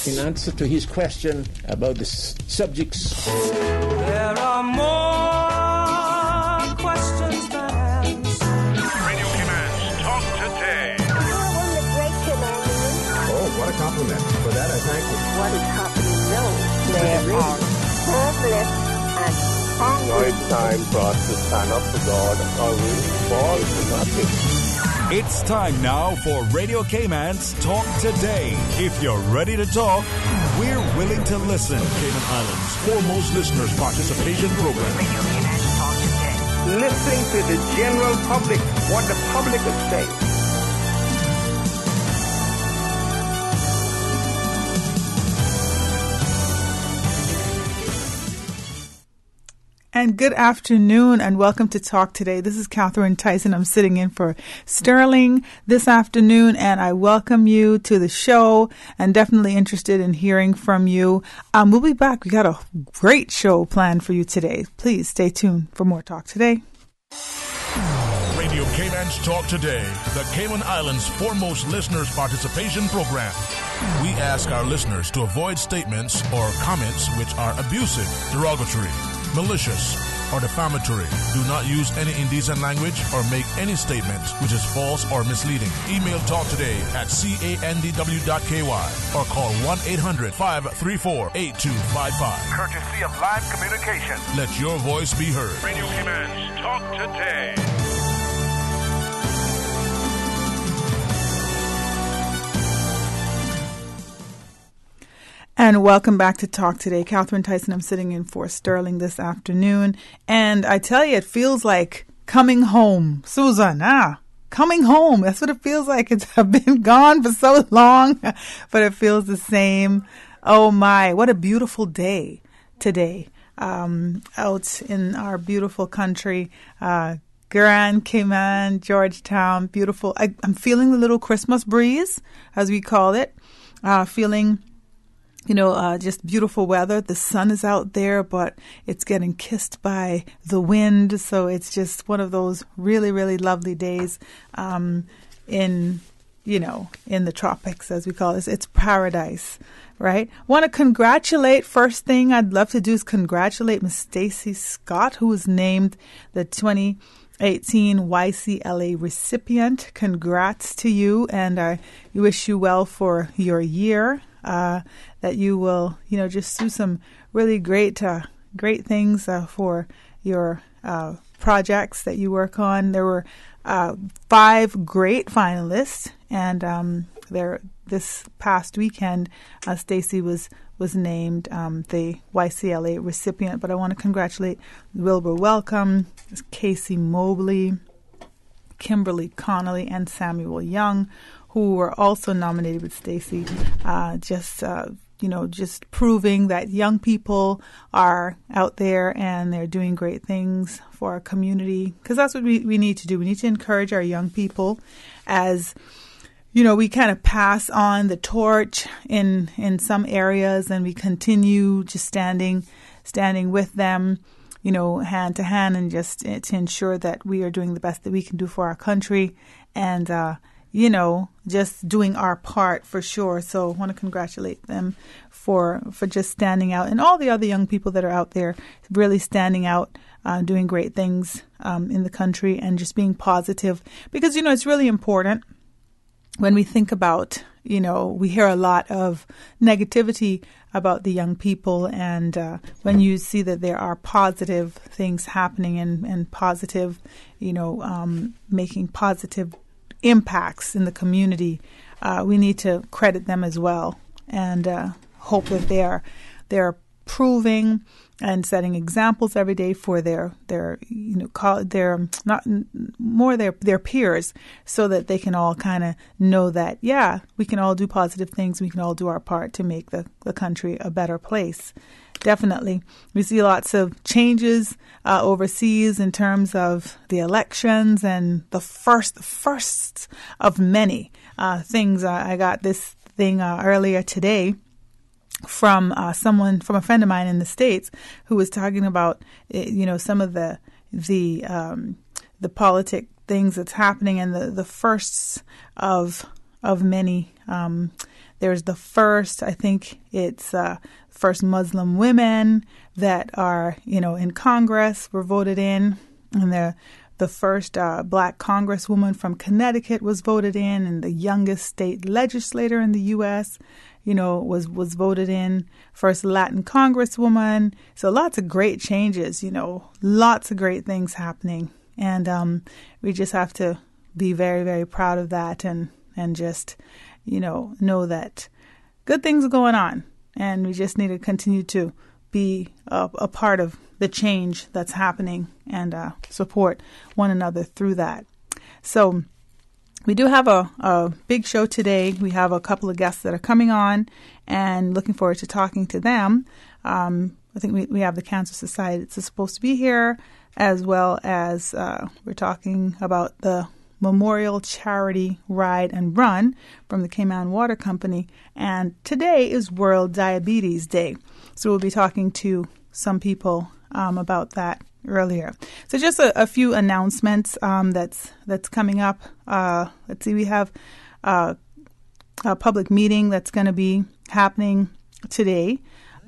in answer to his question about the subjects. There are more questions than answers. Radio Cayman, talk today. Wasn't it great, Cayman? Oh, what a compliment. For that, I thank you. What is happening now? There are homeless and hungry. Now it's time for us to stand up for God or we'll fall to nothing. It's time now for Radio Cayman's Talk Today. If you're ready to talk, we're willing to listen. Cayman Islands' foremost listeners participation program. Radio Cayman's Talk Today. Listening to the general public, what the public is saying. And good afternoon and welcome to Talk Today. This is Catherine Tyson. I'm sitting in for Sterling this afternoon and I welcome you to the show and definitely interested in hearing from you. We'll be back. We got a great show planned for you today. Please stay tuned for more Talk Today. Radio Cayman's Talk Today, the Cayman Islands' foremost listeners participation program. We ask our listeners to avoid statements or comments which are abusive, derogatory, malicious, or defamatory. Do not use any indecent language or make any statement which is false or misleading. Email talktoday@candw.ky or call 1-800-534-8255. Courtesy of Live Communication. Let your voice be heard. Radio Cayman's Talk Today. And welcome back to Talk Today. Catherine Tyson, I'm sitting in for Sterling this afternoon. And I tell you, it feels like coming home. Susan, coming home. That's what it feels like. I've been gone for so long, but it feels the same. Oh my, what a beautiful day today. Out in our beautiful country, Grand Cayman, Georgetown, beautiful. I'm feeling the little Christmas breeze, as we call it, feeling just beautiful weather. The sun is out there, but it's getting kissed by the wind. So it's just one of those really, really lovely days in the tropics, as we call it. It's paradise, right? Want to congratulate. First thing I'd love to do is congratulate Miss Stacy Scott, who was named the 2018 YCLA recipient. Congrats to you, and I wish you well for your year. That you will, just do some really great things for your projects that you work on. There were 5 great finalists, and this past weekend, Stacy was named the YCLA recipient. But I want to congratulate Wilbur Welcome, Casey Mobley, Kimberly Connolly, and Samuel Young, who were also nominated with Stacy, just proving that young people are out there and they're doing great things for our community, because that's what we need to do. We need to encourage our young people as, we kind of pass on the torch in some areas, and we continue just standing with them, hand to hand, and just to ensure that we are doing the best that we can do for our country, and just doing our part for sure. So I want to congratulate them for just standing out, and all the other young people that are out there really standing out, doing great things in the country, and just being positive, because, it's really important when we think about, we hear a lot of negativity about the young people, and when you see that there are positive things happening and positive, making positive impacts in the community, we need to credit them as well, and hope that they're proving and setting examples every day for their peers, so that they can all kind of know that, we can all do positive things. We can all do our part to make the country a better place. Definitely. We see lots of changes overseas in terms of the elections, and the first of many things. I got this thing earlier today from a friend of mine in the States, who was talking about, some of the politic things that's happening, and the firsts of many. There's the first, I think it's first Muslim women that are, in Congress were voted in. And the first black congresswoman from Connecticut was voted in. And the youngest state legislator in the U.S., was voted in. First Latin congresswoman. So lots of great changes, lots of great things happening. And we just have to be very, very proud of that and just, know that good things are going on. And we just need to continue to be a part of the change that's happening and support one another through that. So we do have a big show today. We have a couple of guests that are coming on and looking forward to talking to them. I think we have the Cancer Society that's supposed to be here, as well as we're talking about the Memorial Charity Ride and Run from the Cayman Water Company. And today is World Diabetes Day. So we'll be talking to some people about that earlier. So just a few announcements that's coming up. Let's see, we have a public meeting that's going to be happening today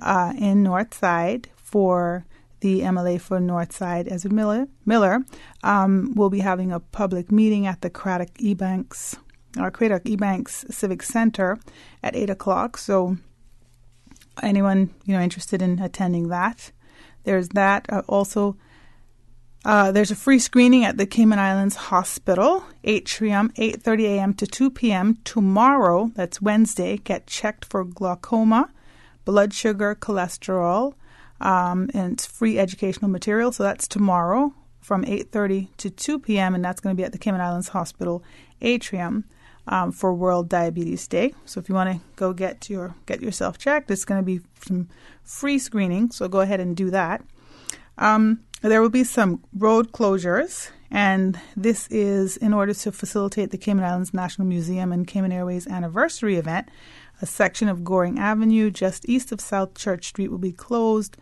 in Northside for the MLA for Northside, Ezra Miller. Will be having a public meeting at the Craddock Ebanks Civic Center at 8 o'clock. So anyone, interested in attending that, there's that. Also, there's a free screening at the Cayman Islands Hospital, atrium, 8:30 a.m. to 2 p.m. tomorrow. That's Wednesday. Get checked for glaucoma, blood sugar, cholesterol, and it's free educational material. So that's tomorrow from 8:30 to 2 p.m. and that's going to be at the Cayman Islands Hospital atrium for World Diabetes Day. So if you want to go get yourself checked, it's going to be some free screening. So go ahead and do that. There will be some road closures, and this is in order to facilitate the Cayman Islands National Museum and Cayman Airways anniversary event. A section of Goring Avenue just east of South Church Street will be closed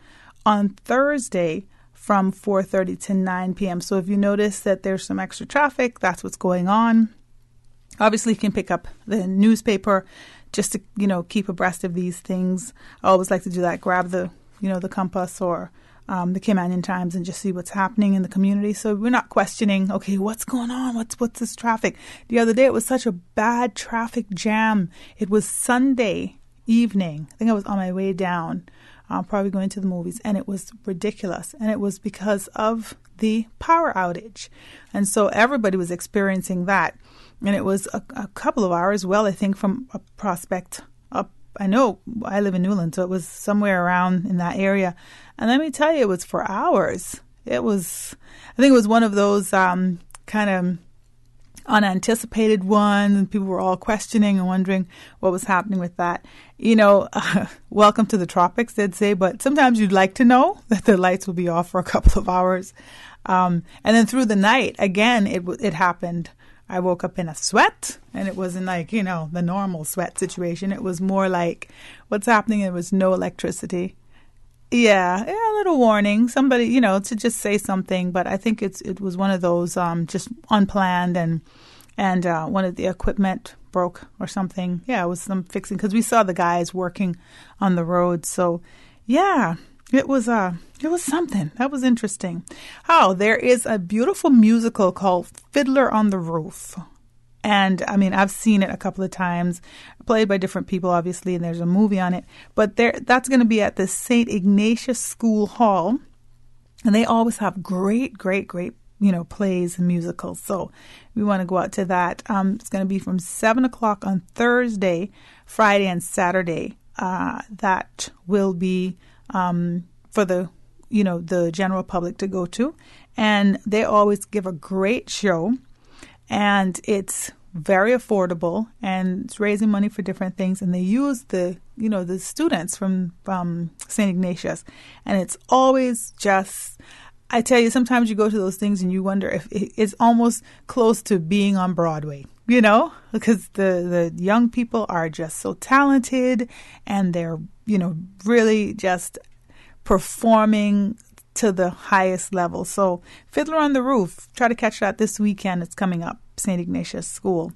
on Thursday from 4:30 to 9 p.m. So if you notice that there's some extra traffic, that's what's going on. Obviously, you can pick up the newspaper just to, keep abreast of these things. I always like to do that. Grab the Compass or the Caymanian Times and just see what's happening in the community. So we're not questioning, okay, what's going on? What's this traffic? The other day, it was such a bad traffic jam. It was Sunday evening. I think I was on my way down, probably going to the movies, and it was ridiculous. And it was because of the power outage. And so everybody was experiencing that. And it was a couple of hours, I think, from a Prospect up. I know I live in Newland, so it was somewhere around in that area. And let me tell you, it was for hours. I think it was one of those kind of unanticipated ones, and people were all questioning and wondering what was happening with that. Welcome to the tropics, they'd say, but sometimes you'd like to know that the lights will be off for a couple of hours. And then through the night, again, it happened. I woke up in a sweat, and it wasn't like, the normal sweat situation. It was more like, what's happening? There was no electricity. Yeah, a little warning. Somebody, to just say something. But I think it was one of those just unplanned, and one of the equipment broke or something. Yeah, it was some fixing because we saw the guys working on the road. So, yeah. It was something. That was interesting. There is a beautiful musical called Fiddler on the Roof. And, I've seen it a couple of times, played by different people, obviously, and there's a movie on it. But that's going to be at the St. Ignatius School Hall. And they always have great, great, great, plays and musicals. So we want to go out to that. It's going to be from 7 o'clock on Thursday, Friday, and Saturday. That will be for the general public to go to. And they always give a great show, and it's very affordable, and it's raising money for different things. And they use the students from St. Ignatius, and it's always just, I tell you, sometimes you go to those things and you wonder if it's almost close to being on Broadway, because the young people are just so talented, and they're really just performing to the highest level. So Fiddler on the Roof, try to catch that this weekend. It's coming up, St. Ignatius School.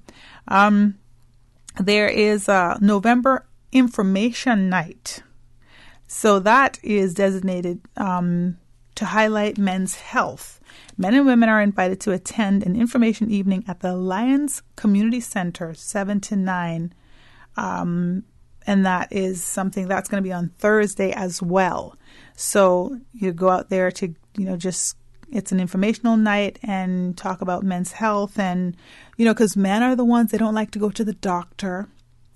there is a November Information Night. So that is designated to highlight men's health. Men and women are invited to attend an information evening at the Lions Community Center, 7 to 9. And that is something that's going to be on Thursday as well. So you go out there to, it's an informational night and talk about men's health. And, because men are the ones, they don't like to go to the doctor.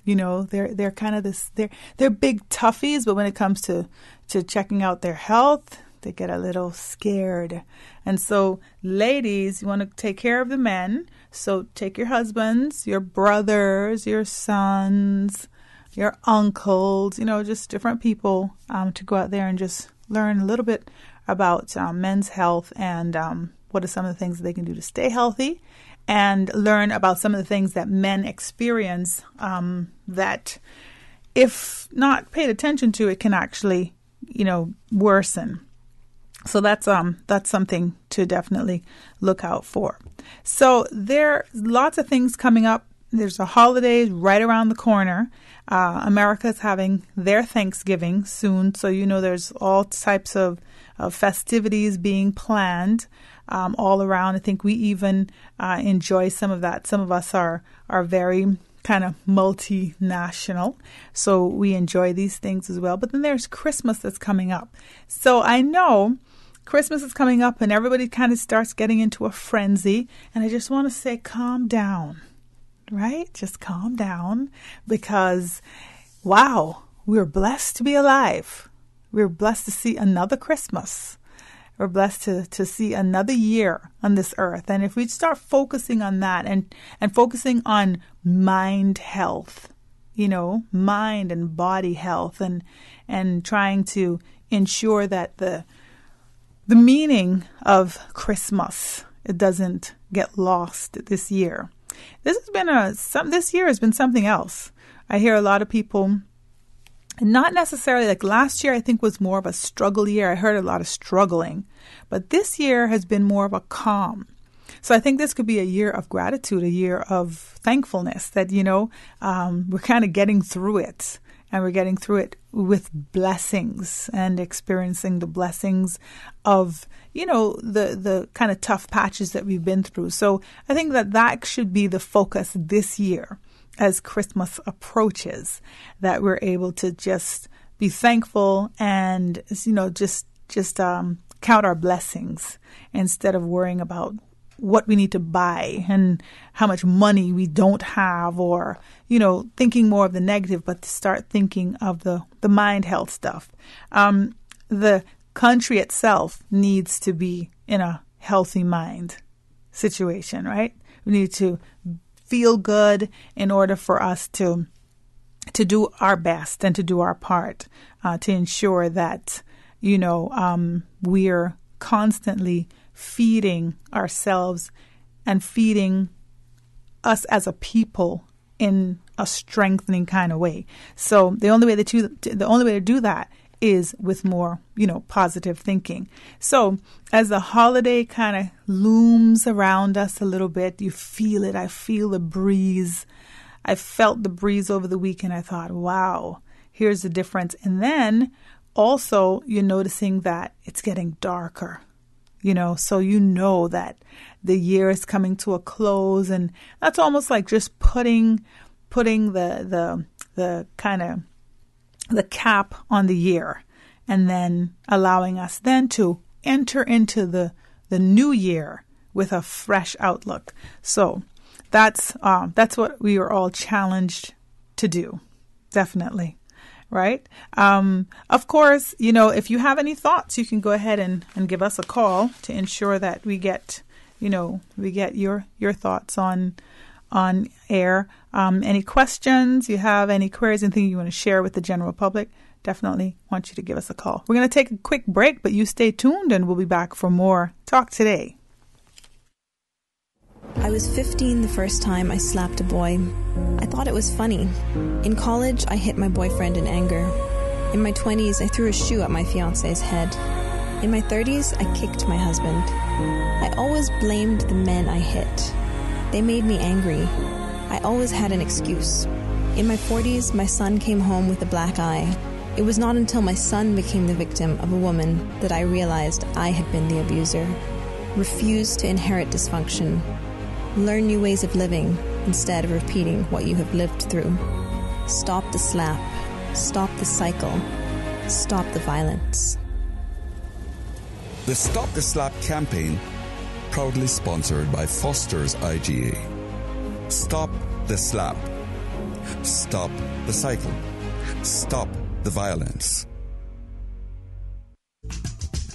They're kind of they're big toughies, but when it comes to checking out their health, they get a little scared. And so, ladies, you want to take care of the men. So take your husbands, your brothers, your sons, your uncles, just different people to go out there and just learn a little bit about men's health and what are some of the things that they can do to stay healthy, and learn about some of the things that men experience that, if not paid attention to, it can actually, worsen. So that's something to definitely look out for. So there are lots of things coming up. There's a holiday right around the corner. America's having their Thanksgiving soon, so there's all types of festivities being planned all around. I think we even enjoy some of that. Some of us are very kind of multinational, so we enjoy these things as well. But then there's Christmas that's coming up. So I know Christmas is coming up and everybody kind of starts getting into a frenzy. And I just want to say, calm down, right? Just calm down, because, wow, we're blessed to be alive. We're blessed to see another Christmas. We're blessed to see another year on this earth. And if we start focusing on that and focusing on mind health, mind and body health, and trying to ensure that the meaning of Christmas, it doesn't get lost this year. This year has been something else. I hear a lot of people, not necessarily like last year, I think was more of a struggle year. I heard a lot of struggling, but this year has been more of a calm. So I think this could be a year of gratitude, a year of thankfulness that, we're kind of getting through it. And we're getting through it with blessings and experiencing the blessings of, the kind of tough patches that we've been through. So I think that should be the focus this year as Christmas approaches, that we're able to just be thankful and, just count our blessings instead of worrying about what we need to buy and how much money we don't have, or, thinking more of the negative, but to start thinking of the mind health stuff. The country itself needs to be in a healthy mind situation, right? We need to feel good in order for us to do our best and to do our part to ensure that, we're constantly feeding ourselves and feeding us as a people in a strengthening kind of way. So the only way to do that is with more, positive thinking. So as the holiday kind of looms around us a little bit, you feel it. I feel the breeze. I felt the breeze over the weekend. I thought, wow, here's the difference. And then also you're noticing that it's getting darker. So that the year is coming to a close, and that's almost like just putting the kind of the cap on the year, and then allowing us then to enter into the new year with a fresh outlook. So that's what we are all challenged to do, definitely. Right. Of course, if you have any thoughts, you can go ahead and give us a call to ensure that we get your thoughts on air. Any questions you have, any queries, anything you want to share with the general public, definitely want you to give us a call. We're going to take a quick break, but you stay tuned and we'll be back for more Talk Today. I was 15 the first time I slapped a boy. I thought it was funny. In college, I hit my boyfriend in anger. In my 20s, I threw a shoe at my fiancé's head. In my 30s, I kicked my husband. I always blamed the men I hit. They made me angry. I always had an excuse. In my 40s, my son came home with a black eye. It was not until my son became the victim of a woman that I realized I had been the abuser. Refuse to inherit dysfunction. Learn new ways of living instead of repeating what you have lived through. Stop the slap. Stop the cycle. Stop the violence. The Stop the Slap campaign, proudly sponsored by Foster's IGA. Stop the slap. Stop the cycle. Stop the violence.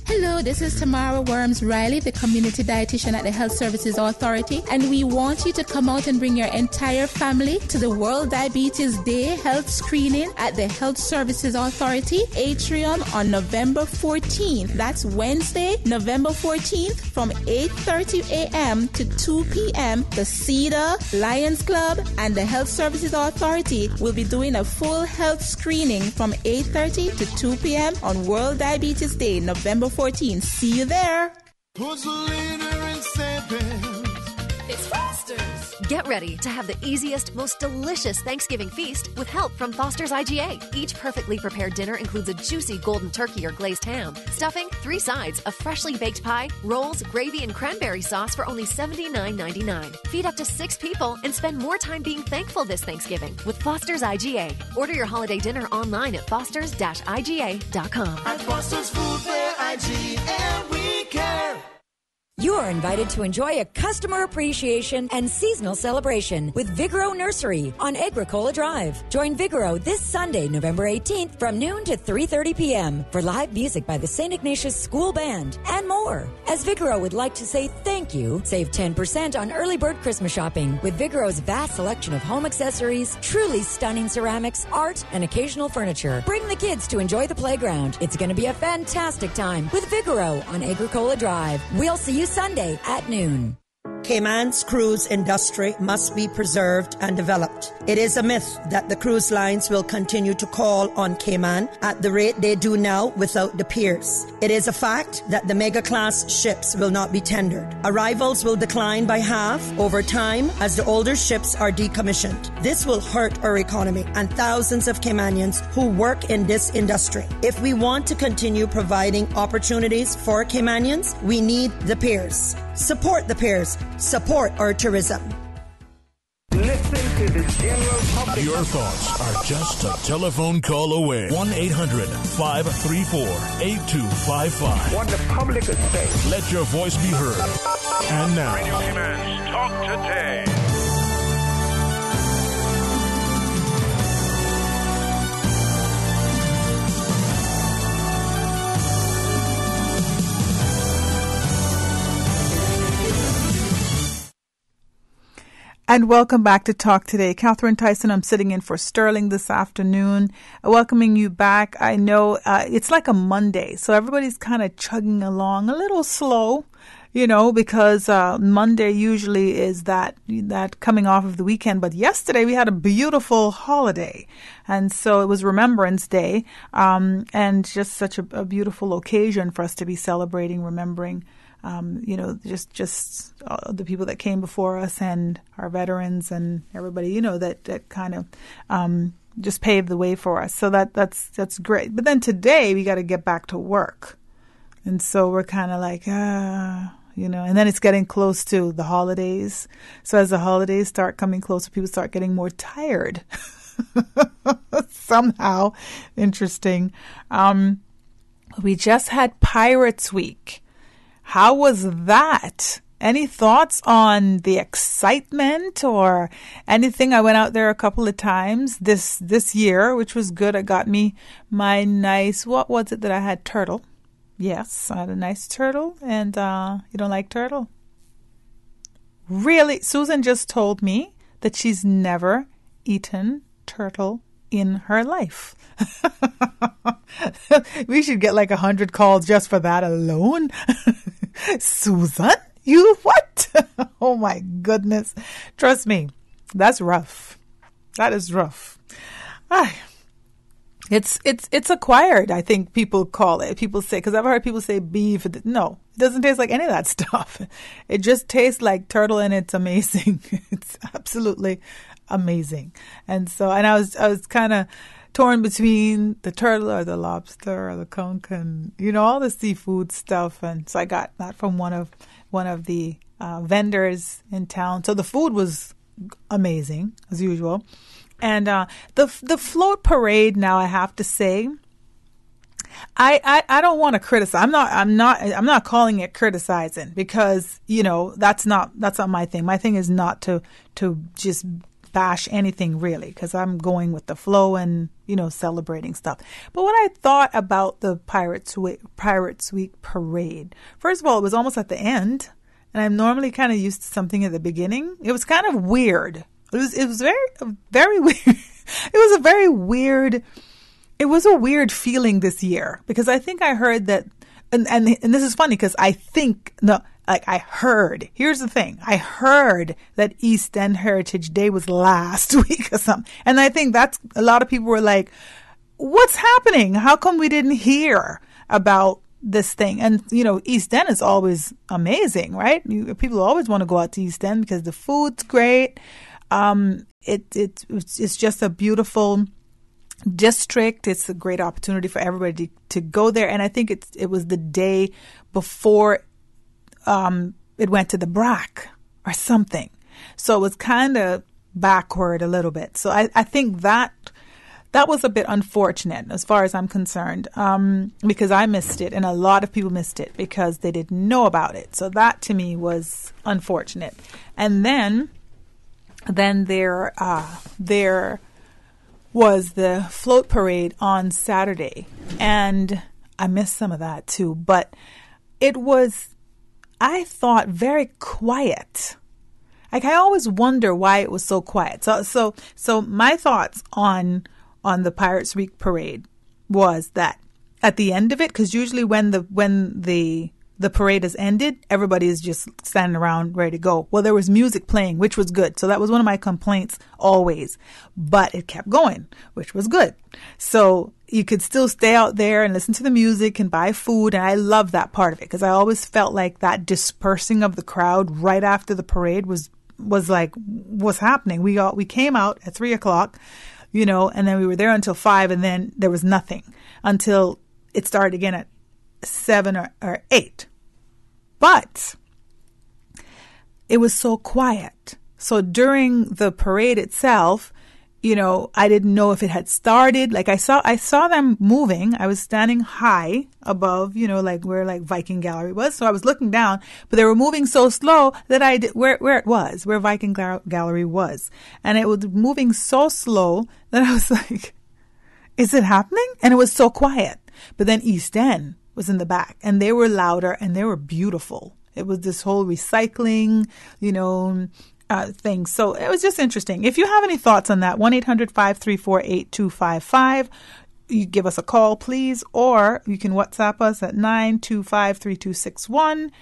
Hello, this is Tamara Worms-Riley, the community dietitian at the Health Services Authority, and we want you to come out and bring your entire family to the World Diabetes Day health screening at the Health Services Authority Atrium on November 14th. That's Wednesday, November 14th from 8:30 a.m. to 2 p.m. The Cedar, Lions Club, and the Health Services Authority will be doing a full health screening from 8:30 to 2 p.m. on World Diabetes Day, November 14th. See you there. Who's the leader in savings? It's Foster's. Get ready to have the easiest, most delicious Thanksgiving feast with help from Foster's IGA. Each perfectly prepared dinner includes a juicy golden turkey or glazed ham, stuffing, 3 sides, a freshly baked pie, rolls, gravy, and cranberry sauce for only $79.99. Feed up to 6 people and spend more time being thankful this Thanksgiving with Foster's IGA. Order your holiday dinner online at fosters-iga.com. At Foster's Food Fair IGA, we care. You are invited to enjoy a customer appreciation and seasonal celebration with Vigoro Nursery on Agricola Drive. Join Vigoro this Sunday, November 18th from noon to 3:30 p.m. for live music by the St. Ignatius School Band and more. As Vigoro would like to say thank you, save 10% on early bird Christmas shopping with Vigoro's vast selection of home accessories, truly stunning ceramics, art, and occasional furniture. Bring the kids to enjoy the playground. It's going to be a fantastic time with Vigoro on Agricola Drive. We'll see you Sunday at noon. Cayman's cruise industry must be preserved and developed. It is a myth that the cruise lines will continue to call on Cayman at the rate they do now without the piers. It is a fact that the mega-class ships will not be tendered. Arrivals will decline by half over time as the older ships are decommissioned. This will hurt our economy and thousands of Caymanians who work in this industry. If we want to continue providing opportunities for Caymanians, we need the piers. Support the piers. Support our tourism. Listen to the general public. Your thoughts are just a telephone call away. 1-800-534-8255. What the public is saying. Let your voice be heard. And now, Radio Cayman's Talk Today. And welcome back to Talk Today. Catherine Tyson, I'm sitting in for Sterling this afternoon, welcoming you back. I know it's like a Monday, so everybody's kind of chugging along a little slow, you know, because Monday usually is that coming off of the weekend. But yesterday we had a beautiful holiday, and so it was Remembrance Day, and just such a beautiful occasion for us to be celebrating, remembering you know, just the people that came before us and our veterans and everybody, you know, that kind of just paved the way for us. So that's great. But then today we got to get back to work. And so we're kind of like, you know, and then it's getting close to the holidays. So as the holidays start coming closer, people start getting more tired. Somehow. Interesting. We just had Pirates Week. How was that? Any thoughts on the excitement or anything? I went out there a couple of times this year, which was good. It got me my nice, what was it that I had? Turtle. Yes, I had a nice turtle. And you don't like turtle? Really? Susan just told me that she's never eaten turtle in her life. We should get like 100 calls just for that alone. Susan, you what? Oh my goodness. Trust me, that's rough. That is rough. It's acquired, I think people call it. People say, because I've heard people say beef. No, it doesn't taste like any of that stuff. It just tastes like turtle and it's amazing. It's absolutely amazing. And I was kind of torn between the turtle or the lobster or the conch and, all the seafood stuff. And so I got that from one of the vendors in town. So the food was amazing as usual. And the float parade, now I have to say, I don't want to criticize. I'm not calling it criticizing, because that's not my thing. My thing is not to just bash anything, really, because I'm going with the flow and celebrating stuff. But what I thought about the Pirates Week parade, first of all, it was almost at the end, and I'm normally kind of used to something at the beginning. It was kind of weird. It was very weird. It was a very weird. It was a weird feeling this year, because I think I heard that, and this is funny because I heard, here's the thing, I heard that East End Heritage Day was last week or something. And I think that's, a lot of people were like, what's happening? How come we didn't hear about this thing? And, East End is always amazing, right? People always want to go out to East End because the food's great. It's just a beautiful district. It's a great opportunity for everybody to go there. And I think it was the day before it went to the BRAC or something. So it was kind of backward a little bit. So I think that was a bit unfortunate as far as I'm concerned, because I missed it and a lot of people missed it because they didn't know about it. So that to me was unfortunate. And then there was the float parade on Saturday, and I missed some of that too, but it was, I thought, very quiet. Like, I always wonder why it was so quiet. So my thoughts on the Pirates Week parade was that at the end of it, because usually when the parade has ended, everybody is just standing around ready to go. Well, there was music playing, which was good. So that was one of my complaints always. But it kept going, which was good. So you could still stay out there and listen to the music and buy food. And I love that part of it, because I always felt like that dispersing of the crowd right after the parade was like, what's happening? We came out at 3:00, and then we were there until 5, and then there was nothing until it started again at 7 or 8. But it was so quiet. So during the parade itself, I didn't know if it had started. Like, I saw them moving. I was standing high above, like where Viking Gallery was. So I was looking down, but they were moving so slow that where Viking Gallery was. And it was moving so slow that I was like, is it happening? And it was so quiet. But then East End was in the back, and they were louder and they were beautiful. It was this whole recycling, thing. So it was just interesting. If you have any thoughts on that, 1-800-534-8255, you give us a call, please, or you can WhatsApp us at 925-3261,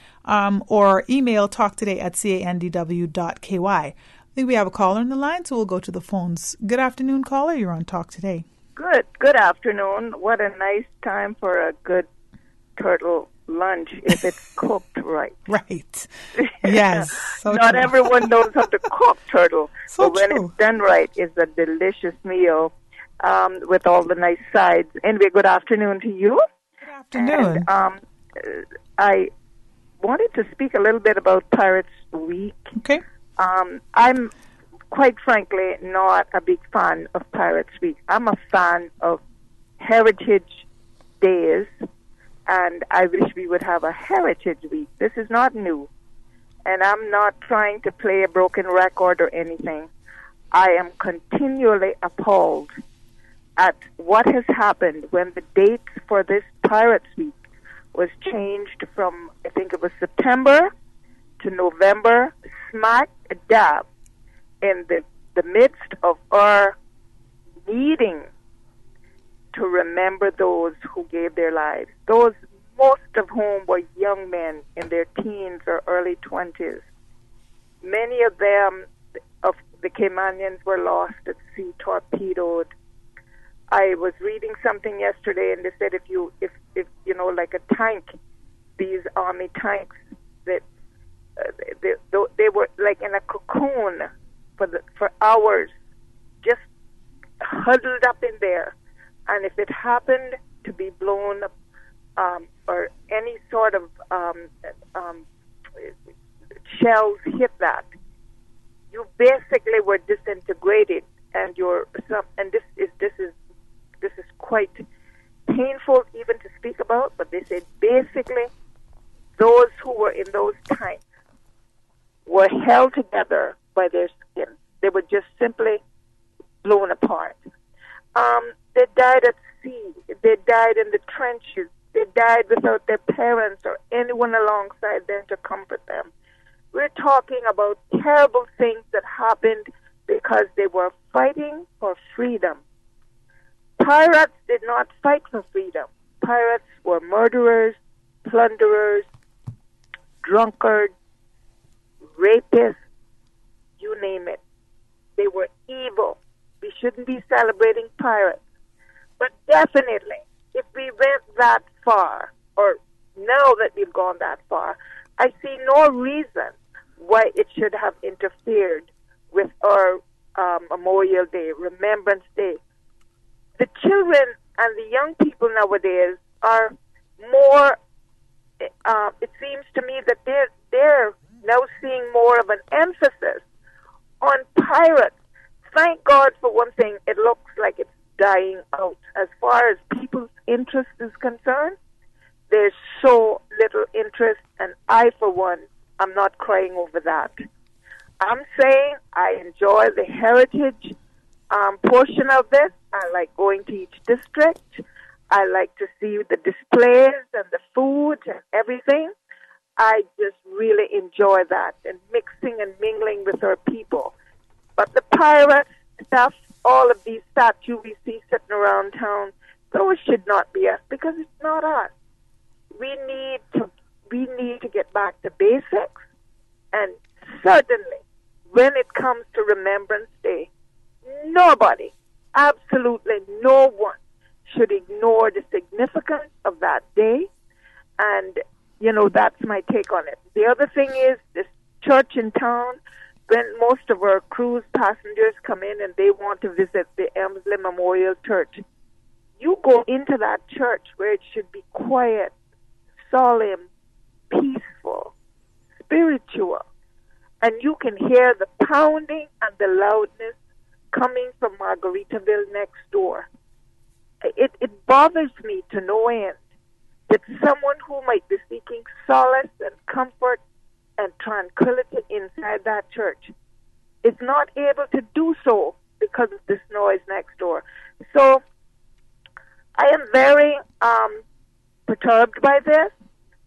or email talktoday@candw.ky. I think we have a caller on the line, so we'll go to the phones. Good afternoon, caller. You're on Talk Today. Good afternoon. What a nice time for a good turtle lunch if it's cooked right. Right. Yes. So Not true. everyone knows how to cook turtle. So but when true. it's done right, it's a delicious meal with all the nice sides. Anyway, good afternoon to you. Good afternoon. And, I wanted to speak a little bit about Pirates Week. Okay. I'm quite frankly not a big fan of Pirates Week. I'm a fan of Heritage Days, and I wish we would have a Heritage Week. This is not new, and I'm not trying to play a broken record or anything. I am continually appalled at what has happened when the date for this Pirates Week was changed from, I think it was September to November, smack dab in the midst of our needing to remember those who gave their lives, those most of whom were young men in their teens or early 20s. Many of them, of the Caymanians, were lost at sea, torpedoed. I was reading something yesterday, and they said if like a tank, these army tanks, that they were like in a cocoon for hours, just huddled up in there. And if it happened to be blown or any sort of shells hit that, you basically were disintegrated, and this is quite painful even to speak about. But they said basically those who were in those tanks were held together by their skin. They were just simply blown apart. They died at sea. They died in the trenches. They died without their parents or anyone alongside them to comfort them. We're talking about terrible things that happened because they were fighting for freedom. Pirates did not fight for freedom. Pirates were murderers, plunderers, drunkards, rapists, you name it. They were evil. We shouldn't be celebrating pirates. But definitely, if we went that far, or now that we've gone that far, I see no reason why it should have interfered with our Memorial Day, Remembrance Day. The children and the young people nowadays are more, it seems to me that they're now seeing more of an emphasis on pirates. Thank God for one thing, it looks like it's dying out. As far as people's interest is concerned, there's so little interest, and I, for one, I'm not crying over that. I'm saying I enjoy the heritage portion of this. I like going to each district. I like to see the displays and the food and everything. I just really enjoy that and mixing and mingling with our people. But the pirate stuff, all of these statues we see sitting around town, those should not be us because it's not us. We need to get back to basics, and certainly when it comes to Remembrance Day, nobody, absolutely no one, should ignore the significance of that day. And that's my take on it. The other thing is this church in town. When most of our cruise passengers come in and they want to visit the Elmsley Memorial Church, you go into that church where it should be quiet, solemn, peaceful, spiritual, and you can hear the pounding and the loudness coming from Margaritaville next door. It bothers me to no end that someone who might be seeking solace and comfort and tranquility inside that church is not able to do so because of this noise next door. So I am very perturbed by this.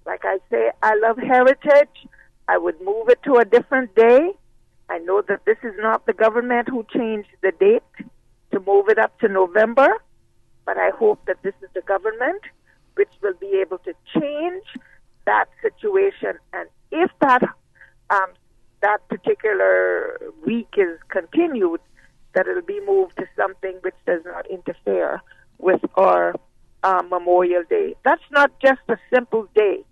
Like I say, I love heritage. I would move it to a different day. I know that this is not the government who changed the date to move it up to November, but I hope that this is the government which will be able to change that situation. And if that particular week is continued, that it'll be moved to something which does not interfere with our Memorial Day. That's not just a simple day.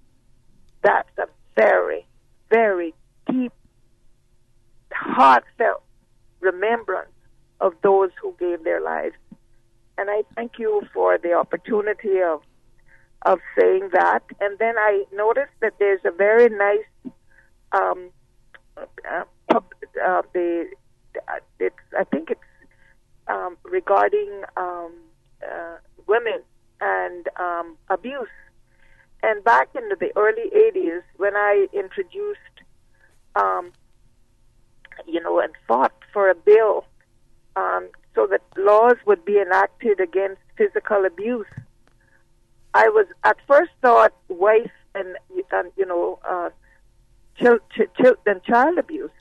That's a very, very deep, heartfelt remembrance of those who gave their lives. And I thank you for the opportunity of saying that. And then I noticed that there's a very nice I think it's regarding women and abuse. And back in the early 80s, when I introduced, and fought for a bill so that laws would be enacted against physical abuse, I was at first thought wife and child abuse.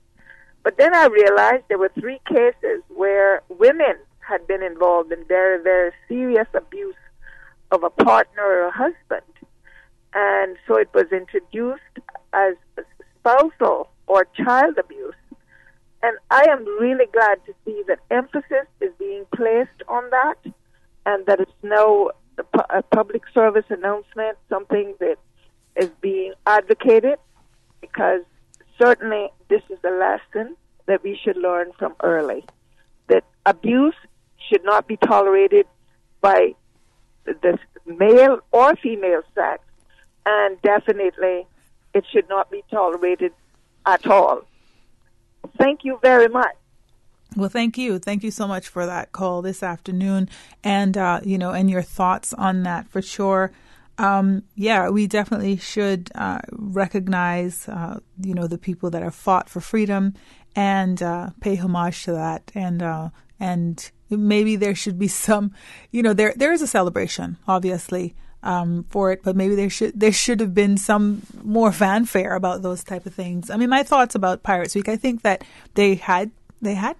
But then I realized there were 3 cases where women had been involved in very, very serious abuse of a partner or a husband. And so it was introduced as spousal or child abuse. And I am really glad to see that emphasis is being placed on that, and that it's now a public service announcement, something that is being advocated, because certainly this is a lesson that we should learn from early. That abuse should not be tolerated by the male or female sex, and definitely it should not be tolerated at all. Thank you very much. Well, thank you. Thank you so much for that call this afternoon, and and your thoughts on that for sure. We definitely should recognize, the people that have fought for freedom and pay homage to that. And maybe there should be some, there is a celebration, obviously, for it, but maybe there should have been some more fanfare about those type of things. I mean, my thoughts about Pirates Week, I think that they had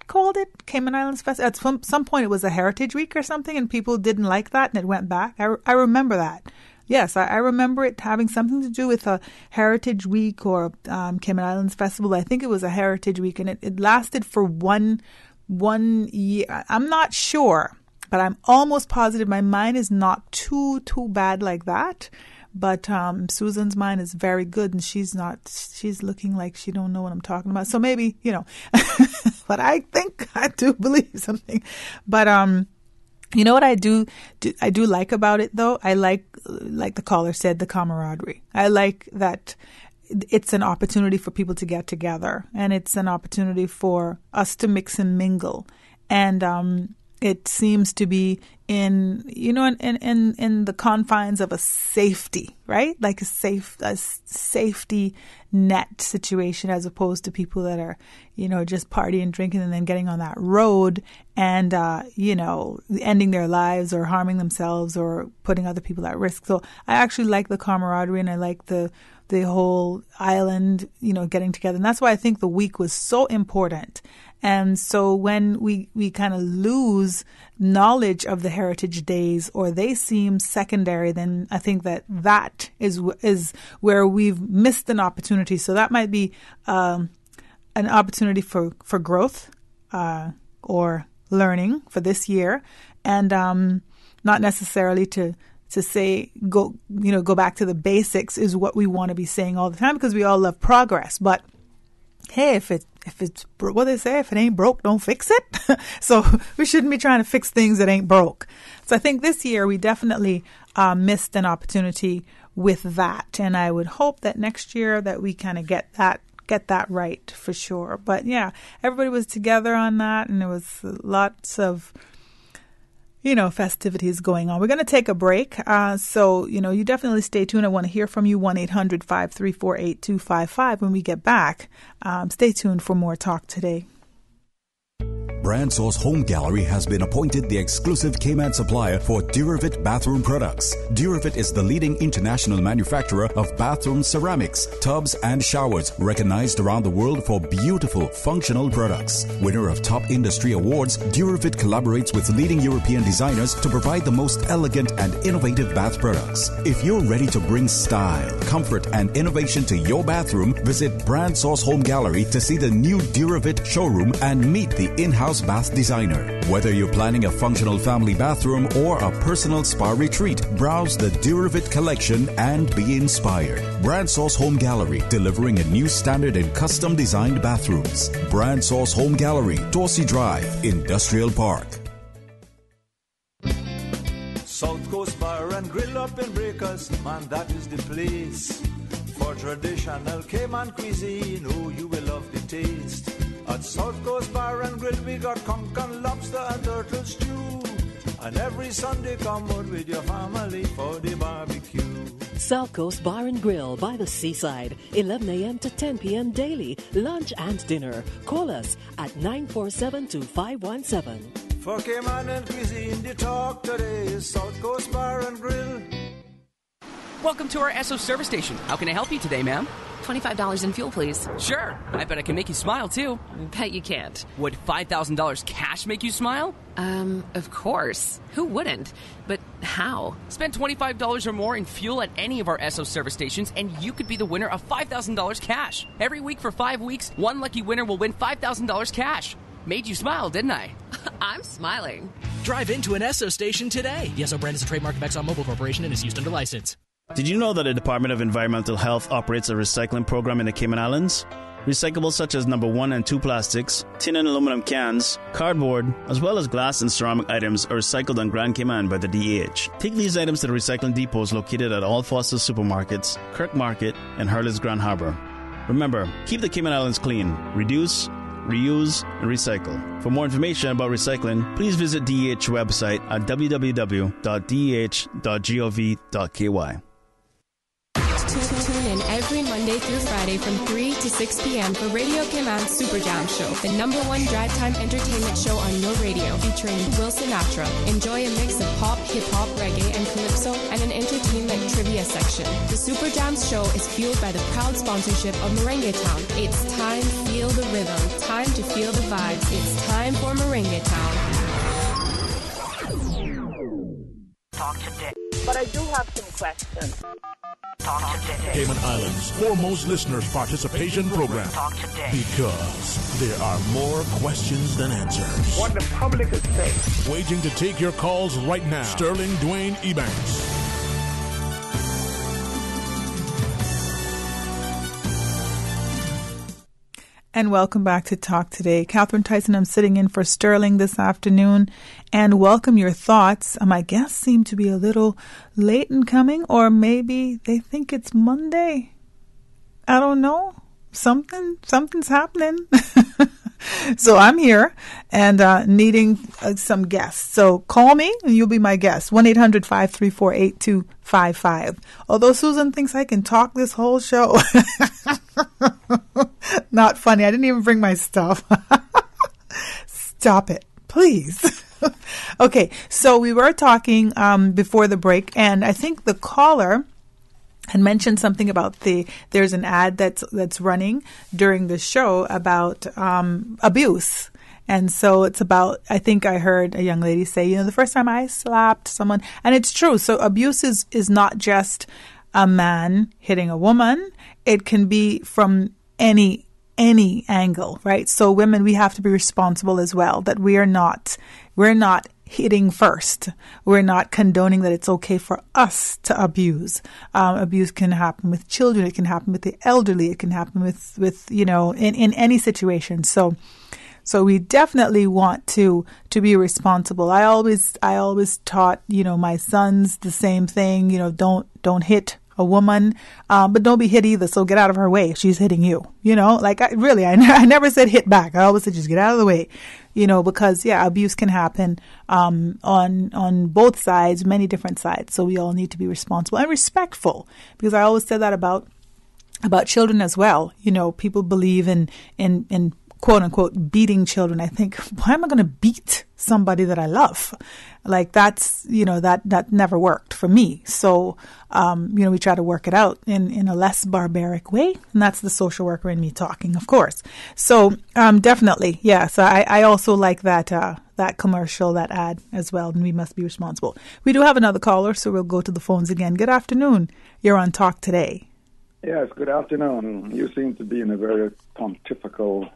called it Cayman Islands Fest. At some point, it was a Heritage Week or something, and people didn't like that, and it went back. I remember that. Yes, I remember it having something to do with a Heritage Week or Cayman Islands Festival. I think it was a Heritage Week, and it lasted for one year. I'm not sure, but I'm almost positive my mind is not too bad like that. But Susan's mind is very good, and she's looking like she don't know what I'm talking about. So maybe, but I think I do believe something. But what I do like about it, though? I like the caller said, the camaraderie. I like that it's an opportunity for people to get together, and it's an opportunity for us to mix and mingle. And it seems to be in the confines of a safety, right? Like a safety net situation, as opposed to people that are, just partying, drinking, and then getting on that road and, ending their lives or harming themselves or putting other people at risk. So I actually like the camaraderie, and I like the whole island, getting together. And that's why I think the week was so important. And so when we kind of lose knowledge of the heritage days, or they seem secondary, then I think that is where we've missed an opportunity. So that might be an opportunity for growth or learning for this year, and not necessarily to say go back to the basics is what we want to be saying all the time, because we all love progress. But hey, if it's what they say, if it ain't broke, don't fix it. So we shouldn't be trying to fix things that ain't broke. So I think this year we definitely missed an opportunity with that, and I would hope that next year that we kind of get that right for sure. But yeah, everybody was together on that, and there was lots of festivities going on. We're going to take a break. So, you definitely stay tuned. I want to hear from you. 1-800-534-8255 when we get back. Stay tuned for more Talk Today. Brandsource Home Gallery has been appointed the exclusive Cayman supplier for Duravit bathroom products. Duravit is the leading international manufacturer of bathroom ceramics, tubs, and showers, recognized around the world for beautiful, functional products. Winner of top industry awards, Duravit collaborates with leading European designers to provide the most elegant and innovative bath products. If you're ready to bring style, comfort, and innovation to your bathroom, visit Brandsource Home Gallery to see the new Duravit showroom and meet the in-house bath designer. Whether you're planning a functional family bathroom or a personal spa retreat, browse the Duravit collection and be inspired. Brandsource Home Gallery, delivering a new standard in custom designed bathrooms. Brandsource Home Gallery, Dorsey Drive, Industrial Park. South Coast Bar and Grill up in Breakers, man, that is the place. For traditional Cayman cuisine, oh, you will love the taste. At South Coast Bar and Grill, we got conch and lobster and turtle stew. And every Sunday, come out with your family for the barbecue. South Coast Bar and Grill by the seaside, 11 a.m. to 10 p.m. daily, lunch and dinner. Call us at 947-2517. For Cayman and cuisine, the talk today is South Coast Bar and Grill. Welcome to our Esso service station. How can I help you today, ma'am? $25 in fuel, please. Sure. I bet I can make you smile, too. Bet you can't. Would $5,000 cash make you smile? Of course. Who wouldn't? But how? Spend $25 or more in fuel at any of our Esso service stations, and you could be the winner of $5,000 cash. Every week for 5 weeks, one lucky winner will win $5,000 cash. Made you smile, didn't I? I'm smiling. Drive into an Esso station today. The Esso brand is a trademark of ExxonMobil Corporation and is used under license. Did you know that the Department of Environmental Health operates a recycling program in the Cayman Islands? Recyclables such as number 1 and 2 plastics, tin and aluminum cans, cardboard, as well as glass and ceramic items are recycled on Grand Cayman by the DEH. Take these items to the recycling depots located at all Foster's supermarkets, Kirk Market, and Hurley's Grand Harbor. Remember, keep the Cayman Islands clean. Reduce, reuse, and recycle. For more information about recycling, please visit DEH website at www.deh.gov.ky. Tune in every Monday through Friday from 3 to 6 p.m. for Radio Cayman's Super Jam Show, the #1 drive time entertainment show on your radio, featuring Will Sinatra. Enjoy a mix of pop, hip-hop, reggae, and calypso, and an entertainment trivia section. The Super Jams show is fueled by the proud sponsorship of Merengue Town. It's time to feel the rhythm, time to feel the vibes. It's time for Merengue Town. Talk today. But I do have some questions. Talk today. Cayman Islands' foremost listeners participation program. Talk today. Because there are more questions than answers. What the public is saying. Waging to take your calls right now. Sterling Dwayne Ebanks. And welcome back to Talk Today. Catherine Tyson, I'm sitting in for Sterling this afternoon. And welcome your thoughts. My guests seem to be a little late in coming, or maybe they think it's Monday. I don't know. Something's happening. So I'm here and needing some guests. So call me and you'll be my guest. 1-800-534-8255. Although Susan thinks I can talk this whole show. Not funny. I didn't even bring my stuff. Stop it, please. Okay, so we were talking before the break, and I think the caller had mentioned something about there's an ad that's running during the show about abuse. And so it's about, I think I heard a young lady say, the first time I slapped someone, and it's true. So abuse is not just a man hitting a woman. It can be from any angle, right? So women, we have to be responsible as well, that we're not hitting first. We're not condoning that it's okay for us to abuse. Abuse can happen with children. It can happen with the elderly. It can happen with in any situation. So we definitely want to be responsible. I always taught, my sons the same thing, don't hit a woman, but don't be hit either. So get out of her way if she's hitting you, I never said hit back. I always said just get out of the way, because abuse can happen, on both sides, many different sides. So we all need to be responsible and respectful, because I always said that about children as well. People believe in quote unquote beating children. I think, why am I going to beat somebody that I love? Like that's, that never worked for me. So, we try to work it out in a less barbaric way. And that's the social worker in me talking, of course. So, definitely. Yeah. So I also like that commercial, that ad as well. And we must be responsible. We do have another caller, so we'll go to the phones again. Good afternoon. You're on Talk Today. Yes, good afternoon. You seem to be in a very pontifical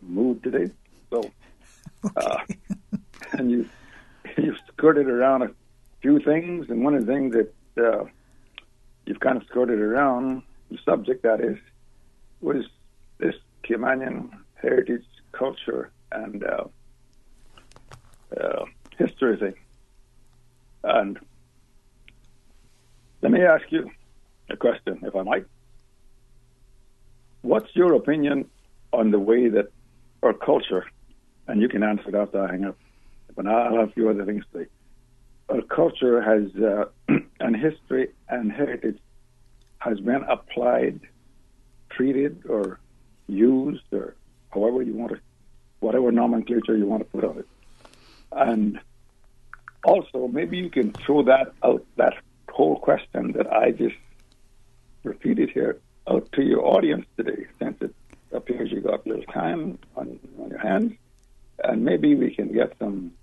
mood today. So, and you skirted around a few things, and one of the things that you've kind of skirted around, the subject that is, was this Caymanian heritage, culture, and history thing. And let me ask you a question, if I might. What's your opinion on the way that our culture, and you can answer it after I hang up, but I'll have a few other things to say. Our culture has, and history and heritage has been applied, treated, or used, or however you want to, whatever nomenclature you want to put on it. And also, maybe you can throw that out, that whole question that I just repeated here, out to your audience today, since it appears you got a little time on your hands, and maybe we can get some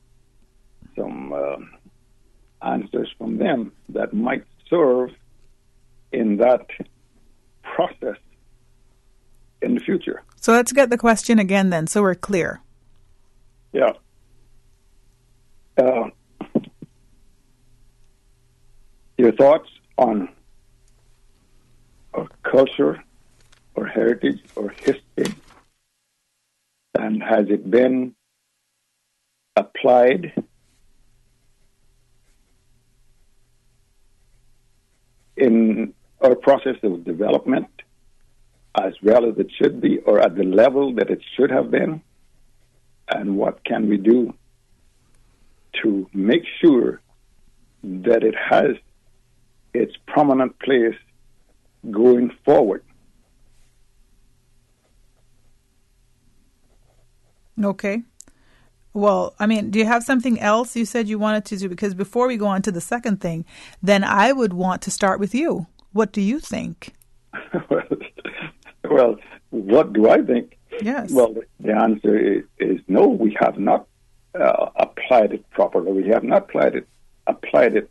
answers from them that might serve in that process in the future. So let's get the question again then, so we're clear. Yeah. Your thoughts on our culture, or heritage or history? And has it been applied in our process of development as well as it should be, or at the level that it should have been? And what can we do to make sure that it has its prominent place going forward? Okay. Well, I mean, do you have something else you said you wanted to do? Because before we go on to the second thing, then I would want to start with you. What do you think? Well, what do I think? Yes. Well, the answer is no, we have not applied it properly. We have not applied it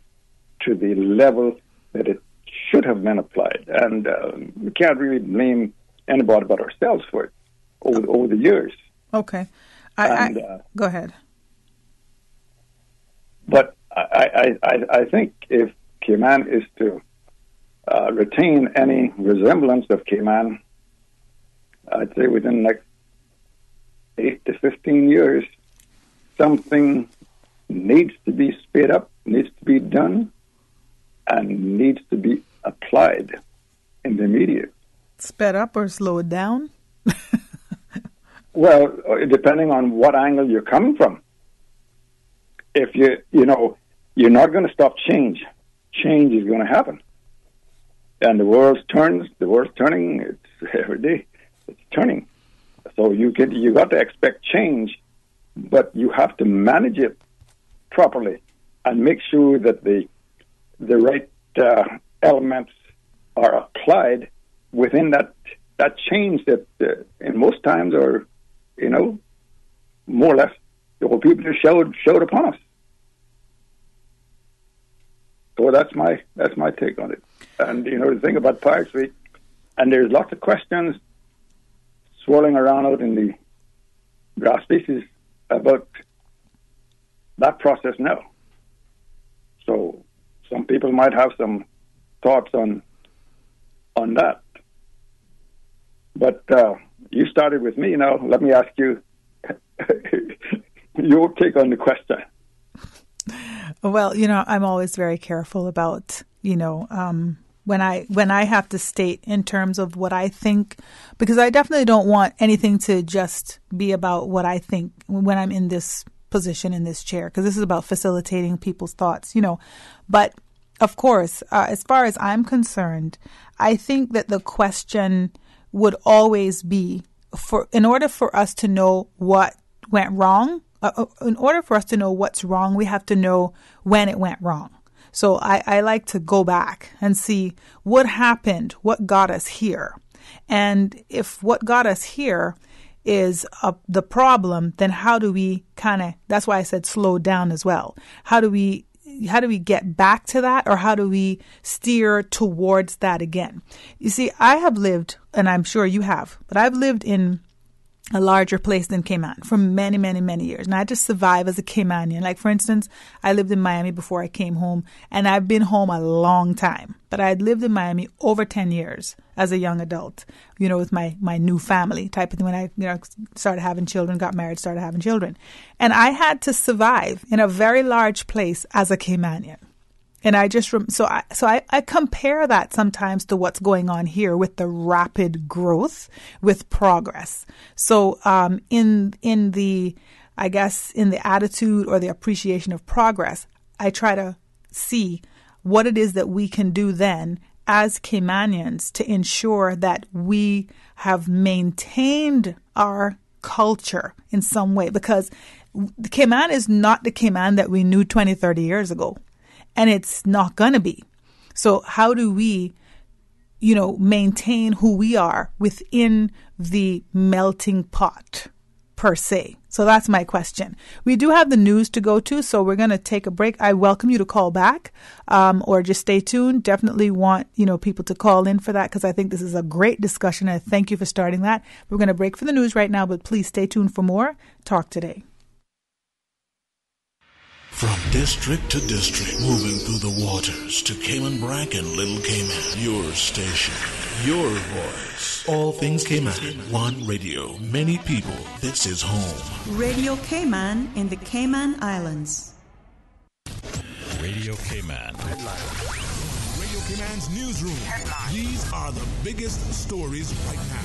to the level that it should have been applied. And we can't really blame anybody but ourselves for it over the years. Okay. Go ahead. But I think if Cayman is to retain any resemblance of Cayman, I'd say within the next 8 to 15 years, something needs to be sped up, needs to be done, and needs to be applied in the immediate. Sped up or slowed down? Well, depending on what angle you're coming from. If you're not going to stop change. Change is going to happen. And the world's turning, it's every day. It's turning. So you got to expect change, but you have to manage it properly and make sure that the right elements are applied within that change that in most times are, more or less the whole people just showed upon us. So that's my take on it. And the thing about Pirates Week, and there's lots of questions swirling around out in the grass species about that process now. So some people might have some thoughts on that. But you started with me. Now let me ask you your take on the question. Well, I'm always very careful about, when I have to state in terms of what I think, because I definitely don't want anything to just be about what I think when I'm in this position, in this chair, because this is about facilitating people's thoughts, But of course, as far as I'm concerned, I think that the question would always be, in order for us to know what went wrong, in order for us to know what's wrong, we have to know when it went wrong. So I like to go back and see what happened, what got us here. And if what got us here is the problem, then how do we that's why I said slow down as well. How do we get back to that, or how do we steer towards that again? You see, I have lived, and I'm sure you have, but I've lived in a larger place than Cayman for many, many, many years. And I just survive as a Caymanian. Like, for instance, I lived in Miami before I came home, and I've been home a long time. But I had lived in Miami over 10 years as a young adult, with my new family type of thing. When I, started having children, got married, started having children. And I had to survive in a very large place as a Caymanian. And I just, I compare that sometimes to what's going on here with the rapid growth, with progress. So, in the attitude or the appreciation of progress, I try to see what it is that we can do then as Caymanians to ensure that we have maintained our culture in some way, because the Cayman is not the Cayman that we knew 20, 30 years ago. And it's not going to be. So how do we, maintain who we are within the melting pot, per se? So that's my question. We do have the news to go to, so we're going to take a break. I welcome you to call back or just stay tuned. Definitely want, people to call in for that, because I think this is a great discussion. I thank you for starting that. We're going to break for the news right now, but please stay tuned for more Talk Today. From district to district, moving through the waters to Cayman Brac and Little Cayman. Your station, your voice. All things Cayman. One radio, many people. This is home. Radio Cayman in the Cayman Islands. Radio Cayman. Radio Cayman's newsroom. These are the biggest stories right now.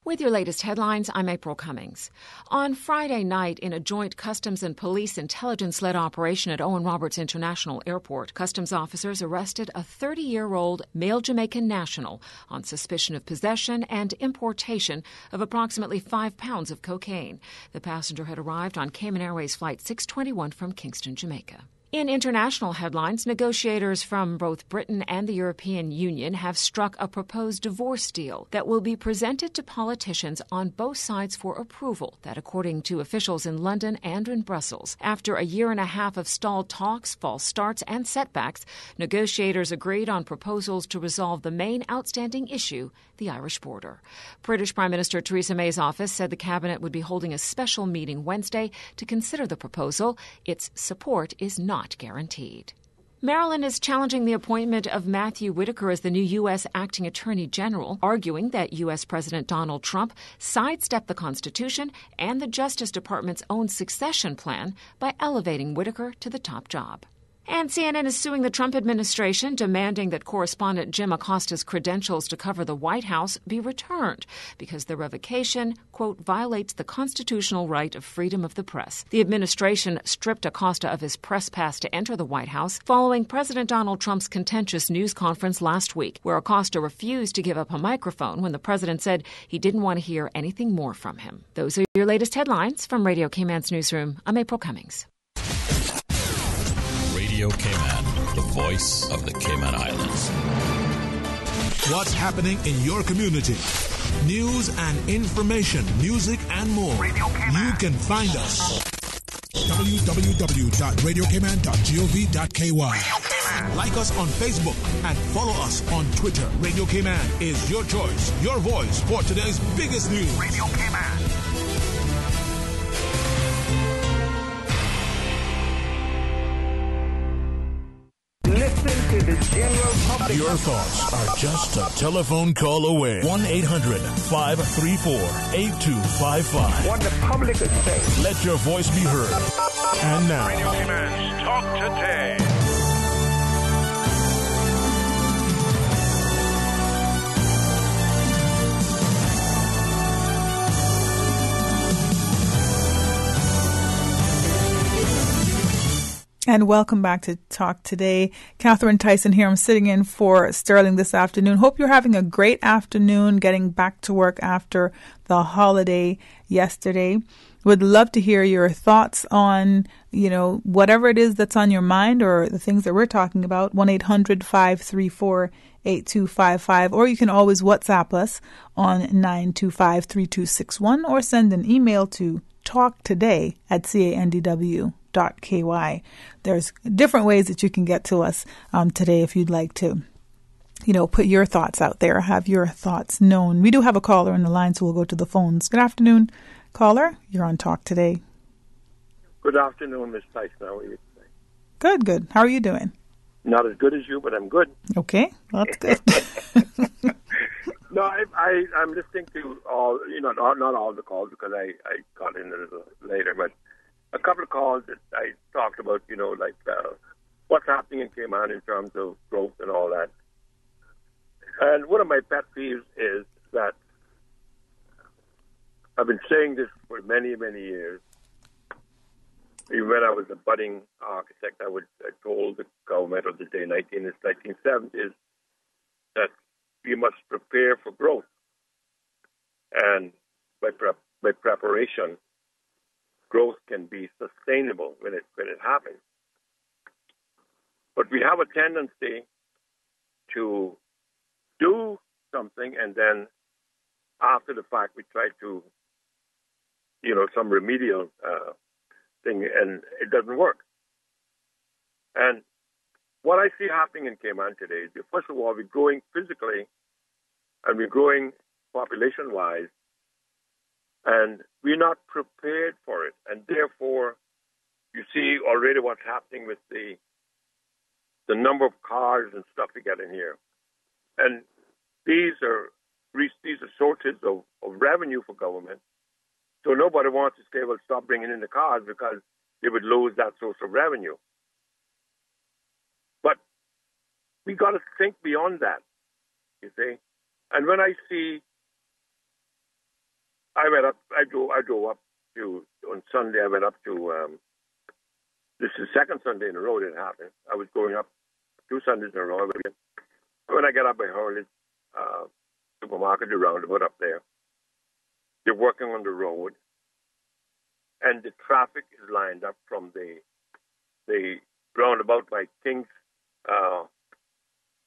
With your latest headlines, I'm April Cummings. On Friday night, in a joint Customs and Police intelligence-led operation at Owen Roberts International Airport, Customs officers arrested a 30-year-old male Jamaican national on suspicion of possession and importation of approximately 5 pounds of cocaine. The passenger had arrived on Cayman Airways Flight 621 from Kingston, Jamaica. In international headlines, negotiators from both Britain and the European Union have struck a proposed divorce deal that will be presented to politicians on both sides for approval, that according to officials in London and in Brussels. After a year and a half of stalled talks, false starts, and setbacks, negotiators agreed on proposals to resolve the main outstanding issue, the Irish border. British Prime Minister Theresa May's office said the cabinet would be holding a special meeting Wednesday to consider the proposal. Its support is not guaranteed. Maryland is challenging the appointment of Matthew Whitaker as the new U.S. Acting Attorney General, arguing that U.S. President Donald Trump sidestepped the Constitution and the Justice Department's own succession plan by elevating Whitaker to the top job. And CNN is suing the Trump administration, demanding that correspondent Jim Acosta's credentials to cover the White House be returned because the revocation, quote, violates the constitutional right of freedom of the press. The administration stripped Acosta of his press pass to enter the White House following President Donald Trump's contentious news conference last week, where Acosta refused to give up a microphone when the president said he didn't want to hear anything more from him. Those are your latest headlines from Radio Cayman's newsroom. I'm April Cummings. Radio Cayman, the voice of the Cayman Islands. What's happening in your community? News and information, music and more. You can find us. www.radiocayman.gov.ky. Like us on Facebook and follow us on Twitter. Radio Cayman is your choice, your voice for today's biggest news. Radio Cayman. Listen to the general public. Your thoughts are just a telephone call away. 1-800-534-8255. What the public is saying. Let your voice be heard. And now, Radio Cayman's Talk Today. And welcome back to Talk Today. Catherine Tyson here. I'm sitting in for Sterling this afternoon. Hope you're having a great afternoon, getting back to work after the holiday yesterday. Would love to hear your thoughts on, whatever it is that's on your mind or the things that we're talking about. 1-800-534-8255. Or you can always WhatsApp us on 925-3261 or send an email to talktoday@candw.ky. There's different ways that you can get to us today if you'd like to, put your thoughts out there, have your thoughts known. We do have a caller on the line, so we'll go to the phones. Good afternoon, caller. You're on Talk Today. Good afternoon, Ms. Tyson. How are you today? Good. How are you doing? Not as good as you, but I'm good. Okay, well, that's good. No, I'm listening to all, not all the calls because I got in a little later, but a couple of calls that I talked about, what's happening in Cayman in terms of growth and all that. And one of my pet peeves is that I've been saying this for many, many years. Even when I was a budding architect, I told the government of the day, 1970s, that we must prepare for growth. And by preparation, growth can be sustainable when it happens. But we have a tendency to do something and then after the fact we try to, some remedial thing and it doesn't work. And what I see happening in Cayman today is, first of all, we're growing physically and we're growing population-wise And we're not prepared for it. And therefore, you see already what's happening with the number of cars and stuff we get in here. And these are sources of revenue for government. So nobody wants to say, well, stop bringing in the cars because they would lose that source of revenue. But we got to think beyond that, you see. And when I see, I drove up to, on Sunday, I went up to, this is the second Sunday in a row that it happened. I was going up 2 Sundays in a row. When I got up, I heard supermarket, the roundabout up there. They're working on the road, and the traffic is lined up from the roundabout by King's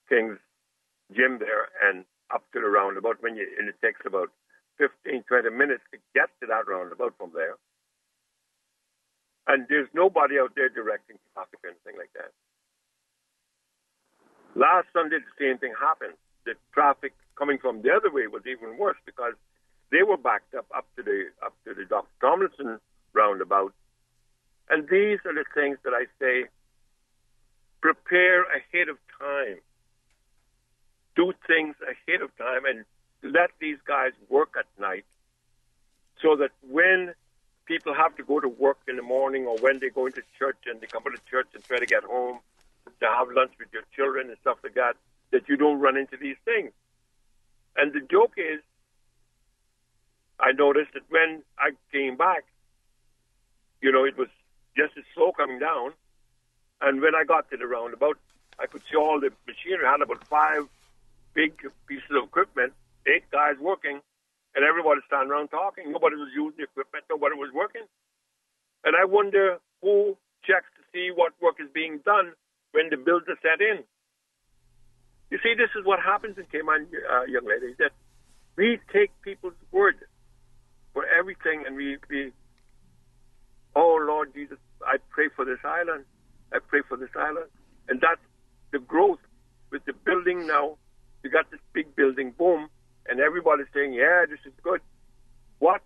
Gym there and up to the roundabout. And it takes about 15, 20 minutes to get to that roundabout from there. And there's nobody out there directing traffic or anything like that. Last Sunday, the same thing happened. The traffic coming from the other way was even worse because they were backed up to the Dr. Tomlinson roundabout. And these are the things that I say, prepare ahead of time. Do things ahead of time and let these guys work at night so that when people have to go to work in the morning or when they go into church and they come to church and try to get home to have lunch with your children and stuff like that, that you don't run into these things. And the joke is, I noticed that when I came back, it was just as slow coming down. And when I got to the roundabout, I could see all the machinery. I had about 5 big pieces of equipment, 8 guys working, and everybody standing around talking. Nobody was using the equipment. Nobody was working. And I wonder who checks to see what work is being done when the bills are set in. You see, this is what happens in Cayman, young lady, that we take people's word for everything, and we oh, Lord Jesus, I pray for this island. I pray for this island. And that's the growth with the building now. You got this big building, boom, and everybody's saying, yeah, this is good. Watch,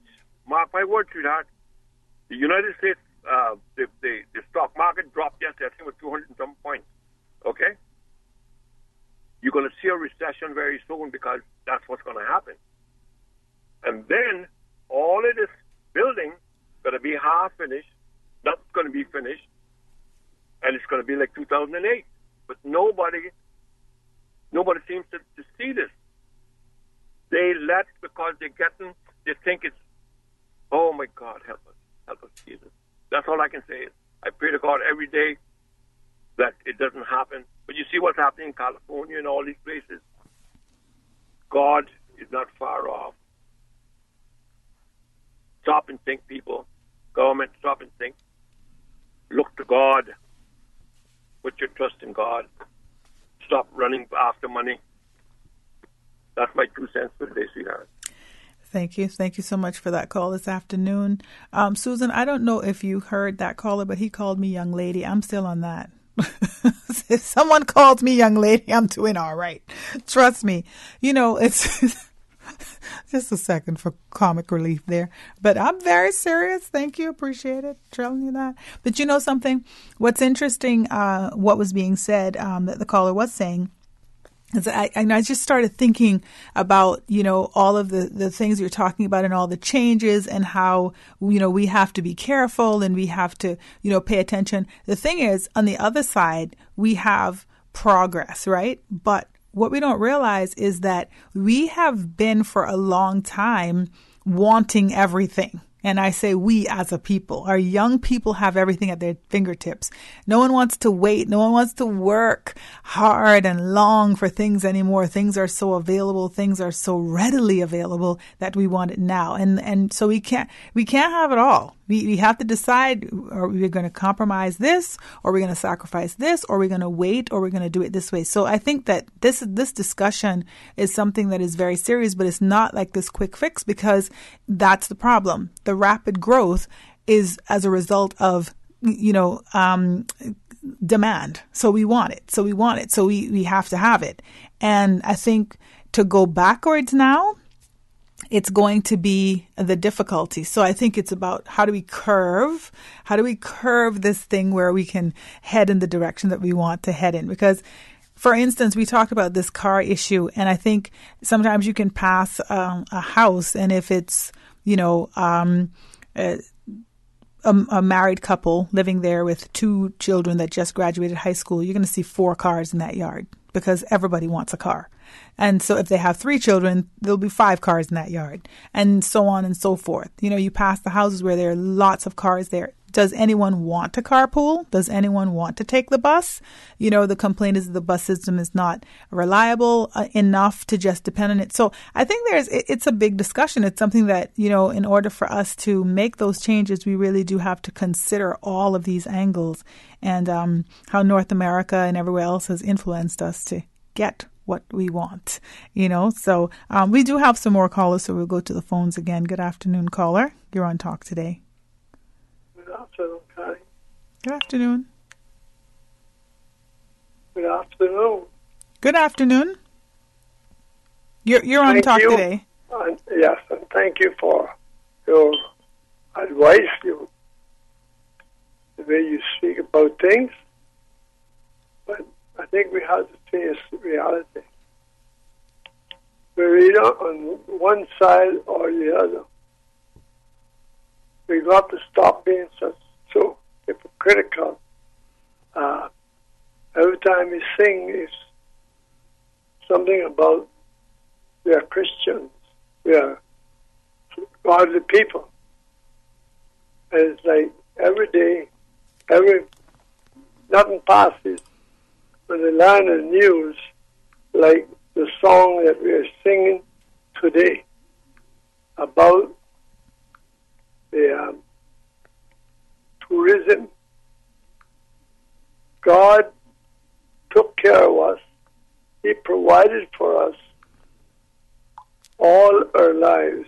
mark my word to that. The United States, the stock market dropped yesterday, I think it was 200 and some points. Okay? You're going to see a recession very soon because that's what's going to happen. And then all of this building is going to be half finished, not going to be finished, and it's going to be like 2008. But nobody seems to see this. They let, because they think it's, oh my God, help us, Jesus. That's all I can say is, I pray to God every day that it doesn't happen. But you see what's happening in California and all these places. God is not far off. Stop and think, people. Government, stop and think. Look to God. Put your trust in God. Stop running after money. That's my 2 cents for today, sweetheart. Thank you. Thank you so much for that call this afternoon. Susan, I don't know if you heard that caller, but he called me young lady. I'm still on that. If someone calls me young lady, I'm doing all right. Trust me. It's just a second for comic relief there. But I'm very serious. Thank you. Appreciate it. Telling you that. But you know something? What's interesting, what was being said, that the caller was saying, I just started thinking about, all of the things you're talking about and all the changes and how, we have to be careful and we have to, pay attention. The thing is, on the other side, we have progress, right? But what we don't realize is that we have been for a long time wanting everything. And I say we as a people. Our young people have everything at their fingertips. No one wants to wait. No one wants to work hard and long for things anymore. Things are so available. Things are so readily available that we want it now. And so we can't have it all. We have to decide, are we going to compromise this, or are we going to sacrifice this, or are we going to wait, or are we going to do it this way? So I think that this discussion is something that is very serious, but it's not like this quick fix, because that's the problem. The rapid growth is as a result of, demand. So we want it. So we have to have it. And I think to go backwards now it's going to be the difficulty. So I think it's about how do we curve this thing where we can head in the direction that we want to head in. Because, for instance, we talked about this car issue, and I think sometimes you can pass a house, and if it's, a married couple living there with 2 children that just graduated high school, you're going to see 4 cars in that yard because everybody wants a car. And so if they have 3 children, there'll be 5 cars in that yard, and so on and so forth. You pass the houses where there are lots of cars there. Does anyone want to carpool? Does anyone want to take the bus? The complaint is that the bus system is not reliable enough to just depend on it. So I think it's a big discussion. It's something that, in order for us to make those changes, we really do have to consider all of these angles and how North America and everywhere else has influenced us to get what we want, So we do have some more callers, so we'll go to the phones again. Good afternoon, caller. You're on Talk Today. Good afternoon, Connie. Good afternoon. Good afternoon. Good afternoon. You're on Talk Today. Yes, and thank you for your advice, the way you speak about things. But I think we have to face reality. We're either on one side or the other. We got to stop being so hypocritical. Every time we sing, it's something about we are Christians, we are godly people. And it's like every day, nothing passes when they learn the news, like the song that we are singing today about the tourism. God took care of us. He provided for us all our lives.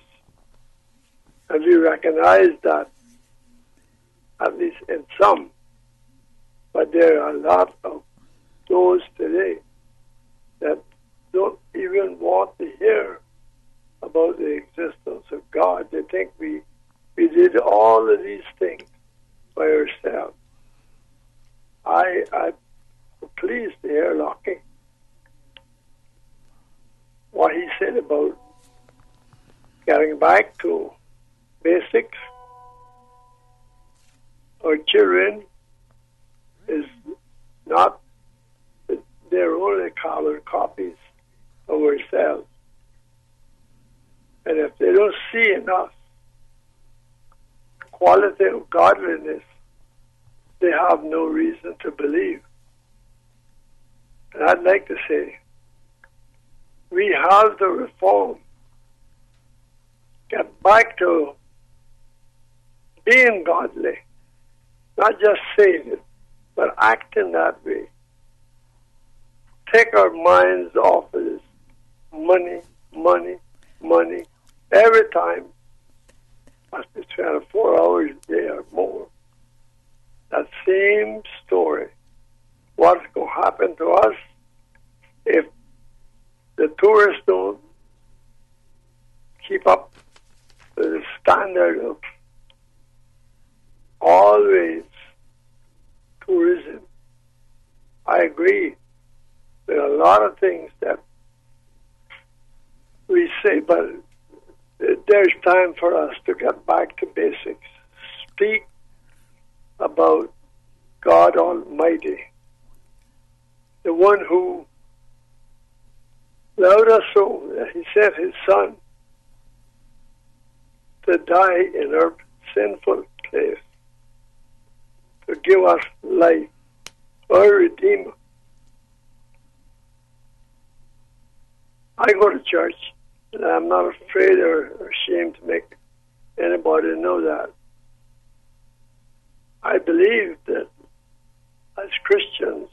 And we recognize that, at least in some. But there are a lot of those today that don't even want to hear about the existence of God. They think we did all of these things by ourselves. I'm pleased to hear Lockie, what he said about getting back to basics. Our children is not, they're only carbon copies of ourselves. And if they don't see in us quality of godliness, they have no reason to believe. And I'd like to say, we have to reform, get back to being godly, not just saying it, but acting that way. Take our minds off of this money, every time. Must be 24 hours a day or more. That same story. What's going to happen to us if the tourists don't keep up with the standard of always tourism? I agree. There are a lot of things that we say, but there's time for us to get back to basics. Speak about God Almighty, the one who loved us so that He sent His Son to die in our sinful place, to give us life, our Redeemer. I go to church, and I'm not afraid or ashamed to make anybody know that. I believe that as Christians,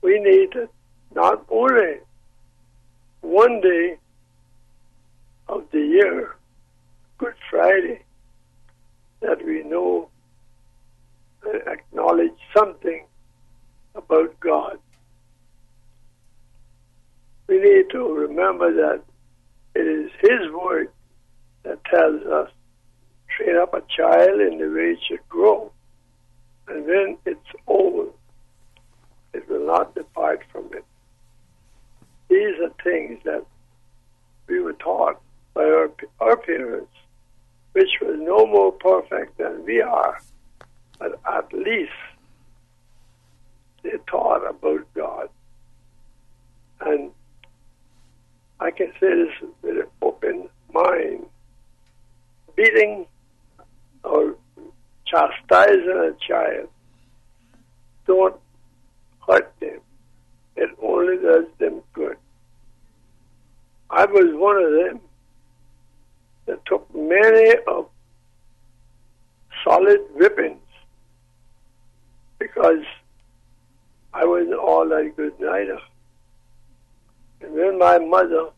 we need not only one day of the year, Good Friday, that we know and acknowledge something about God. We need to remember that it is His word that tells us, train up a child in the way it should grow, and when it's old, it will not depart from it. These are things that we were taught by our parents, which was no more perfect than we are, but at least they taught about God. And I can say this with an open mind. Beating or chastising a child don't hurt them. It only does them good. I was one of them that took many of solid whippings because I wasn't all that good neither. And when my mother,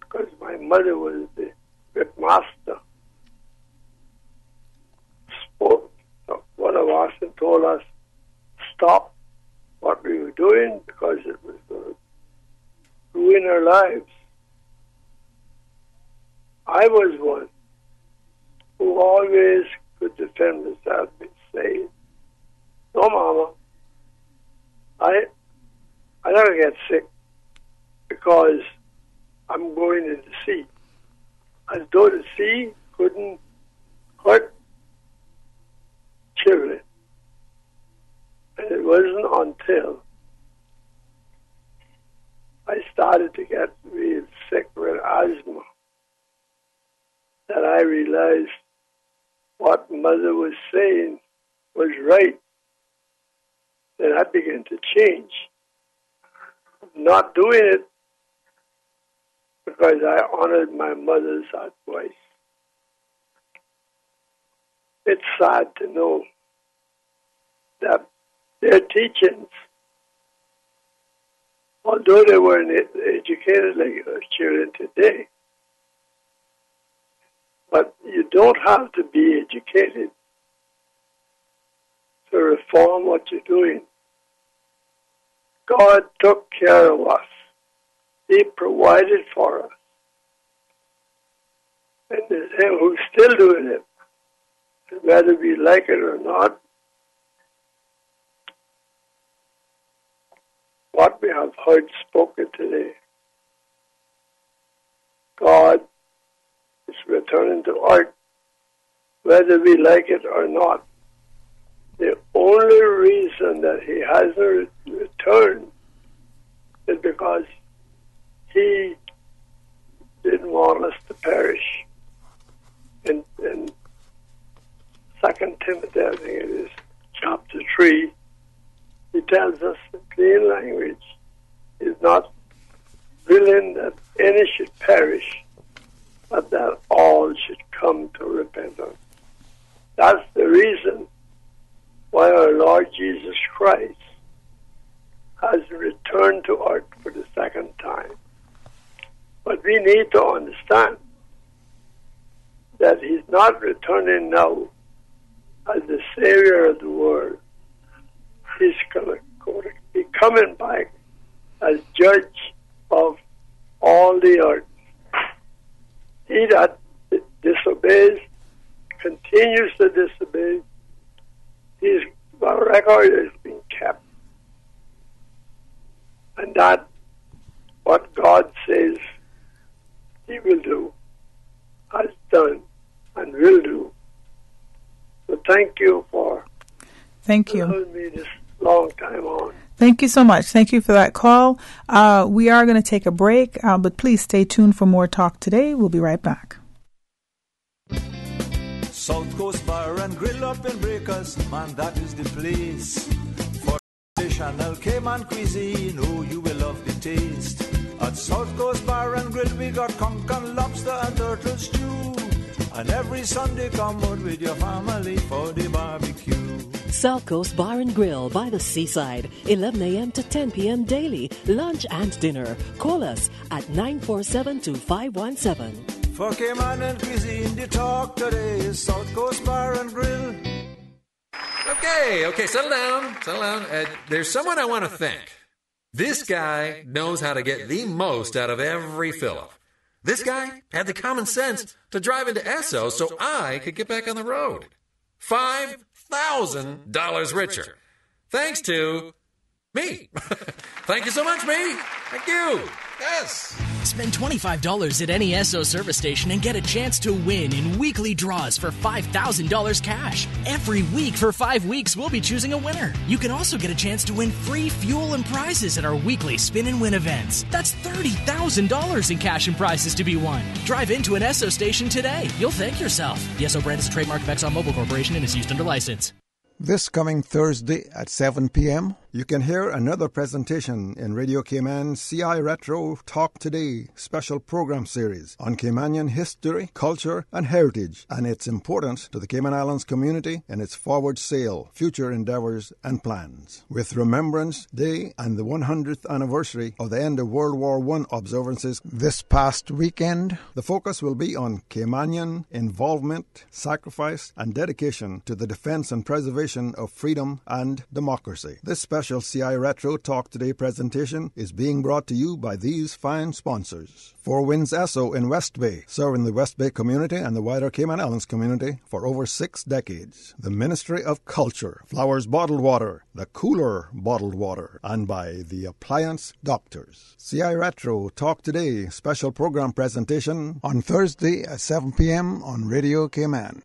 because my mother was the whip master, spoke one of us and told us stop what we were doing because it was going to ruin our lives. I was one who always could defend myself and say, no, Mama, I never get sick because I'm going in the sea. As though the sea couldn't hurt children. And it wasn't until I started to get real sick with asthma that I realized what Mother was saying was right. Then I began to change. Not doing it because I honored my mother's advice. It's sad to know that their teachings, although they weren't educated like our children today, but you don't have to be educated to reform what you're doing. God took care of us. He provided for us. And there's Him who's still doing it. And whether we like it or not, what we have heard spoken today, God is returning to earth, whether we like it or not. The only reason that He hasn't returned is because He didn't want us to perish. In 2 Timothy, I think it is, chapter 3, He tells us in plain language, He's not willing that any should perish, but that all should come to repentance. That's the reason why our Lord Jesus Christ has returned to earth for the second time. But we need to understand that He's not returning now as the Savior of the world. He's going to be coming back as Judge of all the earth. He that disobeys, continues to disobey, his record has been kept. And that what God says He will do, has done, and will do. So thank you for allowing me this long time on. Thank you so much. Thank you for that call. We are going to take a break, but please stay tuned for more talk today. We'll be right back. South Coast Bar and Grill up in Breakers, man, that is the place. For traditional Cayman cuisine, oh, you will love the taste. At South Coast Bar and Grill, we got conch and lobster and turtle stew. And every Sunday, come out with your family for the barbecue. South Coast Bar and Grill by the seaside, 11 a.m. to 10 p.m. daily, lunch and dinner. Call us at 947-2517. For Cayman and cuisine, the talk today is South Coast Bar and Grill. Okay, settle down. There's someone I want to thank. This guy knows how to get the most out of every fill-up. This guy had the common sense to drive into Esso so I could get back on the road. $5,000 richer. Thanks to me. Thank you so much, me. Thank you. Yes. Spend $25 at any Esso service station and get a chance to win in weekly draws for $5,000 cash. Every week for 5 weeks, we'll be choosing a winner. You can also get a chance to win free fuel and prizes at our weekly Spin and Win events. That's $30,000 in cash and prizes to be won. Drive into an Esso station today. You'll thank yourself. The Esso brand is a trademark of ExxonMobil Corporation and is used under license. This coming Thursday at 7 p.m., you can hear another presentation in Radio Cayman's CI Retro Talk Today special program series on Caymanian history, culture, and heritage, and its importance to the Cayman Islands community and its forward sail, future endeavors, and plans. With Remembrance Day and the 100th anniversary of the end of World War I observances this past weekend, the focus will be on Caymanian involvement, sacrifice, and dedication to the defense and preservation of freedom and democracy. This special CI Retro Talk Today presentation is being brought to you by these fine sponsors. Four Winds Esso in West Bay, serving the West Bay community and the wider Cayman Islands community for over 6 decades. The Ministry of Culture, Flowers Bottled Water, the Cooler Bottled Water, and by the Appliance Doctors. CI Retro Talk Today special program presentation on Thursday at 7 p.m. on Radio Cayman.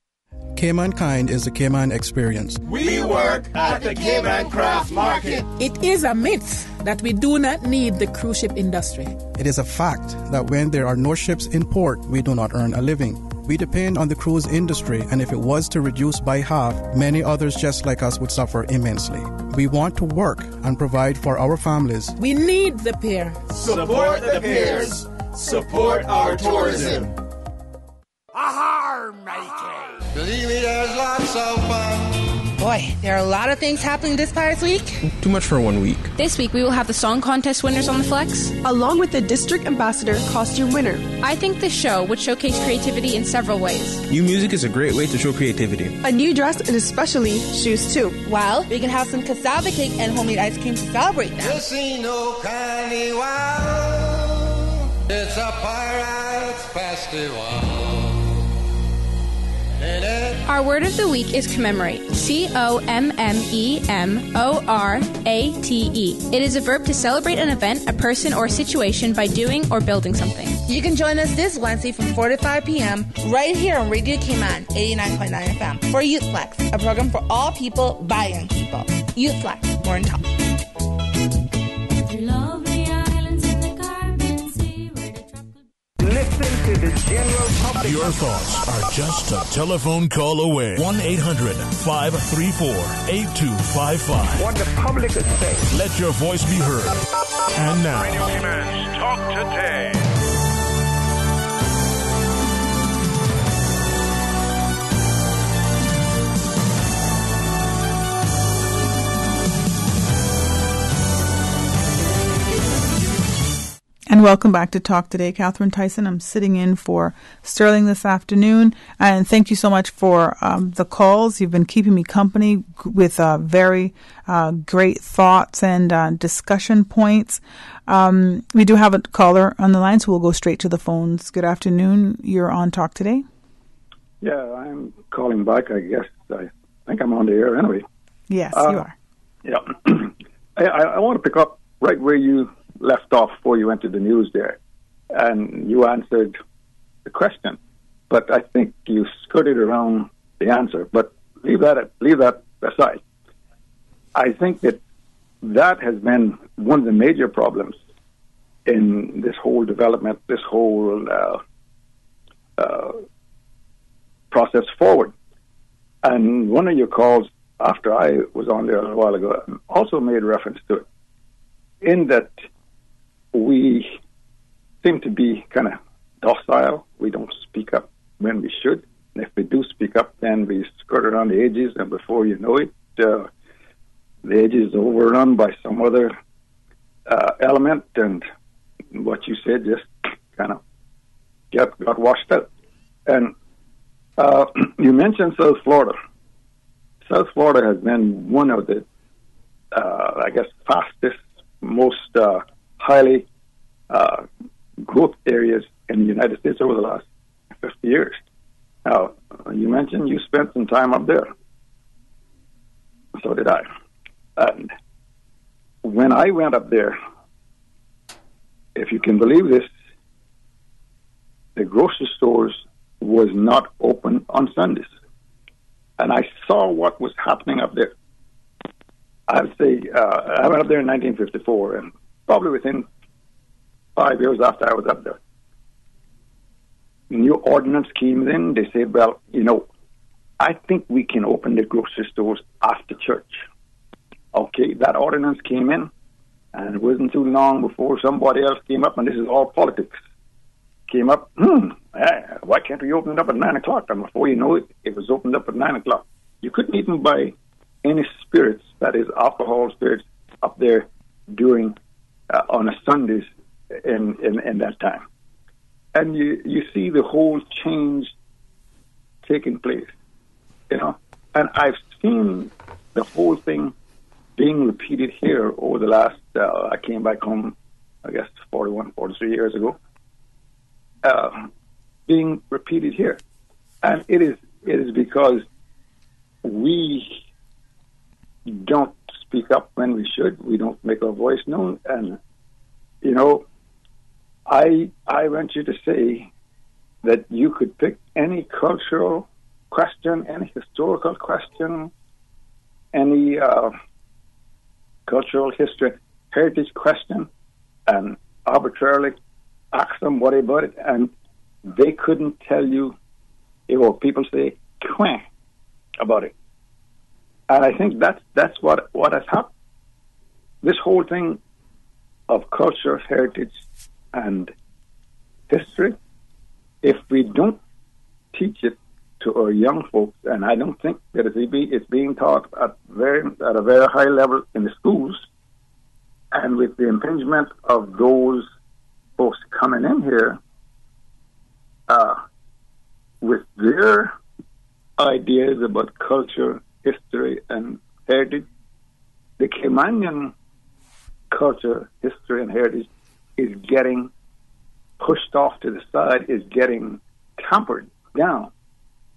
Caymankind is the Cayman experience. We work at the Cayman Craft Market. It is a myth that we do not need the cruise ship industry. It is a fact that when there are no ships in port, we do not earn a living. We depend on the cruise industry, and if it was to reduce by half, many others just like us would suffer immensely. We want to work and provide for our families. We need the pier. Support the piers. Support our tourism. Ahar, matey! Believe me, there's lots of fun. Boy, there are a lot of things happening this past week. Too much for 1 week. This week we will have the song contest winners on the Flex, along with the District Ambassador costume winner. I think this show would showcase creativity in several ways. New music is a great way to show creativity. A new dress and especially shoes too. Well, we can have some cassava cake and homemade ice cream to celebrate that. This ain't no carnival. It's a pirate's festival. Our word of the week is commemorate. COMMEMORATE. It is a verb to celebrate an event, a person, or a situation by doing or building something. You can join us this Wednesday from 4 to 5 p.m. right here on Radio Cayman 89.9 FM for Youth Flex, a program for all people by young people. Youth Flex, more in talk. Listen to the general public. Your thoughts are just a telephone call away. 1-800-534-8255. What the public is saying. Let your voice be heard. And now, Radio Cayman's Talk Today. And welcome back to Talk Today. Catherine Tyson. I'm sitting in for Sterling this afternoon. And thank you so much for the calls. You've been keeping me company with very great thoughts and discussion points. We do have a caller on the line, so we'll go straight to the phones. Good afternoon. You're on Talk Today. Yeah, I'm calling back, I guess. I think I'm on the air anyway. Yes, you are. Yeah. I want to pick up right where you left off before you went to the news there, and you answered the question, but I think you skirted around the answer. But leave that aside. I think that has been one of the major problems in this whole development, this whole process forward. And one of your calls after I was on there a while ago also made reference to it, in that we seem to be kind of docile. We don't speak up when we should. And if we do speak up, then we skirt around the edges, and before you know it, the edges are overrun by some other element, and what you said just kind of got washed out. And you mentioned South Florida. South Florida has been one of the, fastest, most highly growth areas in the United States over the last 50 years. Now, you mentioned you spent some time up there. So did I. And when I went up there, if you can believe this, the grocery stores was not open on Sundays. And I saw what was happening up there. I would say I went up there in 1954, and probably within 5 years after I was up there, new ordinance came in. They said, well, I think we can open the grocery stores after church. Okay, that ordinance came in, and it wasn't too long before somebody else came up, and this is all politics, came up, why can't we open it up at 9 o'clock? And before you know it, it was opened up at 9 o'clock. You couldn't even buy any spirits, that is alcohol spirits, up there during, on a Sundays in that time. And you see the whole change taking place, And I've seen the whole thing being repeated here over the last, I came back home, I guess, 43 years ago, being repeated here. And it is because we don't speak up when we should. We don't make our voice known. And, I want you to say that you could pick any cultural question, any historical question, any cultural heritage question, and arbitrarily ask them what about it, and they couldn't tell you, people say, quah about it. And I think that's what has happened. This whole thing of culture, heritage, and history, if we don't teach it to our young folks, and I don't think that it's being taught at a very high level in the schools, and with the impingement of those folks coming in here with their ideas about culture, history, and heritage, the Caymanian culture, history, and heritage is getting pushed off to the side, is getting tampered down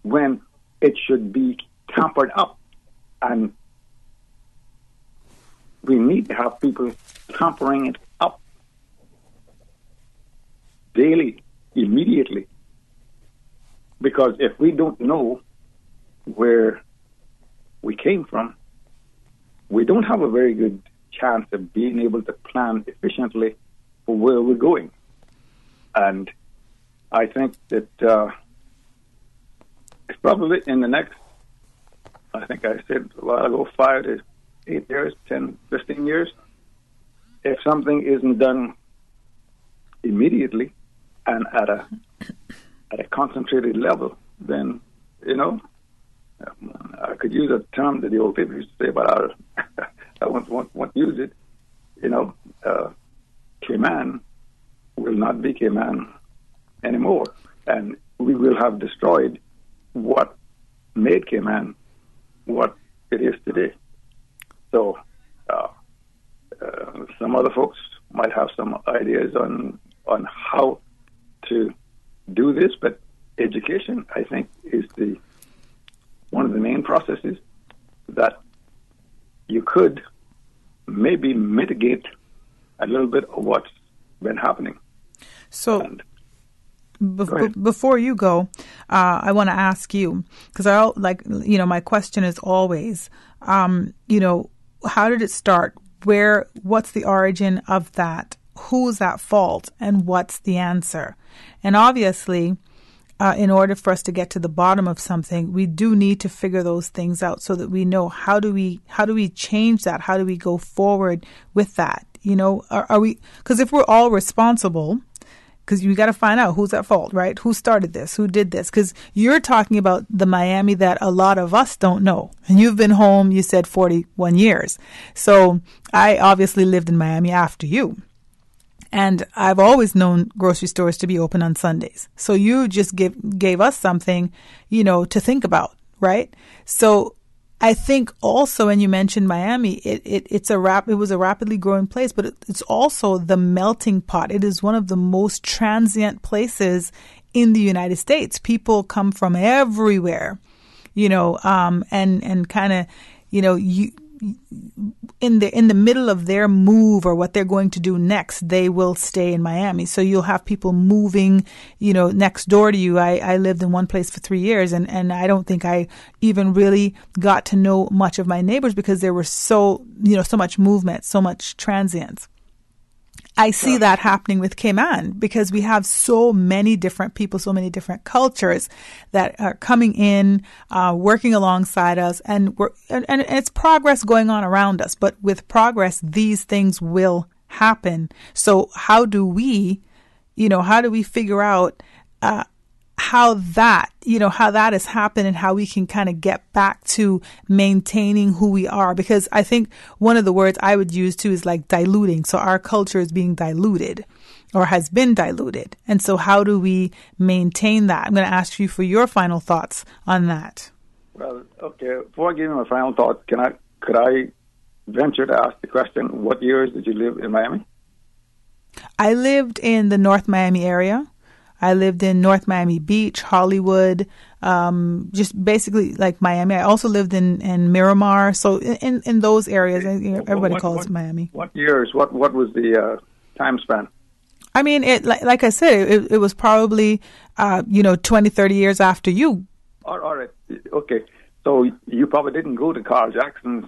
when it should be tampered up. And we need to have people tampering it up daily, immediately. Because if we don't know where we came from, we don't have a very good chance of being able to plan efficiently for where we're going. And I think that it's probably in the next, I think I said a while ago, 5 to 8 years, 10, 15 years, if something isn't done immediately and at a concentrated level, then, I could use a term that the old people used to say, but I won't use it. Cayman will not be Cayman anymore, and we will have destroyed what made Cayman what it is today. So some other folks might have some ideas on how to do this, but education, I think, is one of the main processes that you could maybe mitigate a little bit of what's been happening. So before you go, I want to ask you, because my question is always, how did it start? What's the origin of that? Who's at fault? And what's the answer? And obviously, in order for us to get to the bottom of something, we do need to figure those things out so that we know how do we change that? How do we go forward with that? Are we, because if we're all responsible, because you got to find out who's at fault, right? Who started this? Who did this? Because you're talking about the Miami that a lot of us don't know. And you've been home, you said 41 years. So I obviously lived in Miami after you. And I've always known grocery stores to be open on Sundays. So you just gave us something, to think about, right? So I think also, and you mentioned Miami, it was a rapidly growing place, but it's also the melting pot. It is one of the most transient places in the United States. People come from everywhere, and kind of, in the middle of their move or what they're going to do next, they will stay in Miami. So you'll have people moving, next door to you. I lived in one place for 3 years, and I don't think I even really got to know much of my neighbors because there were so much movement, so much transience. I see that happening with Cayman because we have so many different people, so many different cultures that are coming in, working alongside us, and it's progress going on around us. But with progress, these things will happen. So how do we figure out how that has happened and how we can kind of get back to maintaining who we are? Because I think one of the words I would use too is like diluting. So our culture is being diluted or has been diluted. And so how do we maintain that? I'm going to ask you for your final thoughts on that. Well, okay. Before I give you my final thoughts, could I venture to ask the question, what years did you live in Miami? I lived in the North Miami area. I lived in North Miami Beach, Hollywood, just basically like Miami. I also lived in Miramar. So in those areas, everybody calls it Miami. What years? What was the time span? I mean, like I said, it was probably, 20, 30 years after you. All right. Okay. So you probably didn't go to Carl Jackson's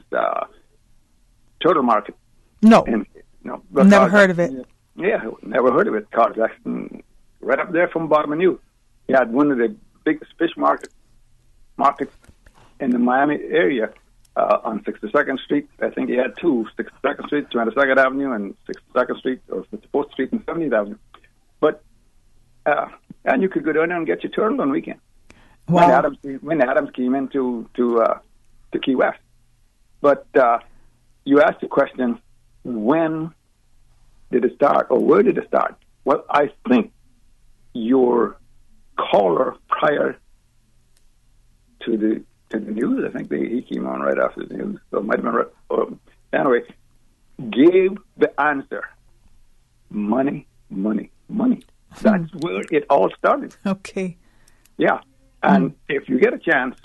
Turtle Market. No. Never heard of it. Yeah, never heard of it. Carl Jackson, right up there from bottom of you. He had one of the biggest fish markets in the Miami area on 62nd Street. I think he had two, 62nd Street, 22nd Avenue, and 62nd Street, or 54th Street and 70th Avenue. But, and you could go down there and get your turtle on weekend. Wow. When Adams came into to Key West. But you asked the question, when did it start, or where did it start? Well, I think your caller prior to the news, I think he came on right after the news, so it might have been right. Anyway, gave the answer: money, money, money. That's where it all started. Okay. Yeah, and if you get a chance,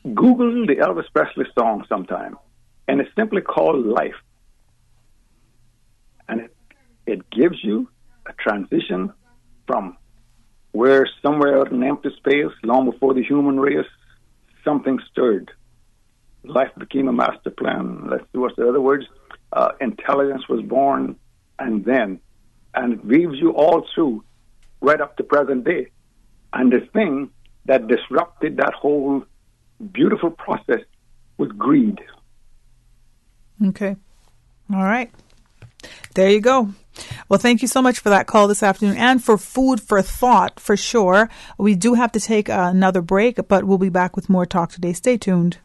Google the Elvis Presley song sometime, and it's simply called Life. And it gives you a transition from where somewhere out in empty space, long before the human race, something stirred. Life became a master plan. Let's see what's the other words. Intelligence was born, and it weaves you all through, right up to present day. And the thing that disrupted that whole beautiful process was greed. Okay. All right. There you go. Well, thank you so much for that call this afternoon and for food for thought, for sure. We do have to take another break, but we'll be back with more Talk Today. Stay tuned.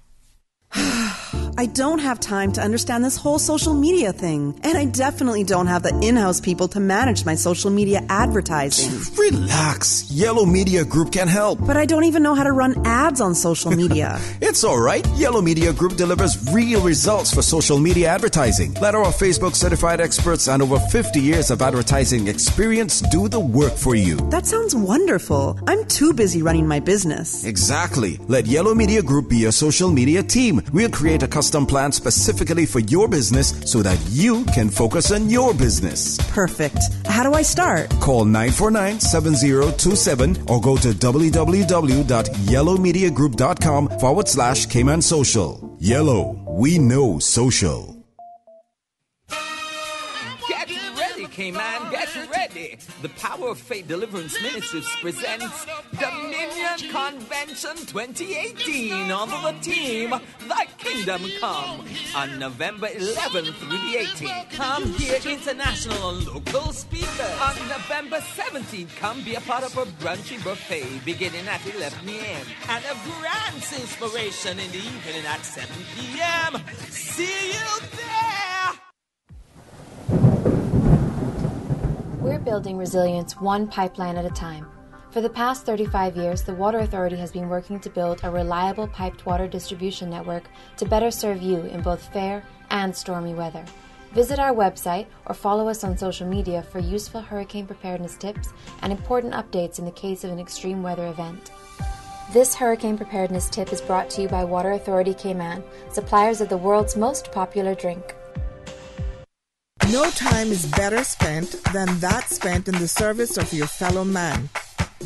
I don't have time to understand this whole social media thing. And I definitely don't have the in-house people to manage my social media advertising. Relax. Yellow Media Group can help. But I don't even know how to run ads on social media. It's all right. Yellow Media Group delivers real results for social media advertising. Let our Facebook certified experts and over 50 years of advertising experience do the work for you. That sounds wonderful. I'm too busy running my business. Exactly. Let Yellow Media Group be your social media team. We'll create a custom plan specifically for your business so that you can focus on your business. Perfect. How do I start? Call 949-7027 or go to www.yellowmediagroup.com/Cayman Social. Yellow, we know social. Cayman, get ready. The Power of Faith Deliverance Ministries presents Dominion Convention 2018 under the theme, Thy Kingdom Come, on November 11th through the 18th. Come hear international and local speakers. On November 17th, come be a part of a brunchy buffet beginning at 11 a.m. and a grand inspiration in the evening at 7 p.m. See you there! We're building resilience one pipeline at a time. For the past 35 years, the Water Authority has been working to build a reliable piped water distribution network to better serve you in both fair and stormy weather. Visit our website or follow us on social media for useful hurricane preparedness tips and important updates in the case of an extreme weather event. This hurricane preparedness tip is brought to you by Water Authority Cayman, suppliers of the world's most popular drink. No time is better spent than that spent in the service of your fellow man.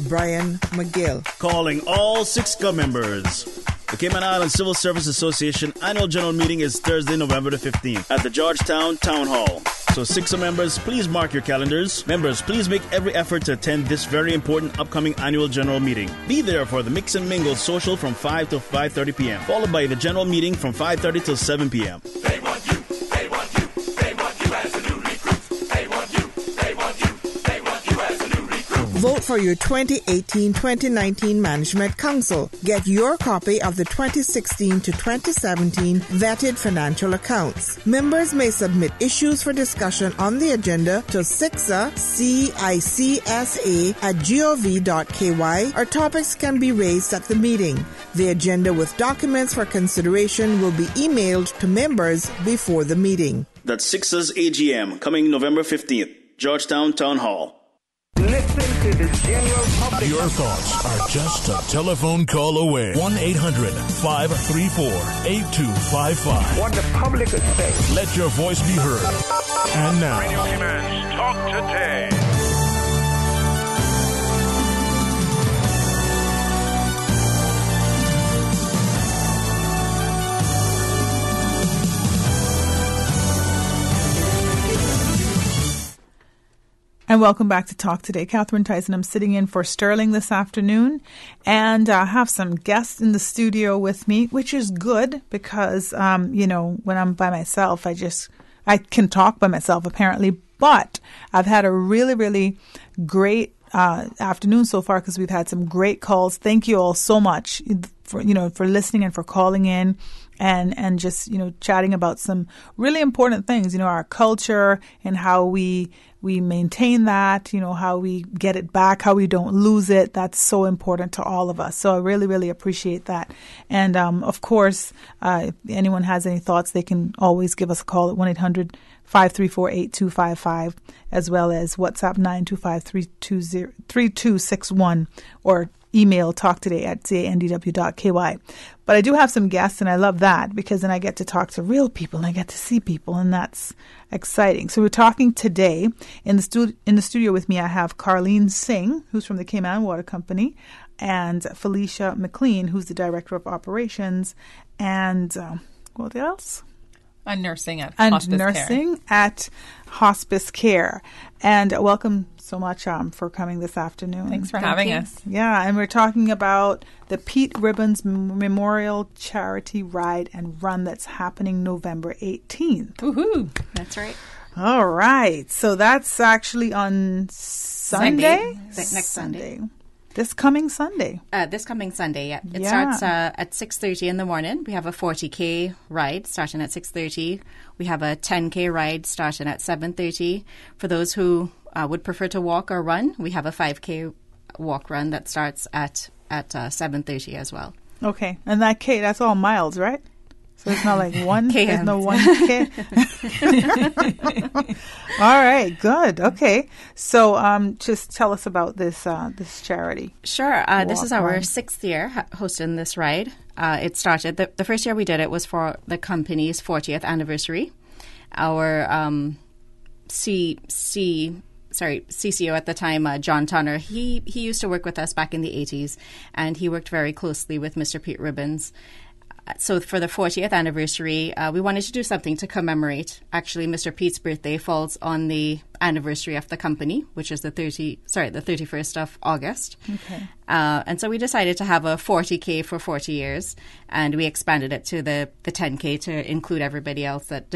Brian McGill. Calling all SIXCA members. The Cayman Islands Civil Service Association annual general meeting is Thursday, November the 15th at the Georgetown Town Hall. So SIXCA members, please mark your calendars. Members, please make every effort to attend this very important upcoming annual general meeting. Be there for the Mix and Mingle social from 5 to 5:30 p.m., followed by the general meeting from 5:30 till 7 p.m. They want you, they want you, they want you as a new recruit. They want you, they want you, they want you as a new recruit. Vote for your 2018-2019 Management Council. Get your copy of the 2016 to 2017 vetted financial accounts. Members may submit issues for discussion on the agenda to SIXA, CICSA@gov.ky, or topics can be raised at the meeting. The agenda with documents for consideration will be emailed to members before the meeting. That's SIXA's AGM coming November 15th, Georgetown Town Hall. Listen to the general public. Your thoughts are just a telephone call away. 1-800-534-8255. What the public would say. Let your voice be heard. And now, Radio Cayman's Talk Today. And welcome back to Talk Today. Catherine Tyson. I'm sitting in for Sterling this afternoon, and I have some guests in the studio with me, which is good because, when I'm by myself, I can talk by myself apparently. But I've had a really, really great afternoon so far because we've had some great calls. Thank you all so much for listening and for calling in. And just, chatting about some really important things, our culture and how we maintain that, how we get it back, how we don't lose it. That's so important to all of us. So I really, really appreciate that. And, of course, if anyone has any thoughts, they can always give us a call at 1-800-534-8255, as well as WhatsApp 925-3261, or email talktoday@candw.ky. But I do have some guests, and I love that because then I get to talk to real people and I get to see people, and that's exciting. So we're talking today in the studio with me. I have Carleen Singh, who's from the Cayman Water Company, and Felicia McLean, who's the Director of Operations, and what else? And nursing at Hospice Care. And welcome so much for coming this afternoon. Thanks for having us. Yeah, and we're talking about the Pete Ribbons Memorial Charity Ride and Run that's happening November 18th. Woohoo! That's right. All right. So that's actually on Sunday? Next Sunday. This coming Sunday. Yeah. It starts at 6:30 in the morning. We have a 40K ride starting at 6:30. We have a 10K ride starting at 7:30. For those who would prefer to walk or run, we have a 5K walk run that starts at 7:30 as well. Okay. And that K, that's all miles, right? So it's not like one. There's no 1K. All right, good. Okay, so just tell us about this charity. Sure. This is our 6th year hosting this ride. It started the first year we did it was for the company's 40th anniversary. Our CCO at the time, John Tonner, he used to work with us back in the 80s, and he worked very closely with Mr. Pete Ribbons. So for the 40th anniversary, we wanted to do something to commemorate. Actually, Mr. Pete's birthday falls on the anniversary of the company, which is the 31st of August. Okay. And so we decided to have a 40K for 40 years, and we expanded it to the 10K to include everybody else that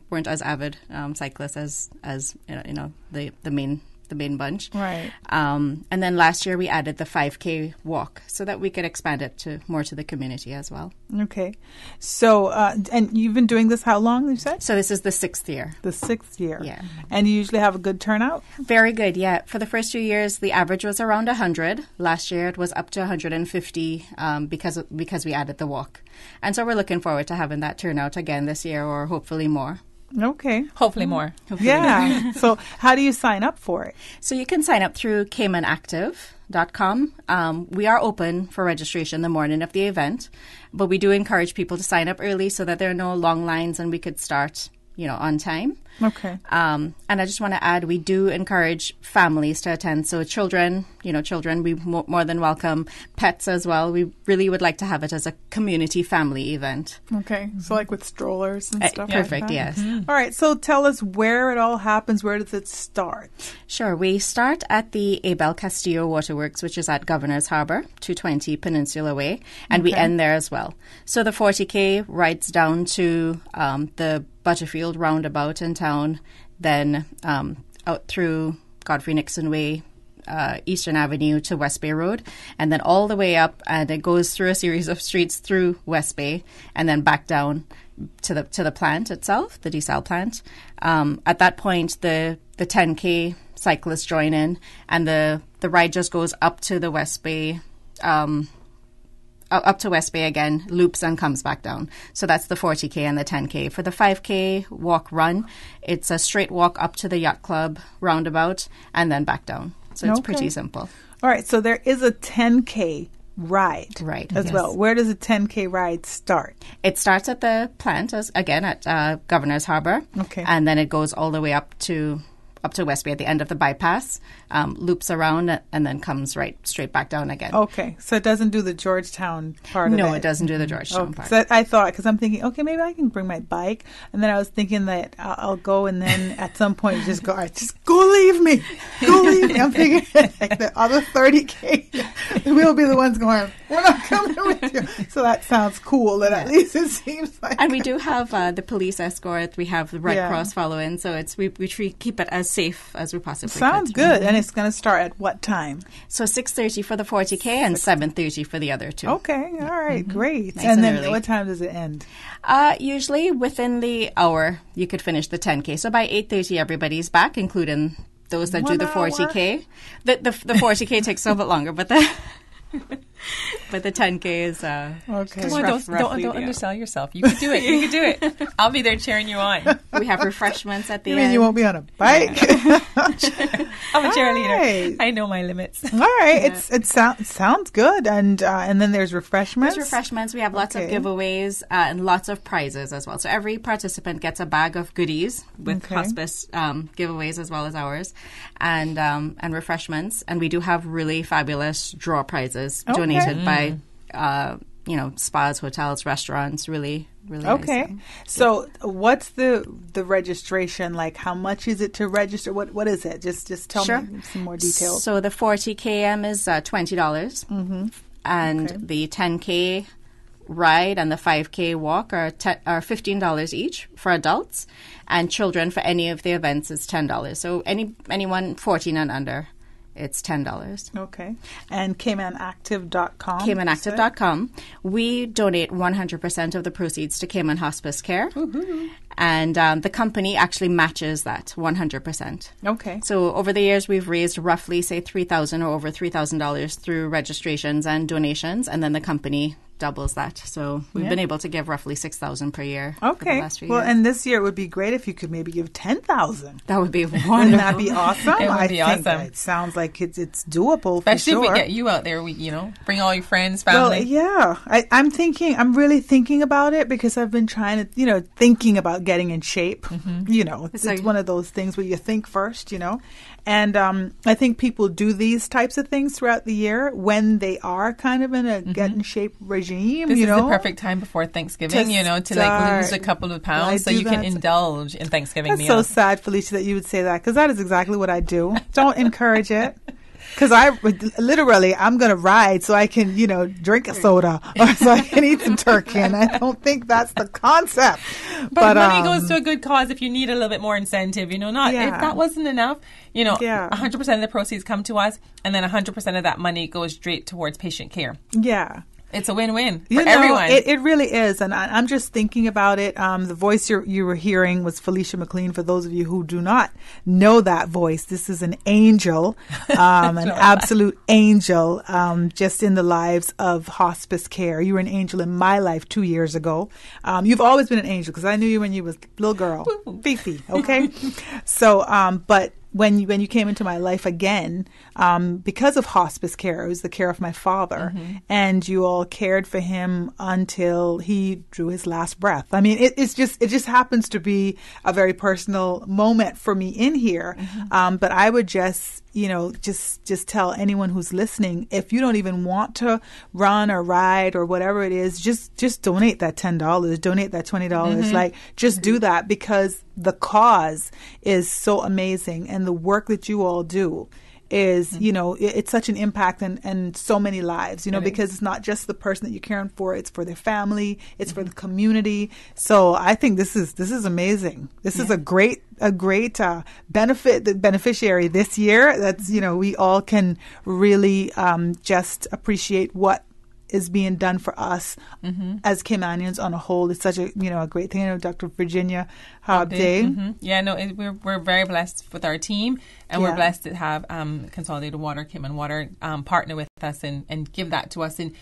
weren't as avid cyclists as the main main bunch. Right. And then last year we added the 5K walk so that we could expand it to more to the community as well. Okay. So, and you've been doing this how long, you said? So this is the 6th year. The 6th year. Yeah. And you usually have a good turnout? Very good, yeah. For the first 2 years, the average was around 100. Last year it was up to 150 because we added the walk. And so we're looking forward to having that turnout again this year or hopefully more. Okay. Hopefully more. Yeah. So how do you sign up for it? So you can sign up through CaymanActive.com. We are open for registration the morning of the event, but we do encourage people to sign up early so that there are no long lines and we could start, on time. Okay. And I just want to add, we do encourage families to attend. So children, we more than welcome pets as well. We really would like to have it as a community family event. Okay. So like with strollers and stuff perfect, like that? yes. Mm-hmm. All right. So tell us where it all happens. Where does it start? Sure. We start at the Abel Castillo Waterworks, which is at Governor's Harbor, 220 Peninsula Way. And we end there as well. So the 40K rides down to the Butterfield roundabout in town, then out through Godfrey Nixon Way, Eastern Avenue to West Bay Road, and then all the way up, and it goes through a series of streets through West Bay, and then back down to the plant itself, the desal plant. At that point, the 10K cyclists join in, and the ride just goes up to the West Bay. Up to West Bay again, loops and comes back down. So that's the 40K and the 10K. For the 5K walk run, it's a straight walk up to the yacht club roundabout and then back down. So it's pretty simple. All right. So there is a 10K ride as well. Where does a 10K ride start? It starts at the plant, at Governor's Harbor. Okay. And then it goes all the way up to West Bay at the end of the bypass, loops around, and then comes straight back down again. Okay. So it doesn't do the Georgetown part of it? No, it doesn't do the Georgetown part. So I thought, because I'm thinking, okay, maybe I can bring my bike. And then I was thinking that I'll go and then at some point just go, all right, just go leave me. Go leave me. I'm thinking like the other 30K, we'll be the ones going, we're not coming with you. So that sounds cool. That at least it seems like. And we do have the police escort. We have the Red Cross following. So we keep it as safe as we possibly Sounds could. good. And it's going to start at what time? So 6:30 for the 40K and 7:30 for the other two. Okay. All right. Great. Nice and then early. what time does it end? Usually within the hour, you could finish the 10K. So by 8:30, everybody's back, including those that do the 40K. The 40K takes a little bit longer, but the 10K is okay. Come on, don't undersell yourself. You can do it. You can do it. I'll be there cheering you on. We have refreshments at the You end. mean you won't be on a bike? I'm a cheerleader. Right. I know my limits. All right. It sounds good. And then there's refreshments. There's refreshments. We have lots of giveaways and lots of prizes as well. So every participant gets a bag of goodies with hospice giveaways as well as ours, and refreshments. And we do have really fabulous draw prizes donated by spas, hotels, restaurants. Really okay. Nice. So what's the registration like? How much is it to register? What is it? Just tell me some more details. So the 40KM is $20, and the 10K ride and the 5K walk are $15 each for adults, and children for any of the events is $10. So anyone 14 and under, it's $10. Okay. And CaymanActive.com? CaymanActive.com. We donate 100% of the proceeds to Cayman Hospice Care. Woo-hoo. And the company actually matches that 100%. Okay. So over the years, we've raised roughly, say, $3,000 or over $3,000 through registrations and donations, and then the company doubles that. So we've been able to give roughly $6,000 per year for the last few years. And this year it would be great if you could maybe give $10,000. That would be wonderful. Wouldn't that be awesome? It would be awesome. It sounds like it's doable. Especially for sure. if we get you out there. Bring all your friends, family. Well, yeah. I'm really thinking about it because I've been trying to, thinking about getting in shape. It's one of those things where you think first, And I think people do these types of things throughout the year when they are kind of in a get in shape regime. This is the perfect time before Thanksgiving, to like lose a couple of pounds so you can indulge in Thanksgiving meals. That's so sad, Felicia, that you would say that because that is exactly what I do. Don't encourage it. Because I'm going to ride so I can, drink a soda or so I can eat some turkey. And I don't think that's the concept. But money goes to a good cause if you need a little bit more incentive, if that wasn't enough, 100% of the proceeds come to us, and then 100% of that money goes straight towards patient care. Yeah. It's a win-win for everyone. It really is. And I'm just thinking about it. The voice you were hearing was Felicia McLean. For those of you who do not know that voice, this is an angel, an absolute angel, just in the lives of hospice care. You were an angel in my life 2 years ago. You've always been an angel because I knew you when you was a little girl. Fifi, okay? So, but when you came into my life again, because of hospice care, it was the care of my father, and you all cared for him until he drew his last breath. I mean, it just happens to be a very personal moment for me in here. But I would just tell anyone who's listening, if you don't even want to run or ride or whatever it is, just donate that $10, donate that $20. Like, just do that, because the cause is so amazing, and the work that you all do is, it's such an impact and so many lives, because it's not just the person that you're caring for, it's for their family, it's for the community. So I think this is amazing. This is a great beneficiary this year. That's, we all can really just appreciate what is being done for us as Caymanians on a whole. It's such a great thing. Dr. Virginia Day. Yeah, no, we're very blessed with our team, and we're blessed to have Consolidated Water, Cayman Water, partner with us and give that to us. And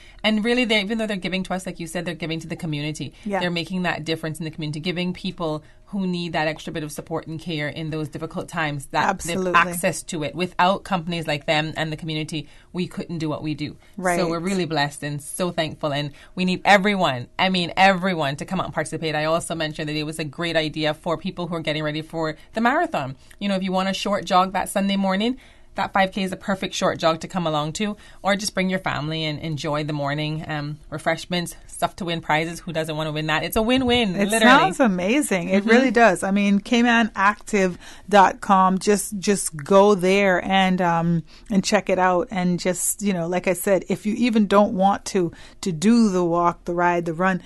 really, even though they're giving to us, like you said, they're giving to the community. Yeah. They're making that difference in the community, giving people who need that extra bit of support and care in those difficult times, that they've access to it. Without companies like them and the community, we couldn't do what we do. Right. So we're really blessed and so thankful, and we need everyone to come out and participate. I also mentioned that it was a great idea for people who are getting ready for the marathon. If you want a short jog that Sunday morning, that 5K is a perfect short jog to come along to, or just bring your family and enjoy the morning. Refreshments, stuff to win, prizes. Who doesn't want to win that? It's a win-win, It literally. Sounds amazing. It really does. I mean, CaymanActive.com, just go there and check it out. And just, like I said, if you even don't want to do the walk, the ride, the run,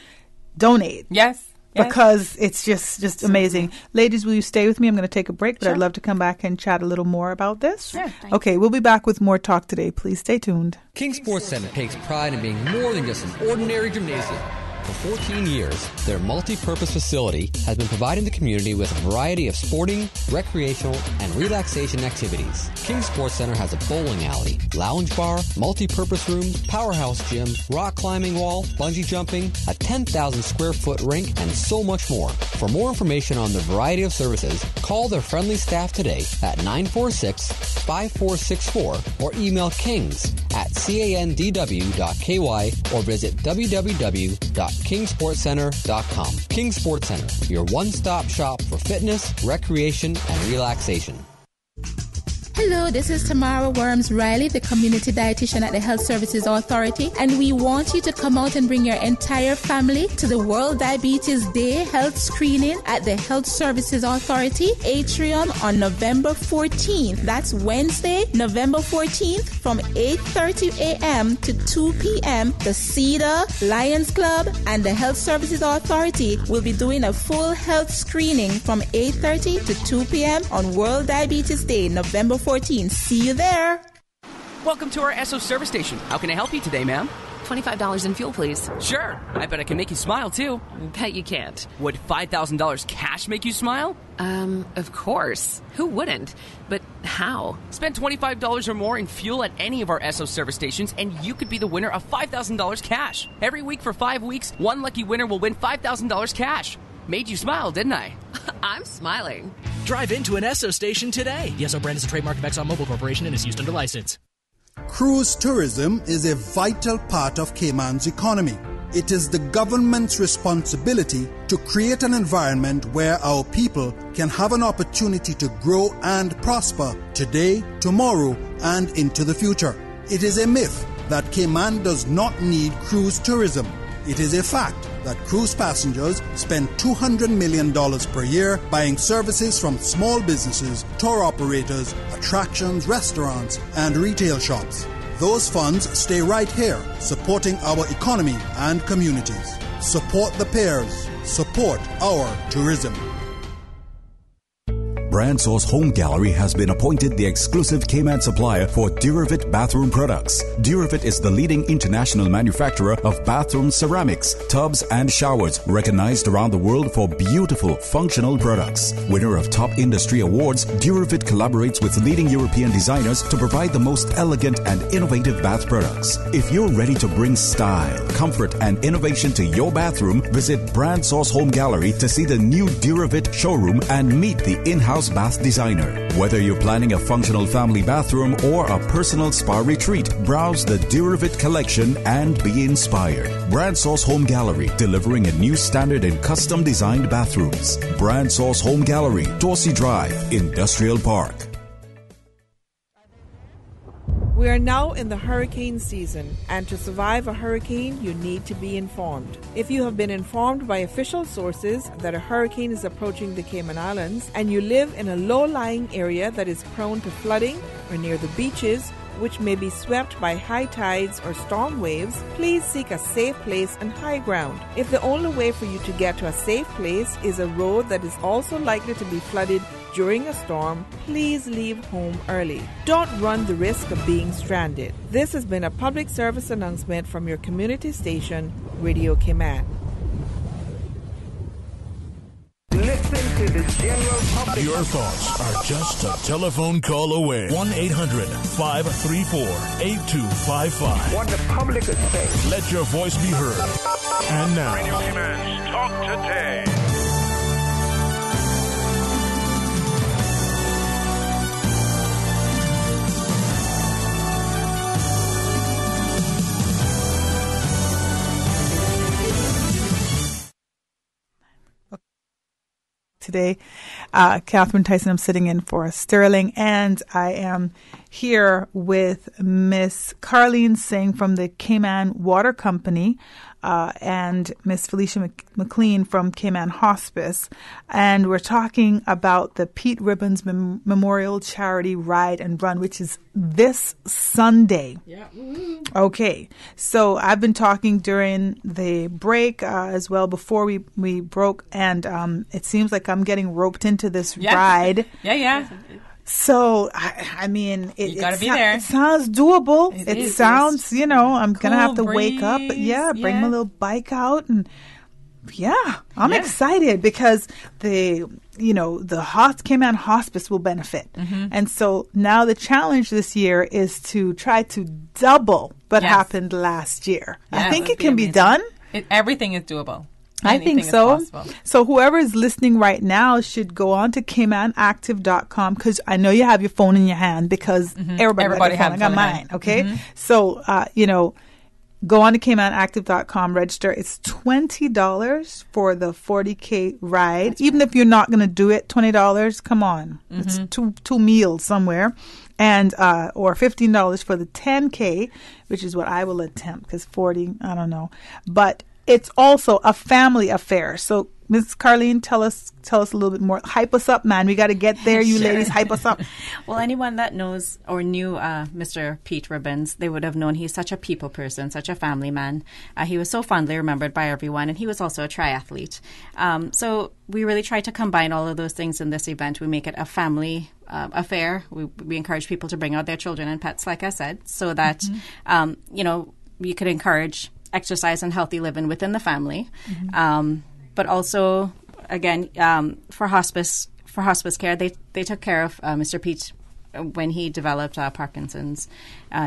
donate. Yes. Because it's just amazing. Ladies, will you stay with me? I'm going to take a break, but I'd love to come back and chat a little more about this. Sure. Okay, we'll be back with more talk today. Please stay tuned. King Sports Center takes pride in being more than just an ordinary gymnasium. For 14 years, their multi-purpose facility has been providing the community with a variety of sporting, recreational, and relaxation activities. King Sports Center has a bowling alley, lounge bar, multi-purpose rooms, powerhouse gym, rock climbing wall, bungee jumping, a 10,000 square foot rink, and so much more. For more information on the variety of services, call their friendly staff today at 946-5464 or email kings@candw.ky or visit www.kingsportscenter.com. King Sports Center, your one-stop shop for fitness, recreation, and relaxation. Hello, this is Tamara Worms-Riley, the community dietitian at the Health Services Authority, and we want you to come out and bring your entire family to the World Diabetes Day health screening at the Health Services Authority Atrium on November 14th. That's Wednesday, November 14th from 8:30 a.m. to 2 p.m. The Cedar, Lions Club, and the Health Services Authority will be doing a full health screening from 8:30 to 2 p.m. on World Diabetes Day, November 14. See you there. Welcome to our Esso service station. How can I help you today, ma'am? $25 in fuel, please. Sure. I bet I can make you smile, too. Bet you can't. Would $5,000 cash make you smile? Of course. Who wouldn't? But how? Spend $25 or more in fuel at any of our Esso service stations, and you could be the winner of $5,000 cash. Every week for 5 weeks, one lucky winner will win $5,000 cash. Made you smile, didn't I? I'm smiling. Drive into an Esso station today. The Esso brand is a trademark of ExxonMobil Corporation and is used under license. Cruise tourism is a vital part of Cayman's economy. It is the government's responsibility to create an environment where our people can have an opportunity to grow and prosper today, tomorrow, and into the future. It is a myth that Cayman does not need cruise tourism. It is a fact that cruise passengers spend $200 million per year buying services from small businesses, tour operators, attractions, restaurants, and retail shops. Those funds stay right here, supporting our economy and communities. Support the pairs. Support our tourism. Brand Source Home Gallery has been appointed the exclusive Cayman supplier for Duravit bathroom products. Duravit is the leading international manufacturer of bathroom ceramics, tubs, and showers, recognized around the world for beautiful, functional products. Winner of top industry awards, Duravit collaborates with leading European designers to provide the most elegant and innovative bath products. If you're ready to bring style, comfort, and innovation to your bathroom, visit Brand Source Home Gallery to see the new Duravit showroom and meet the in-house bath designer. Whether you're planning a functional family bathroom or a personal spa retreat, browse the Duravit collection and be inspired. Brand Source Home Gallery, delivering a new standard in custom designed bathrooms. Brand Source Home Gallery, Dorsey Drive, Industrial Park. We are now in the hurricane season, and to survive a hurricane, you need to be informed. If you have been informed by official sources that a hurricane is approaching the Cayman Islands, and you live in a low-lying area that is prone to flooding or near the beaches, which may be swept by high tides or storm waves, please seek a safe place and high ground. If the only way for you to get to a safe place is a road that is also likely to be flooded during a storm, please leave home early. Don't run the risk of being stranded. This has been a public service announcement from your community station, Radio Cayman. Listen to the general public. Your thoughts are just a telephone call away. 1-800-534-8255. What the public is saying. Let your voice be heard. And now, Radio Cayman's Talk Today. Today, Catherine Tyson, I'm sitting in for Sterling, and I am here with Miss Carleen Singh from the Cayman Water Company and Miss Felicia McLean from Cayman Hospice, and we're talking about the Pete Ribbons Memorial Charity Ride and Run, which is this Sunday. Yeah. Okay, so I've been talking during the break as well before we broke, and it seems like I'm getting roped into this ride. Yeah. So, I mean, you gotta be there. It sounds doable. It sounds, I'm going to have to breeze, wake up. Bring my little bike out. And I'm excited because the Cayman Hospice will benefit. Mm-hmm. And so now the challenge this year is to try to double what happened last year. I think it can be done. Everything is doable. I think so. So whoever is listening right now should go on to CaymanActive.com, because I know you have your phone in your hand, because everybody has a phone. I got mine. Okay. Mm-hmm. So, go on to CaymanActive.com, register. It's $20 for the 40K ride. That's even if you're not going to do it, $20, come on. Mm-hmm. It's two meals somewhere. And, or $15 for the 10K, which is what I will attempt, because 40, I don't know. But it's also a family affair. So, Ms. Carleen, tell us a little bit more. Hype us up, man. We got to get there, you ladies. Hype us up. Well, anyone that knows or knew Mr. Pete Ribbons, they would have known he's such a people person, such a family man. He was so fondly remembered by everyone, and he was also a triathlete. So we really try to combine all of those things in this event. We make it a family affair. We encourage people to bring out their children and pets, like I said, so that, you could encourage exercise and healthy living within the family. Mm-hmm. But also, again, for hospice care, they took care of Mr. Pete when he developed Parkinson's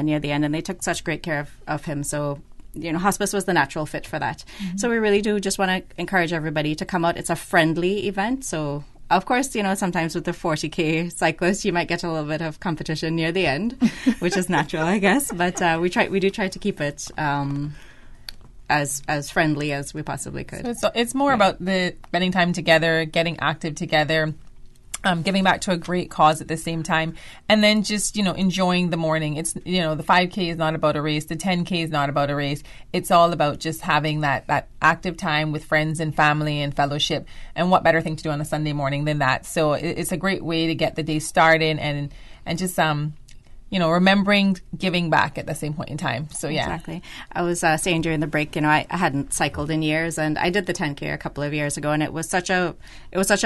near the end, and they took such great care of him. So, hospice was the natural fit for that. Mm-hmm. So we really do just want to encourage everybody to come out. It's a friendly event, so of course, sometimes with the 40K cyclists, you might get a little bit of competition near the end, which is natural, I guess. But we do try to keep it as friendly as we possibly could. So it's more about the spending time together, getting active together, giving back to a great cause at the same time, and then just, enjoying the morning. It's, the 5K is not about a race. The 10K is not about a race. It's all about just having that active time with friends and family and fellowship. And what better thing to do on a Sunday morning than that? So it's a great way to get the day started and just, remembering giving back at the same point in time. So, yeah. Exactly. I was saying during the break, I hadn't cycled in years, and I did the 10K a couple of years ago, and it was such a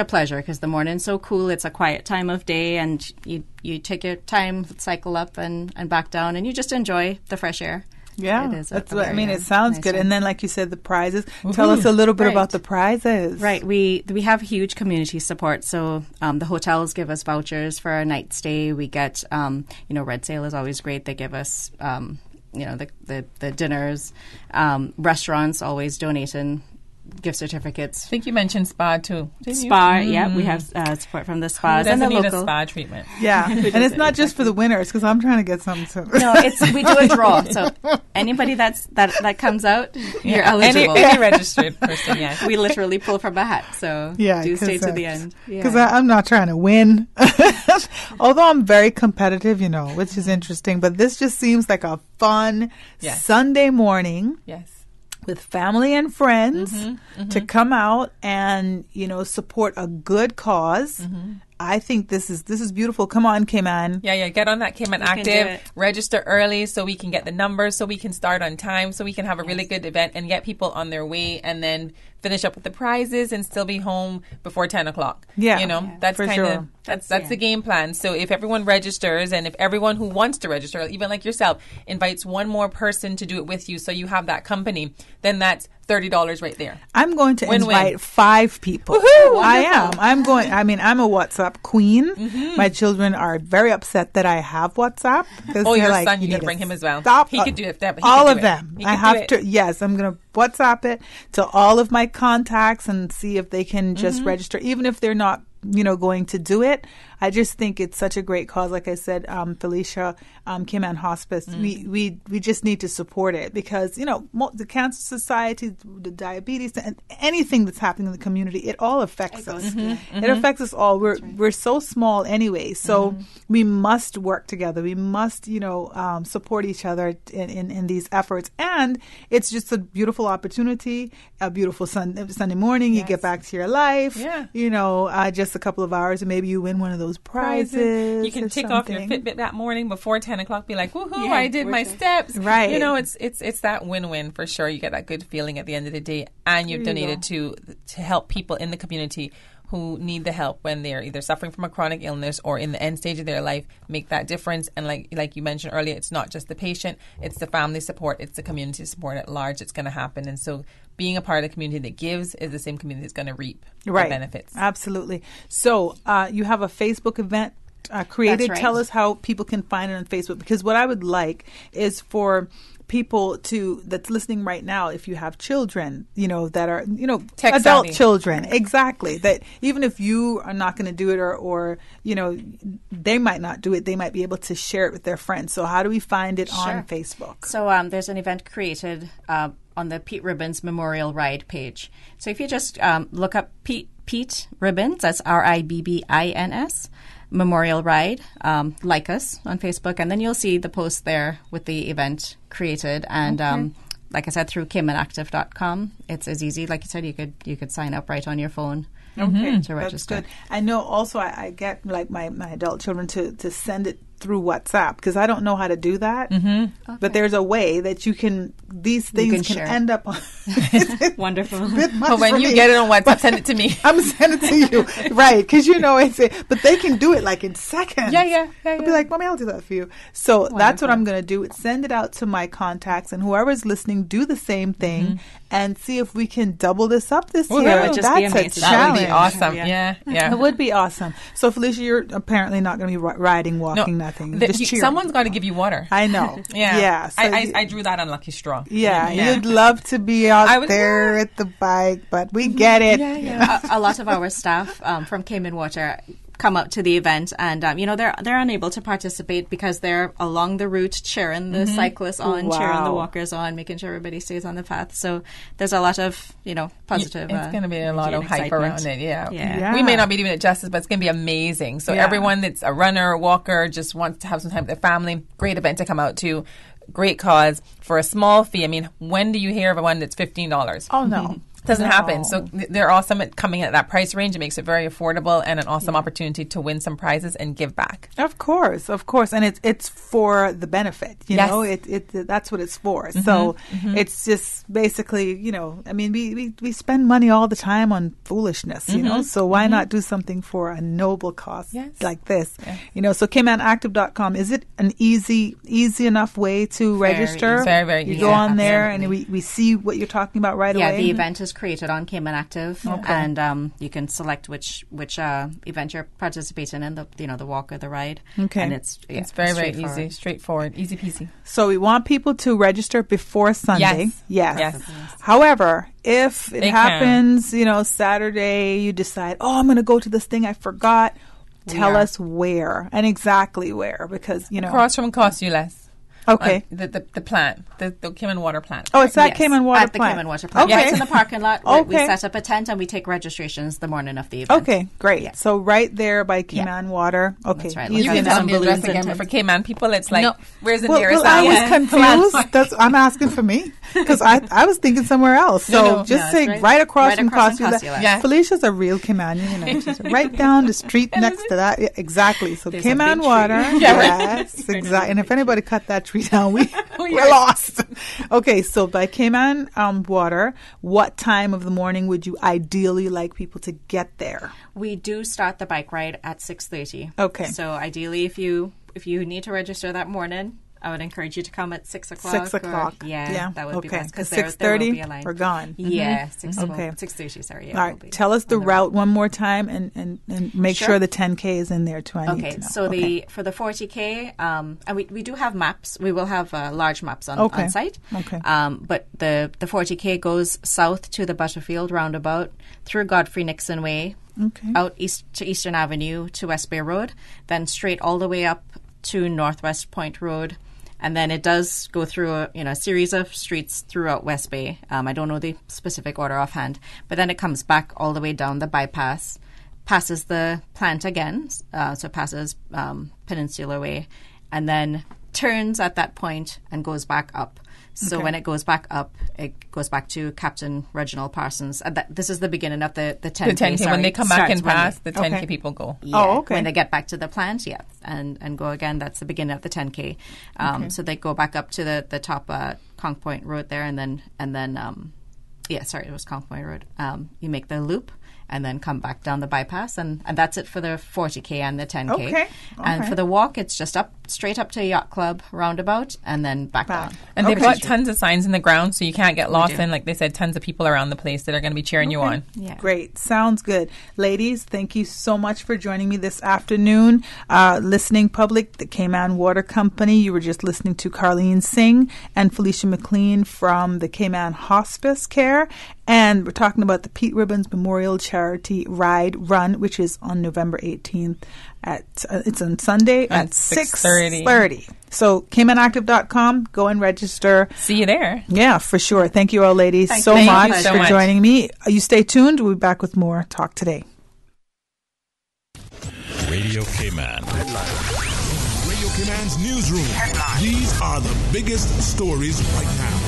pleasure because the morning's so cool. It's a quiet time of day, and you take your time, cycle up and back down, and you just enjoy the fresh air. Yeah, that's what I mean. It sounds good. And then, like you said, the prizes. Woo-hoo. Tell us a little bit about the prizes. Right. We have huge community support. So the hotels give us vouchers for our night stay. We get, Red Sail is always great. They give us, the dinners. Restaurants always donating gift certificates. I think you mentioned spa too. Spa, yeah, we have support from the spas and the need local a spa treatment. Yeah, and it's not just for the winners because I'm trying to get something too. No, we do a draw. So anybody that comes out, you're eligible. Any registered person, yeah. We literally pull from a hat. So do stay to the end. Because I'm not trying to win, although I'm very competitive, which is interesting. But this just seems like a fun Sunday morning. Yes. With family and friends to come out and, support a good cause. I think this is beautiful. Come on, Cayman. Yeah. Get on that Cayman Active. Register early so we can get the numbers, so we can start on time, so we can have a really good event and get people on their way and then finish up with the prizes and still be home before 10 o'clock. Yeah. That's kind of, that's the game plan. So if everyone registers and if everyone who wants to register, even like yourself, invites one more person to do it with you so you have that company, then that's $30 right there. I'm going to Win-win. invite 5 people. Woohoo! I am. I'm a WhatsApp queen. My children are very upset that I have WhatsApp. Oh, your son, you need to bring him as well. He could do it. All of them. I have to. Yes, I'm going to WhatsApp it to all of my contacts and see if they can just register, even if they're not going to do it. I just think it's such a great cause. Like I said, Felicia, Cayman Hospice, we just need to support it because, the Cancer Society, the diabetes, and anything that's happening in the community, it all affects us. It affects us all. We're so small anyway, so we must work together. We must, support each other in these efforts. And it's just a beautiful opportunity, a beautiful Sunday morning. You get back to your life, just a couple of hours, and maybe you win one of those prizes. You can tick off your Fitbit that morning before 10 o'clock. Be like, woohoo! I did my steps. Right. It's that win-win for sure. You get that good feeling at the end of the day, and you've donated to help people in the community who need the help when they're either suffering from a chronic illness or in the end stage of their life. Make that difference. And like you mentioned earlier, it's not just the patient, it's the family support, it's the community support at large. It's going to happen. And so being a part of the community that gives is the same community that's going to reap the benefits. Absolutely. So you have a Facebook event created. Right. Tell us how people can find it on Facebook, because what I would like is for people that's listening right now, if you have children, that are, Tech adult savvy. children, exactly, that even if you are not going to do it or they might not do it, they might be able to share it with their friends. So how do we find it on Facebook? So there's an event created on the Pete Ribbons Memorial Ride page. So if you just look up Pete Ribbons, that's RIBBINS, Memorial Ride, like us on Facebook, and then you'll see the post there with the event created. And like I said, through CaymanActive.com, it's as easy. Like you said, you could sign up right on your phone. To register. That's good. I know also I get like my adult children to send it through WhatsApp because I don't know how to do that. But there's a way that these things can end up on. Wonderful. But when you get it on WhatsApp, send it to me. I'm sending it to you, right? Because but they can do it like in seconds. Yeah. I'll be like, Mommy, I'll do that for you. So that's what I'm going to do. Send it out to my contacts, and whoever's listening, do the same thing, and see if we can double this up this year. That would just be amazing. A challenge. That would be awesome. Yeah. It would be awesome. So Felicia, you're apparently not going to be riding, walking, nothing. Just cheering. Someone's got to give you water. I know. Yeah. So I drew that unlucky straw. Yeah. You'd love to be out there at the bike, but we get it. A lot of our staff from Cayman Water come out to the event, and they're unable to participate because they're along the route cheering the cyclists on, cheering the walkers on, making sure everybody stays on the path. So there's a lot of positive. It's going to be a lot of hype around it. Yeah. We may not be doing it justice, but it's going to be amazing. So everyone that's a runner or walker just wants to have some time with their family. Great event to come out to. Great cause for a small fee. I mean, when do you hear of one that's $15? Oh, no. Doesn't happen. So they're awesome at coming at that price range. It makes it very affordable and an awesome opportunity to win some prizes and give back. Of course, and it's for the benefit. You know, that's what it's for. So it's just basically, I mean, we spend money all the time on foolishness. You know, so why not do something for a noble cause like this? Yeah. So CaymanActive.com, is it an easy enough way to register? Easy. Very, very easy. You go on there absolutely. and we see what you're talking about right away. Yeah, the event is created on Cayman Active, and you can select which event you're participating in, the walk or the ride. Okay, and it's very, very easy, straightforward, easy peasy. So we want people to register before Sunday. Yes. However, if it happens, Saturday, you decide, I'm going to go to this thing I forgot. Tell us where and exactly where, because across from costs you less. Okay. The plant, the Cayman Water plant. Oh, it's that Cayman Water at plant. At the Cayman Water plant. Okay. Yeah, it's in the parking lot. Okay. We set up a tent and we take registrations the morning of the event. Okay, great. Yeah. So right there by Cayman Water. Okay. That's right. You can tell me the address again, but for Cayman people, it's like, where's the nearest? I was confused. I'm asking for me because I was thinking somewhere else. So just say right across from Cossula. Yeah. Felicia's a real Caymanian, She's right down the street next to that. Yeah, exactly. So there's Cayman Water. Yes, exactly. And if anybody cut that tree down, we're lost. Okay, so by Cayman Water, what time of the morning would you ideally like people to get there? We do start the bike ride at 6:30. Okay. So ideally, if you need to register that morning, I would encourage you to come at 6 o'clock. 6 o'clock. That would be best because 6:30 we're gone. Yeah, 6:30. Sorry. All right. Tell us the route one more time and make sure the 10K is in there too. I need to know. So for the 40K, and we do have maps. We will have large maps on site. Okay. But the 40K goes south to the Butterfield roundabout through Godfrey Nixon Way, out east to Eastern Avenue to West Bay Road, then straight all the way up to Northwest Point Road. And then it does go through a series of streets throughout West Bay. I don't know the specific order offhand, but then it comes back all the way down the bypass, passes the plant again, so passes Peninsula Way, and then turns at that point and goes back up. So when it goes back up, it goes back to Captain Reginald Parsons. This is the beginning of the 10K. The 10K. When they come back and pass, the 10K people go. Yeah, when they get back to the plant, and go again, that's the beginning of the 10K. So they go back up to the top Conch Point Road there, and then it was Conch Point Road. You make the loop and then come back down the bypass, and that's it for the 40K and the 10K. Okay. And for the walk, it's just straight up to Yacht Club roundabout and then back down. And they put tons of signs in the ground so you can't get lost in. Like they said, tons of people around the place that are going to be cheering you on. Yeah. Great. Sounds good. Ladies, thank you so much for joining me this afternoon. Listening public, the Cayman Water Company. You were just listening to Carlene Singh and Felicia McLean from the Cayman Hospice Care. And we're talking about the Pete Ribbons Memorial Charity Run, which is on November 18th. It's on Sunday at 6:30. So CaymanActive.com, go and register. See you there. Yeah, for sure. Thank you all, ladies, Thank so you much so for much. joining me. You stay tuned. We'll be back with more Talk Today. Radio Cayman. Radio Cayman's newsroom. These are the biggest stories right now.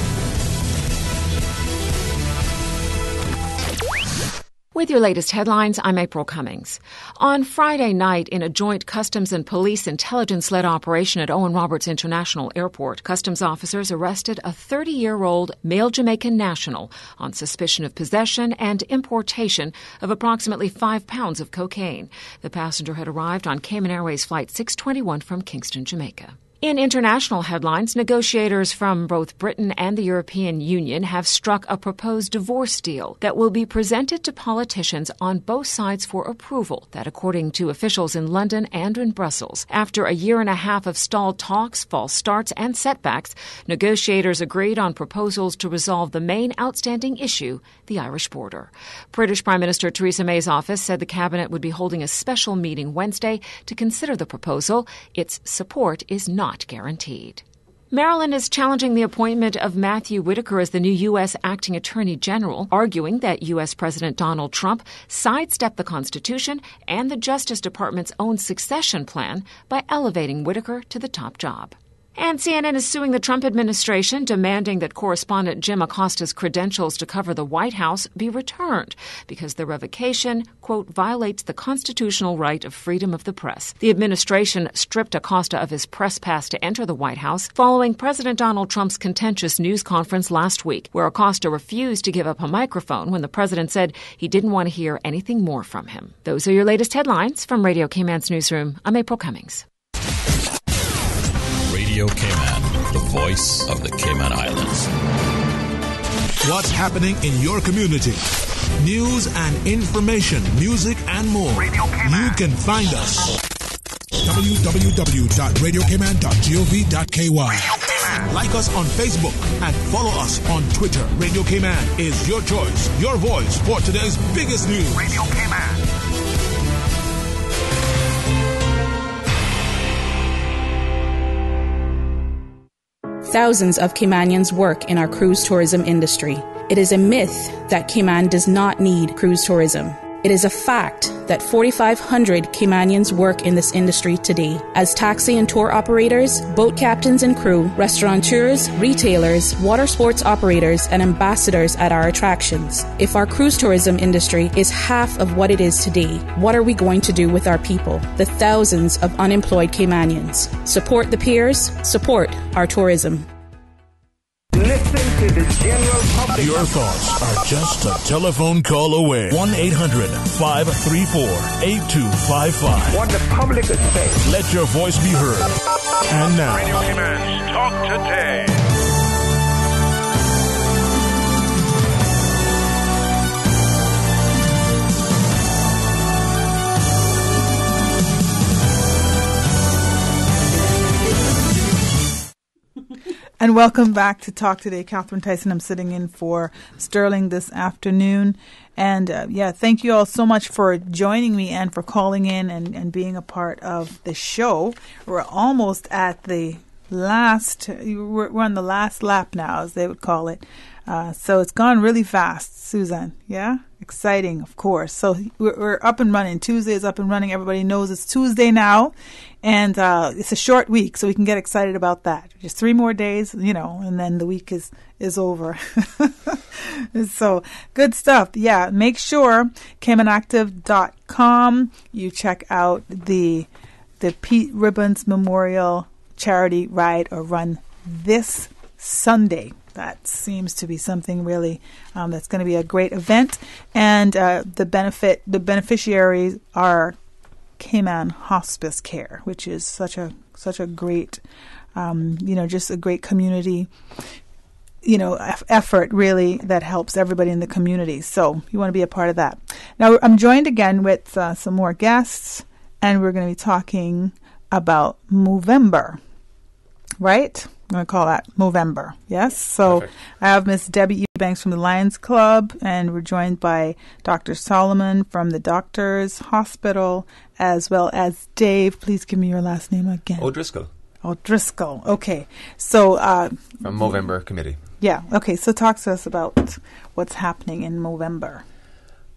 With your latest headlines, I'm April Cummings. On Friday night, in a joint Customs and Police intelligence-led operation at Owen Roberts International Airport, Customs officers arrested a 30-year-old male Jamaican national on suspicion of possession and importation of approximately 5 pounds of cocaine. The passenger had arrived on Cayman Airways Flight 621 from Kingston, Jamaica. In international headlines, negotiators from both Britain and the European Union have struck a proposed divorce deal that will be presented to politicians on both sides for approval. That, according to officials in London and in Brussels. After a year and a half of stalled talks, false starts, and setbacks, negotiators agreed on proposals to resolve the main outstanding issue, the Irish border. British Prime Minister Theresa May's office said the cabinet would be holding a special meeting Wednesday to consider the proposal. Its support is not guaranteed. Maryland is challenging the appointment of Matthew Whitaker as the new U.S. Acting Attorney General, arguing that U.S. President Donald Trump sidestepped the Constitution and the Justice Department's own succession plan by elevating Whitaker to the top job. And CNN is suing the Trump administration, demanding that correspondent Jim Acosta's credentials to cover the White House be returned because the revocation, quote, violates the constitutional right of freedom of the press. The administration stripped Acosta of his press pass to enter the White House following President Donald Trump's contentious news conference last week, where Acosta refused to give up a microphone when the president said he didn't want to hear anything more from him. Those are your latest headlines from Radio Cayman's newsroom. I'm April Cummings. Radio Cayman, the voice of the Cayman Islands. What's happening in your community? News and information, music and more. You can find us. www.radiocayman.gov.ky. Like us on Facebook and follow us on Twitter. Radio Cayman is your choice, your voice for today's biggest news. Radio Cayman. Thousands of Caymanians work in our cruise tourism industry. It is a myth that Cayman does not need cruise tourism. It is a fact that 4,500 Caymanians work in this industry today as taxi and tour operators, boat captains and crew, restaurateurs, retailers, water sports operators, and ambassadors at our attractions. If our cruise tourism industry is half of what it is today, what are we going to do with our people, the thousands of unemployed Caymanians? Support the peers, support our tourism. Listen to the general public. Your thoughts are just a telephone call away. 1-800-534-8255. What the public is saying. Let your voice be heard. And now, Radio Cayman's Talk Today. And welcome back to Talk Today. Catherine Tyson, I'm sitting in for Sterling this afternoon. And thank you all so much for joining me and for calling in and being a part of the show. We're almost at the we're on the last lap now, as they would call it. So it's gone really fast, Susan. Yeah? Exciting, of course. So we're up and running. Tuesday is up and running. Everybody knows it's Tuesday now. And it's a short week, so we can get excited about that. Just 3 more days, and then the week is over. So good stuff. Yeah, make sure CaymanActive.com. You check out the Pete Ribbons Memorial Charity Ride or Run this Sunday. That seems to be something really that's going to be a great event, and the beneficiaries are Cayman Hospice Care, which is such a great, just a great community, effort really that helps everybody in the community. So you want to be a part of that. Now I'm joined again with some more guests, and we're going to be talking about Movember, right? I'm going to call that Movember. Yes. So perfect. I have Miss Debbie Eubanks from the Lions Club, and we're joined by Dr. Solomon from the Doctors Hospital, as well as Dave. Please give me your last name again. O'Driscoll. O'Driscoll. Okay. So from Movember Committee. Yeah. Okay. So talk to us about what's happening in Movember.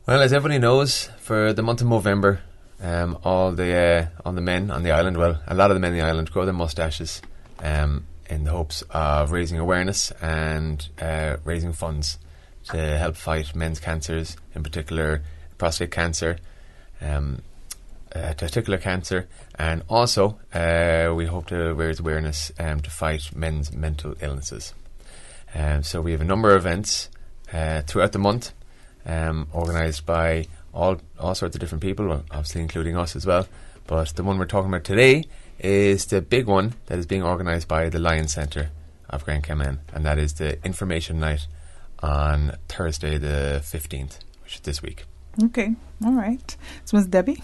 Well, as everybody knows, for the month of Movember, all the men on the island, well, a lot of the men on the island grow their mustaches. In the hopes of raising awareness and raising funds to help fight men's cancers, in particular prostate cancer, testicular cancer, and also we hope to raise awareness to fight men's mental illnesses. So we have a number of events throughout the month, organised by all sorts of different people, well, obviously including us as well, But the one we're talking about today is the big one that is being organised by the Lions Centre of Grand Cayman, and that is the Information Night on Thursday the 15th, which is this week. Okay, all right. So Ms. Debbie?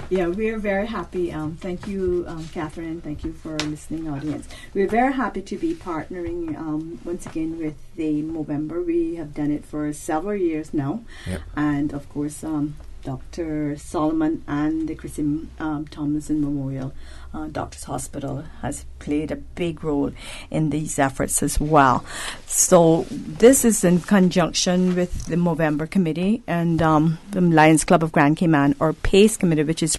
Yeah, we're very happy. Thank you, Catherine, and thank you for listening, audience. We're very happy to be partnering once again with the Movember. We have done it for several years now. Yep. And, of course, Dr. Solomon and the Christine Tomlinson Memorial Doctors Hospital has played a big role in these efforts as well. So this is in conjunction with the Movember Committee and the Lions Club of Grand Cayman, or PACE Committee, which is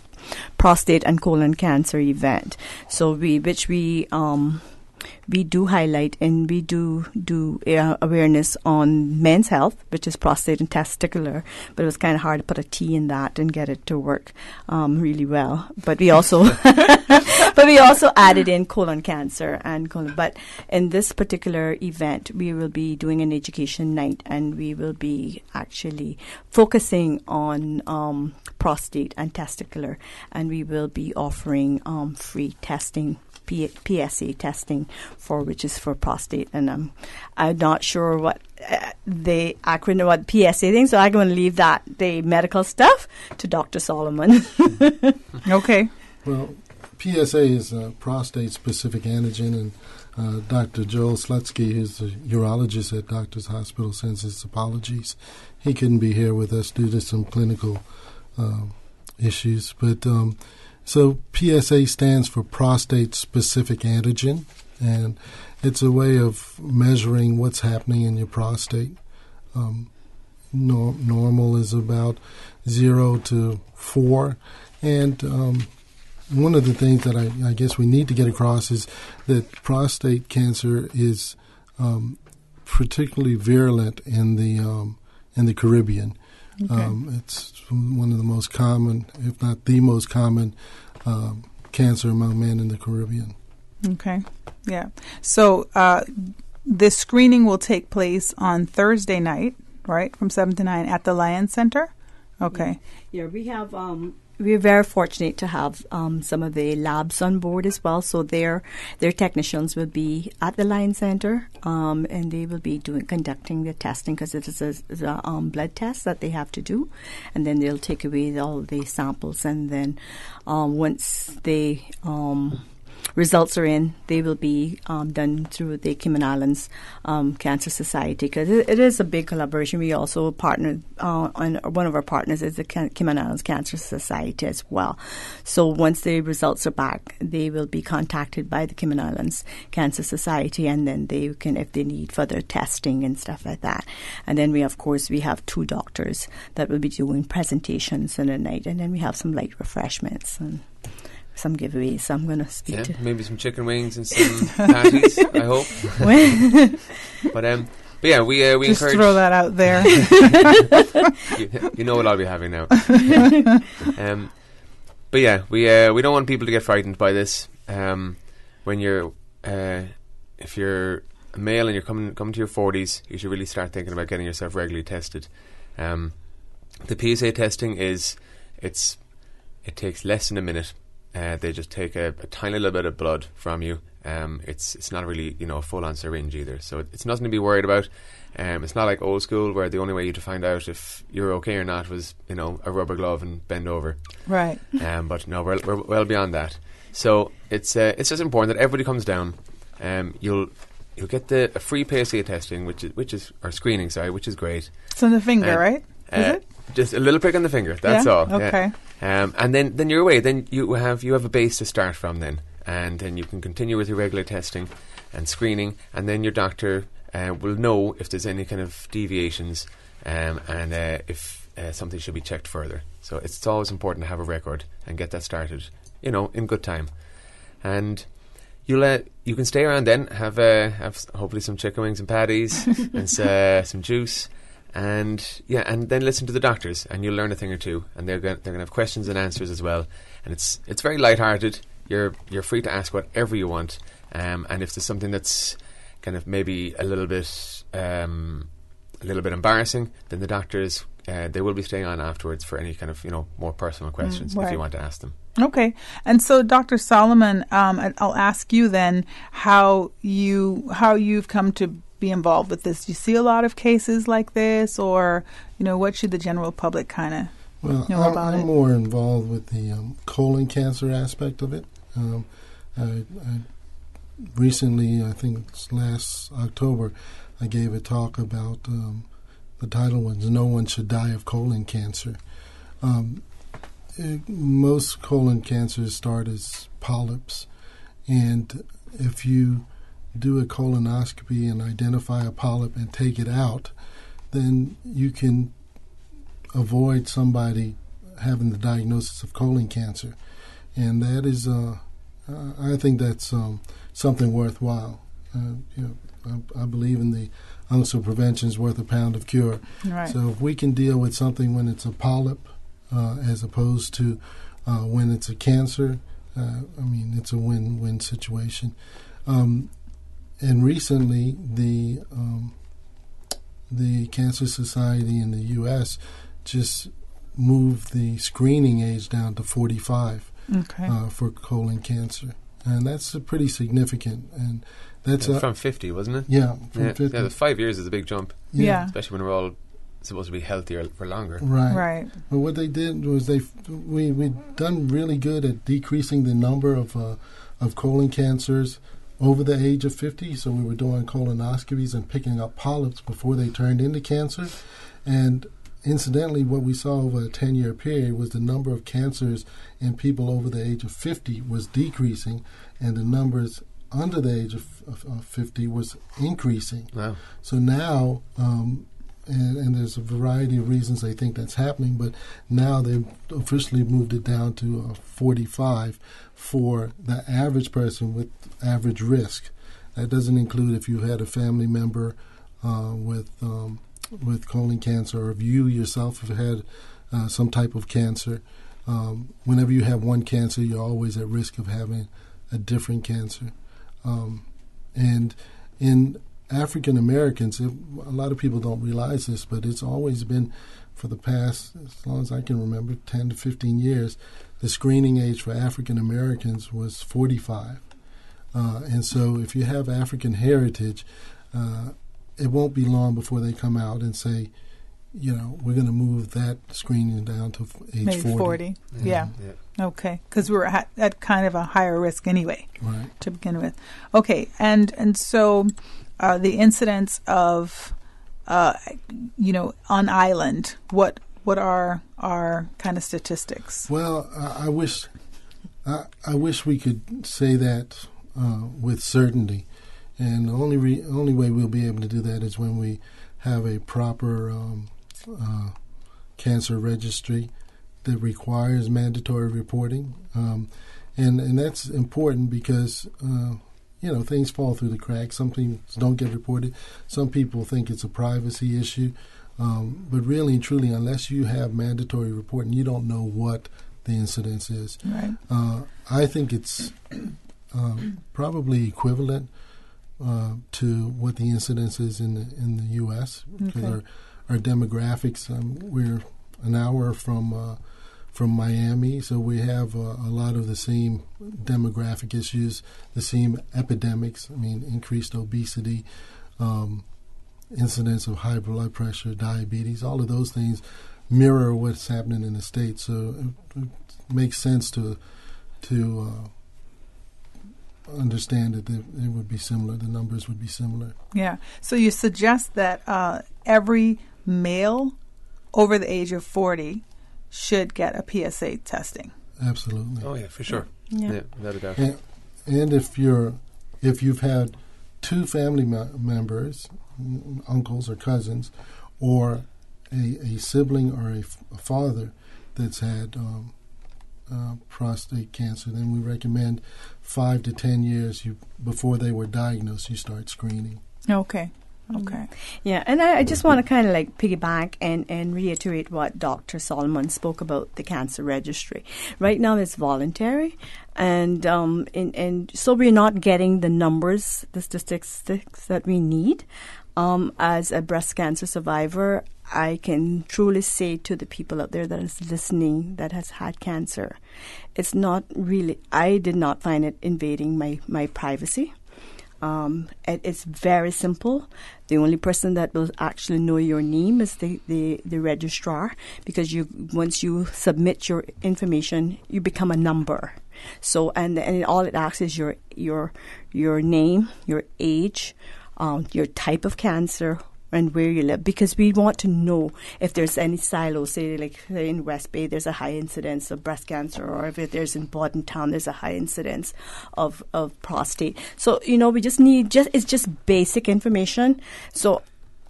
Prostate and Colon Cancer Event. So we do highlight and we do awareness on men's health, which is prostate and testicular, but it was kind of hard to put a T in that and get it to work really well. But we also added in colon cancer and colon. But in this particular event, we will be doing an education night, and we will be actually focusing on prostate and testicular, and we will be offering free testing. PSA testing which is for prostate, and I'm not sure what the acronym, what PSA thing, so I'm going to leave the medical stuff to Dr. Solomon. Okay. Well, PSA is a prostate-specific antigen, and Dr. Joel Slutsky, who's a urologist at Doctors Hospital, sends his apologies. He couldn't be here with us due to some clinical issues, but so PSA stands for prostate-specific antigen, and it's a way of measuring what's happening in your prostate. Normal is about 0 to 4, and one of the things that I guess we need to get across is that prostate cancer is particularly virulent in the Caribbean. Okay. It's one of the most common, if not the most common, cancer among men in the Caribbean. Okay. Yeah. So the screening will take place on Thursday night, right, from 7 to 9 at the Lions Center? Okay. Yeah, we have... We're very fortunate to have some of the labs on board as well. So their technicians will be at the Lions Center, and they will be conducting the testing, because it is a blood test that they have to do, and then they'll take away all the samples, and then once the results are in, they will be done through the Cayman Islands Cancer Society, because it is a big collaboration. We also partnered on one of our partners is the Cayman Islands Cancer Society as well. So once the results are back, they will be contacted by the Cayman Islands Cancer Society, and then they can, if they need further testing and stuff like that. And then we have 2 doctors that will be doing presentations in the night, and then we have some light refreshments and some giveaways. So I'm going to speak to maybe some chicken wings and some patties, I hope. But yeah, we just encourage, throw that out there. you know what I'll be having now. But yeah, we don't want people to get frightened by this. When you're if you're a male and you're coming to your 40s, you should really start thinking about getting yourself regularly tested. The PSA testing it takes less than a minute. They just take a tiny little bit of blood from you. It's not really a full-on syringe either, so it's nothing to be worried about. It's not like old school where the only way you to find out if you're okay or not was a rubber glove and bend over. Right. But no, we're well beyond that. So it's just important that everybody comes down. You'll get a free PSA testing, which is screening, which is great. It's on the finger, right? Is it? Just a little prick on the finger. That's all. Okay. Yeah. And then you're away. Then you have a base to start from. And then you can continue with your regular testing and screening. And then your doctor will know if there's any kind of deviations, and if something should be checked further. So it's always important to have a record and get that started, in good time. And you can stay around then, have hopefully some chicken wings and patties and some juice. And then listen to the doctors, and you'll learn a thing or two. And they're going to have questions and answers as well. And it's very lighthearted. You're free to ask whatever you want. And if there's something that's kind of maybe a little bit embarrassing, then the doctors they will be staying on afterwards for any kind of more personal questions if you want to ask them. Okay. And so, Dr. Solomon, I'll ask you then how you've come to be involved with this. Do you see a lot of cases like this, or what should the general public kind of know about it? I'm more involved with the colon cancer aspect of it. I recently, I think it's last October, I gave a talk about the title was "No One Should Die of Colon Cancer." Most colon cancers start as polyps, and if you do a colonoscopy and identify a polyp and take it out, then you can avoid somebody having the diagnosis of colon cancer. And that is, I think that's something worthwhile. I believe in the ounce of prevention is worth a pound of cure. Right. So if we can deal with something when it's a polyp as opposed to when it's a cancer, it's a win-win situation. And recently, the Cancer Society in the U.S. just moved the screening age down to 45 for colon cancer, and that's pretty significant. And that's from 50, wasn't it? Yeah, from 50. Yeah, the 5 years is a big jump. Yeah, especially when we're all supposed to be healthier for longer. Right. But what they did was we've done really good at decreasing the number of colon cancers over the age of 50, so we were doing colonoscopies and picking up polyps before they turned into cancer. And incidentally, what we saw over a 10-year period was the number of cancers in people over the age of 50 was decreasing, and the numbers under the age of 50 was increasing. Wow. So now, and there's a variety of reasons they think that's happening, but now they've officially moved it down to 45 for the average person with average risk. That doesn't include if you had a family member with colon cancer, or if you yourself have had some type of cancer. Whenever you have one cancer, you're always at risk of having a different cancer. And in African Americans, a lot of people don't realize this, but it's always been, for the past, as long as I can remember, 10 to 15 years, the screening age for African Americans was 45. And so if you have African heritage, it won't be long before they come out and say, we're going to move that screening down to age Maybe 40. Yeah. Okay, because we're at kind of a higher risk anyway, to begin with. Okay, and so the incidence of, on island, what are our kind of statistics? Well, I wish we could say that with certainty, and the only way we'll be able to do that is when we have a proper cancer registry that requires mandatory reporting, and that's important because things fall through the cracks. Some things don't get reported. Some people think it's a privacy issue, but really and truly, unless you have mandatory reporting, you don't know what the incidence is. Right. I think it's probably equivalent to what the incidence is in the U.S. because our demographics. We're an hour from Miami, so we have a lot of the same demographic issues, the same epidemics. Increased obesity, incidence of high blood pressure, diabetes. All of those things mirror what's happening in the States. So it makes sense to understand that it would be similar. The numbers would be similar. Yeah. So you suggest that every male over the age of 40 should get a PSA testing. Absolutely. Oh yeah, for sure. Yeah, without a doubt. And if you've had two family members, uncles or cousins, or a sibling or a father that's had prostate cancer, then we recommend 5 to 10 years before they were diagnosed, you start screening. Okay. Yeah, and I just want to kind of piggyback and reiterate what Dr. Solomon spoke about the cancer registry. Right now it's voluntary, and so we're not getting the numbers, the statistics that we need. As a breast cancer survivor, I can truly say to the people out there that is listening that has had cancer, it's not really, I did not find it invading my privacy. It's very simple. The only person that will actually know your name is the registrar, because once you submit your information, you become a number. So and all it asks is your name, your age, your type of cancer, and where you live, because we want to know if there's any silos, say in West Bay there's a high incidence of breast cancer, or if there's in Bordentown there's a high incidence of prostate. So we just need it's just basic information. So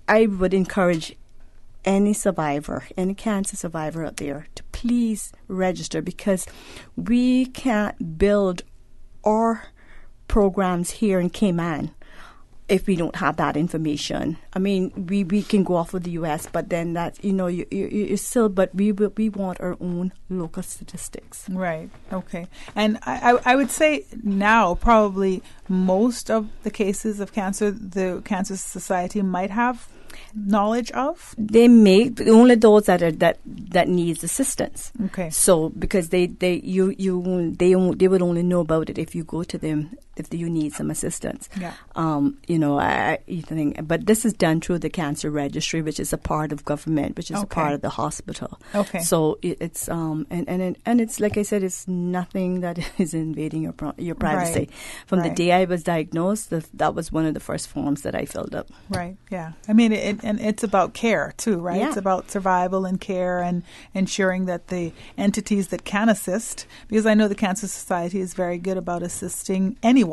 I would encourage any survivor, any cancer survivor out there, to please register, because we can't build our programs here in Cayman if we don't have that information. I mean, we can go off with the U.S., but then that, you're still, but we want our own local statistics. Right. Okay. And I would say now probably most of the cases of cancer, the Cancer Society might have knowledge of. They may, only those that needs assistance. Okay. So because they would only know about it if you go to them, if you need some assistance. Yeah. I think, but this is done through the cancer registry, which is a part of government, which is a part of the hospital. Okay. So it's and it's like I said, it's nothing that is invading your privacy. Right. From the day I was diagnosed, that was one of the first forms that I filled up. Right. Yeah. I mean, it's about care too, right? Yeah. It's about survival and care and ensuring that the entities that can assist, because I know the Cancer Society is very good about assisting anyone.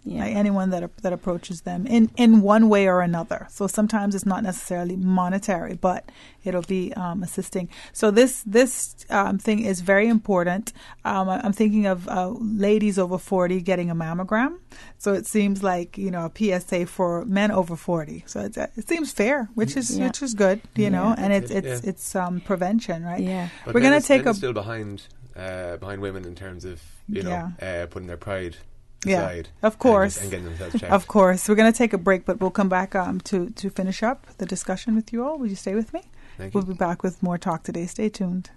Yeah. Right? Anyone that approaches them in one way or another. So sometimes it's not necessarily monetary, but it'll be assisting. So this thing is very important. I'm thinking of ladies over 40 getting a mammogram. So it seems like a PSA for men over 40. So it seems fair, which is good, and it's prevention, right? Yeah. But we're going to take still behind women in terms of putting their pride. Yeah, of course. And getting themselves checked. Of course. We're going to take a break, but we'll come back to finish up the discussion with you all. Will you stay with me? Thank you. We'll be back with more talk today. Stay tuned.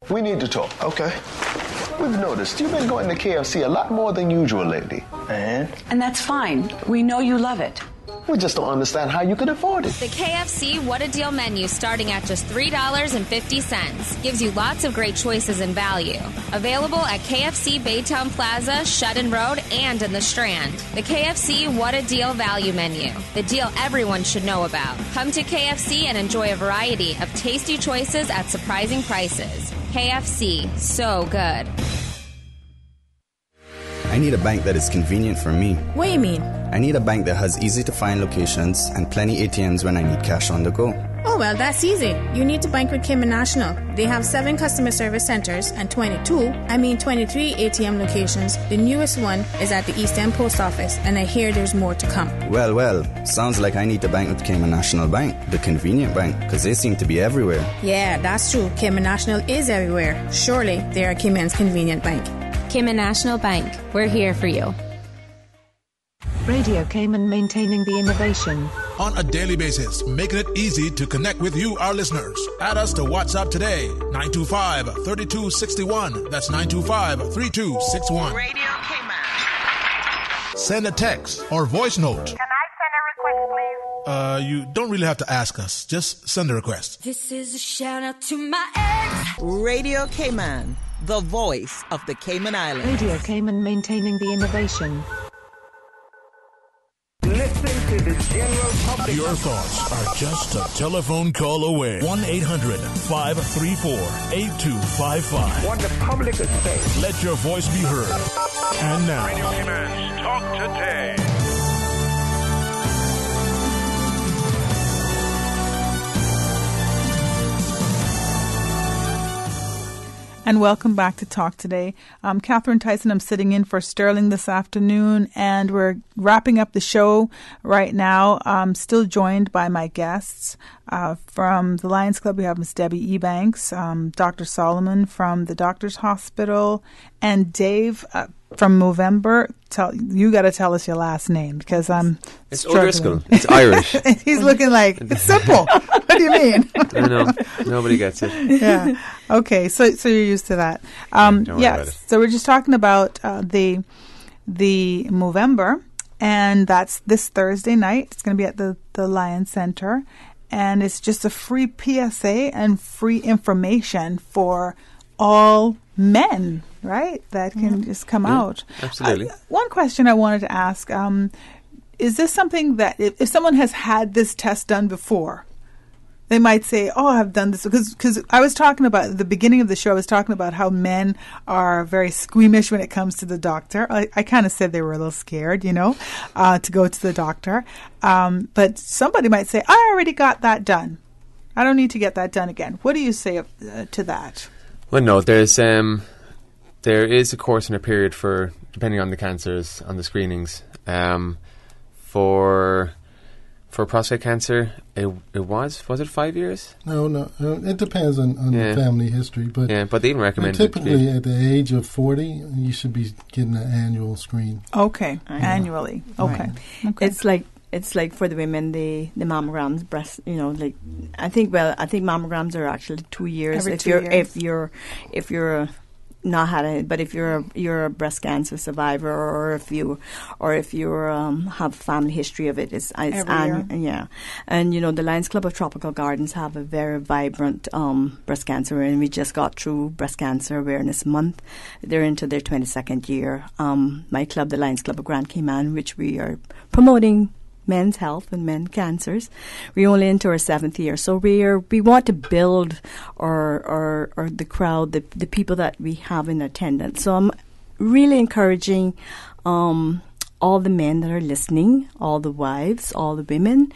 We need to talk. Okay. We've noticed you've been going to KFC a lot more than usual lately. And that's fine. We know you love it. We just don't understand how you can afford it. The KFC What a Deal menu, starting at just $3.50, gives you lots of great choices and value. Available at KFC Baytown Plaza, Shudden Road, and in the Strand. The KFC What a Deal value menu, the deal everyone should know about. Come to KFC and enjoy a variety of tasty choices at surprising prices. KFC, so good. I need a bank that is convenient for me. What do you mean? I need a bank that has easy-to-find locations and plenty ATMs when I need cash on the go. Oh, well, that's easy. You need to bank with Cayman National. They have 7 customer service centers and 23 ATM locations. The newest one is at the East End Post Office, and I hear there's more to come. Well, sounds like I need to bank with Cayman National Bank, the convenient bank, because they seem to be everywhere. Yeah, that's true. Cayman National is everywhere. Surely they are Cayman's convenient bank. Cayman National Bank. We're here for you. Radio Cayman, maintaining the innovation. On a daily basis, making it easy to connect with you, our listeners. Add us to WhatsApp today, 925-3261. That's 925-3261. Radio Cayman. Send a text or voice note. Can I send a request, please? You don't really have to ask us. Just send a request. This is a shout out to my ex. Radio Cayman, the voice of the Cayman Islands. Radio Cayman, maintaining the innovation. Listen to the general public. Your thoughts are just a telephone call away. 1-800-534-8255. What the public is saying. Let your voice be heard. And now, Radio Cayman's Talk Today. And welcome back to Talk Today. I'm Catherine Tyson. I'm sitting in for Sterling this afternoon, and we're wrapping up the show right now. I'm still joined by my guests. From the Lions Club, we have Miss Debbie Ebanks, Dr. Solomon from the Doctor's Hospital, and Dave from Movember. You got to tell us your last name because I'm It's struggling. O'Driscoll. It's Irish. He's looking like, it's simple. What do you mean? I know. Nobody gets it. Yeah. Okay. So you're used to that. Don't worry about it. So we're just talking about the Movember, and that's this Thursday night. It's going to be at the Lion Center, and it's just a free PSA and free information for all men, right? That can just come out. Absolutely. One question I wanted to ask, is this something that if someone has had this test done before, they might say, oh, I've done this. Because I was talking about, at the beginning of the show, I was talking about how men are very squeamish when it comes to the doctor. I kind of said they were a little scared, to go to the doctor. But somebody might say, I already got that done. I don't need to get that done again. What do you say to that? Well, no, there is a course and a period for, depending on the cancers, on the screenings. For prostate cancer, it was it 5 years? No. It depends on the family history, but but they even recommend typically at the age of 40, you should be getting an annual screen. Okay, annually. Okay. Right. It's like for the women, the mammograms, breast. I think mammograms are actually 2 years. Every 2 years. If you're not had it, but if you're a breast cancer survivor, or if you have family history of it, it's every year. Yeah, and the Lions Club of Tropical Gardens have a very vibrant breast cancer, and we just got through Breast Cancer Awareness Month. They're into their 22nd year. My club, the Lions Club of Grand Cayman, which we are promoting men's health and men's cancers. We're only into our 7th year, so we want to build our the crowd, the people that we have in attendance. So I'm really encouraging all the men that are listening, all the wives, all the women,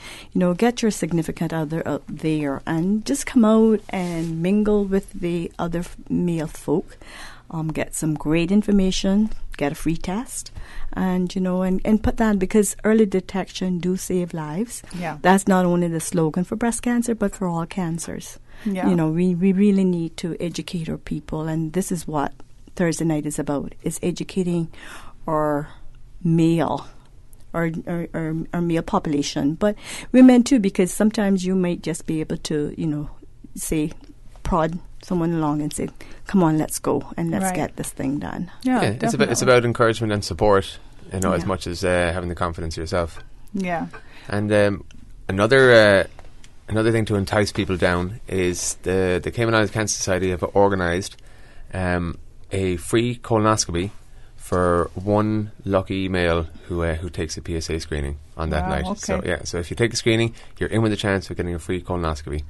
get your significant other out there and just come out and mingle with the other male folk. Get some great information, get a free test, and put that, because early detection do save lives. Yeah. That's not only the slogan for breast cancer, but for all cancers. Yeah. We really need to educate our people, and this is what Thursday night is about, is educating our male or male population, but women too, because sometimes you might just be able to, say, prod someone along and say, come on, let's go and let's get this thing done. Yeah, it's about encouragement and support, as much as having the confidence yourself. Yeah. And another thing to entice people down is the Cayman Islands Cancer Society have organised a free colonoscopy for one lucky male who takes a PSA screening on that night. Okay. So if you take a screening, you're in with a chance of getting a free colonoscopy,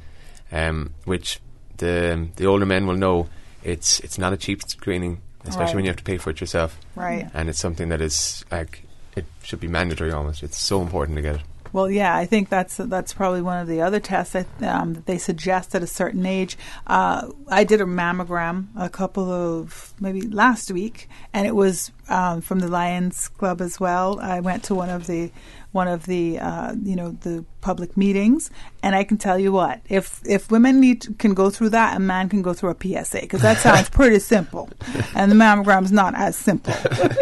which the older men will know it's not a cheap screening, especially when you have to pay for it yourself. Right. And it's something that is it should be mandatory almost. It's so important to get it. Well, yeah, I think that's probably one of the other tests that they suggest at a certain age. I did a mammogram a couple of maybe last week, and it was from the Lions Club as well. I went to one of the the public meetings, and I can tell you what, if women can go through that, a man can go through a PSA, because that sounds pretty simple, and the mammogram's not as simple,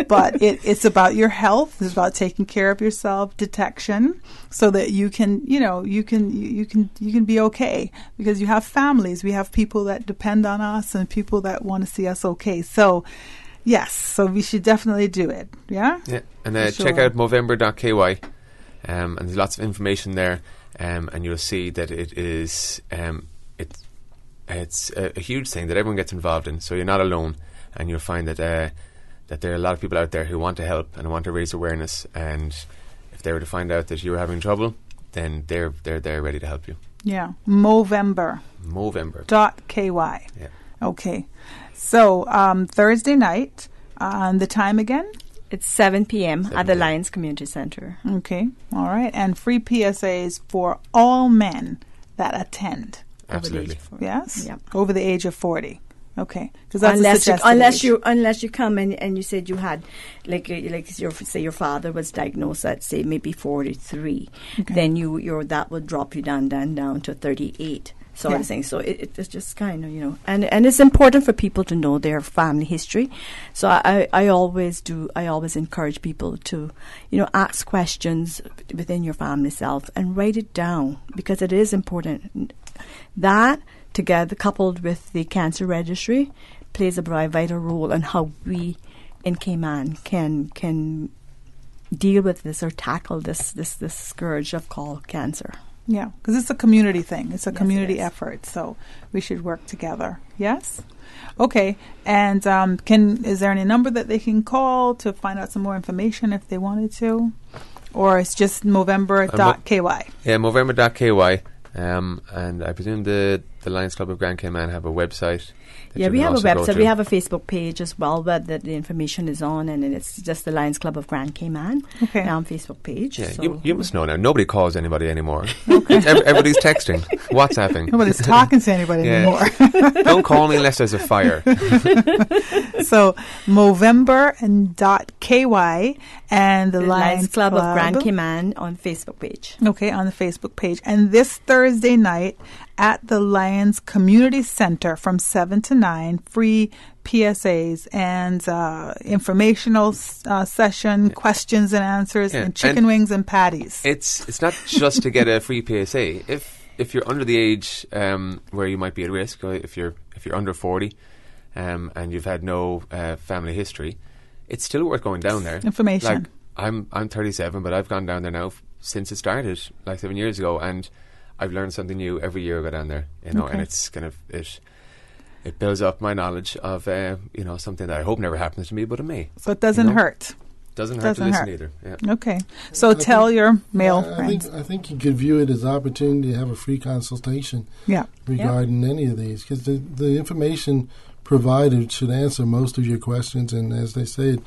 but it's about your health. It's about taking care of yourself, detection, so that you can be okay, because you have families, we have people that depend on us, and people that want to see us okay. So yes, so we should definitely do it. Yeah, and check out Movember.ky. And there's lots of information there, and you'll see that it is it's a huge thing that everyone gets involved in. So you're not alone, and you'll find that there are a lot of people out there who want to help and want to raise awareness. And if they were to find out that you were having trouble, then they're there ready to help you. Yeah, Movember. .ky. Yeah. Okay, so Thursday night, the time again? It's 7 p.m. at the Lions Community Center. Okay, all right. And free PSAs for all men that attend. Absolutely. Yes? Yep. Over the age of 40. Okay. Because that's unless you come and you said you had, say your father was diagnosed at, say, maybe 43, then that would drop you down to 38. sort of thing. So it's just kind of, and it's important for people to know their family history. So I always encourage people to, ask questions within your family self and write it down, because it is important. That, together, coupled with the cancer registry, plays a very vital role in how we in Cayman can deal with this or tackle this scourge of called cancer. Yeah, because it's a community thing. It's a community effort, so we should work together. Yes? Okay, and is there any number that they can call to find out some more information if they wanted to? Or it's just Movember.ky? Yeah, Movember.ky. And I presume the Lions Club of Grand Cayman have a website. Yeah, we have a website. We have a Facebook page as well that the information is on, and it's just the Lions Club of Grand Cayman Facebook page. Yeah, so you must know now. Nobody calls anybody anymore. Everybody's texting, WhatsApping. Nobody's talking to anybody anymore. Don't call me unless there's a fire. So Movember.ky and the Lions Club of Grand Cayman on Facebook page. Okay, on the Facebook page. And this Thursday night at the Lions Community Center from 7 to 9, free PSAs and informational session, questions and answers, and chicken wings and patties. It's not just to get a free PSA. If you're under the age where you might be at risk, or if you're under 40 and you've had no family history, it's still worth going down there. Information. Like, I'm 37, but I've gone down there now since it started, like 7 years ago, and I've learned something new every year I go down there, and it's kind of it builds up my knowledge of something that I hope never happens to me, but it may. So it doesn't hurt. Doesn't hurt to listen either. Yeah. Okay, so tell your male friends. I think you could view it as an opportunity to have a free consultation. Regarding any of these, because the information provided should answer most of your questions, and as they said,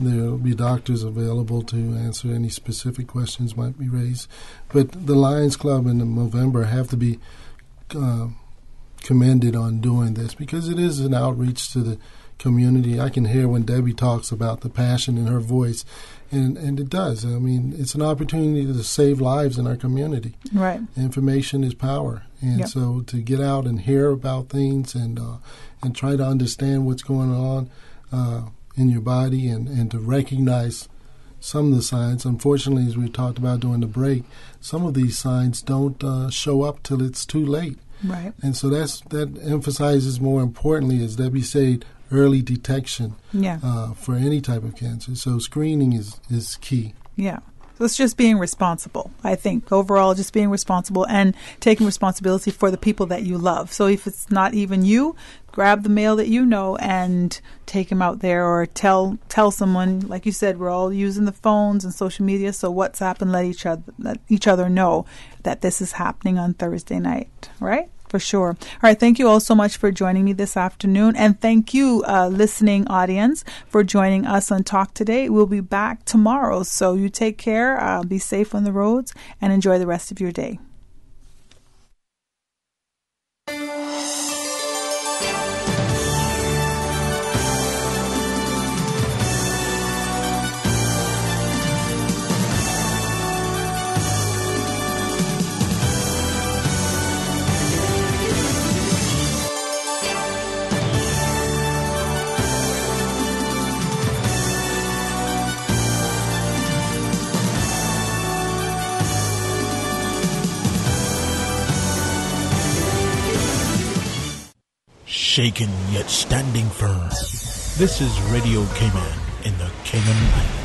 there will be doctors available to answer any specific questions might be raised. But the Lions Club and the Movember have to be commended on doing this, because it is an outreach to the community. I can hear when Debbie talks about the passion in her voice, and it does. I mean, it's an opportunity to save lives in our community. Right. Information is power, and so to get out and hear about things and try to understand what's going on in your body and to recognize some of the signs. Unfortunately, as we talked about during the break, some of these signs don't show up till it's too late. Right. And so that emphasizes, more importantly, as Debbie said, early detection for any type of cancer. So screening is key. Yeah. So it's just being responsible, I think. Overall, just being responsible and taking responsibility for the people that you love. So if it's not even you, grab the male that you know and take him out there, or tell someone. Like you said, we're all using the phones and social media, so WhatsApp and let each other know that this is happening on Thursday night, right? For sure. All right. Thank you all so much for joining me this afternoon. And thank you, listening audience, for joining us on Talk Today. We'll be back tomorrow. So you take care, be safe on the roads, and enjoy the rest of your day. Shaken yet standing firm. This is Radio Cayman in the Cayman Islands.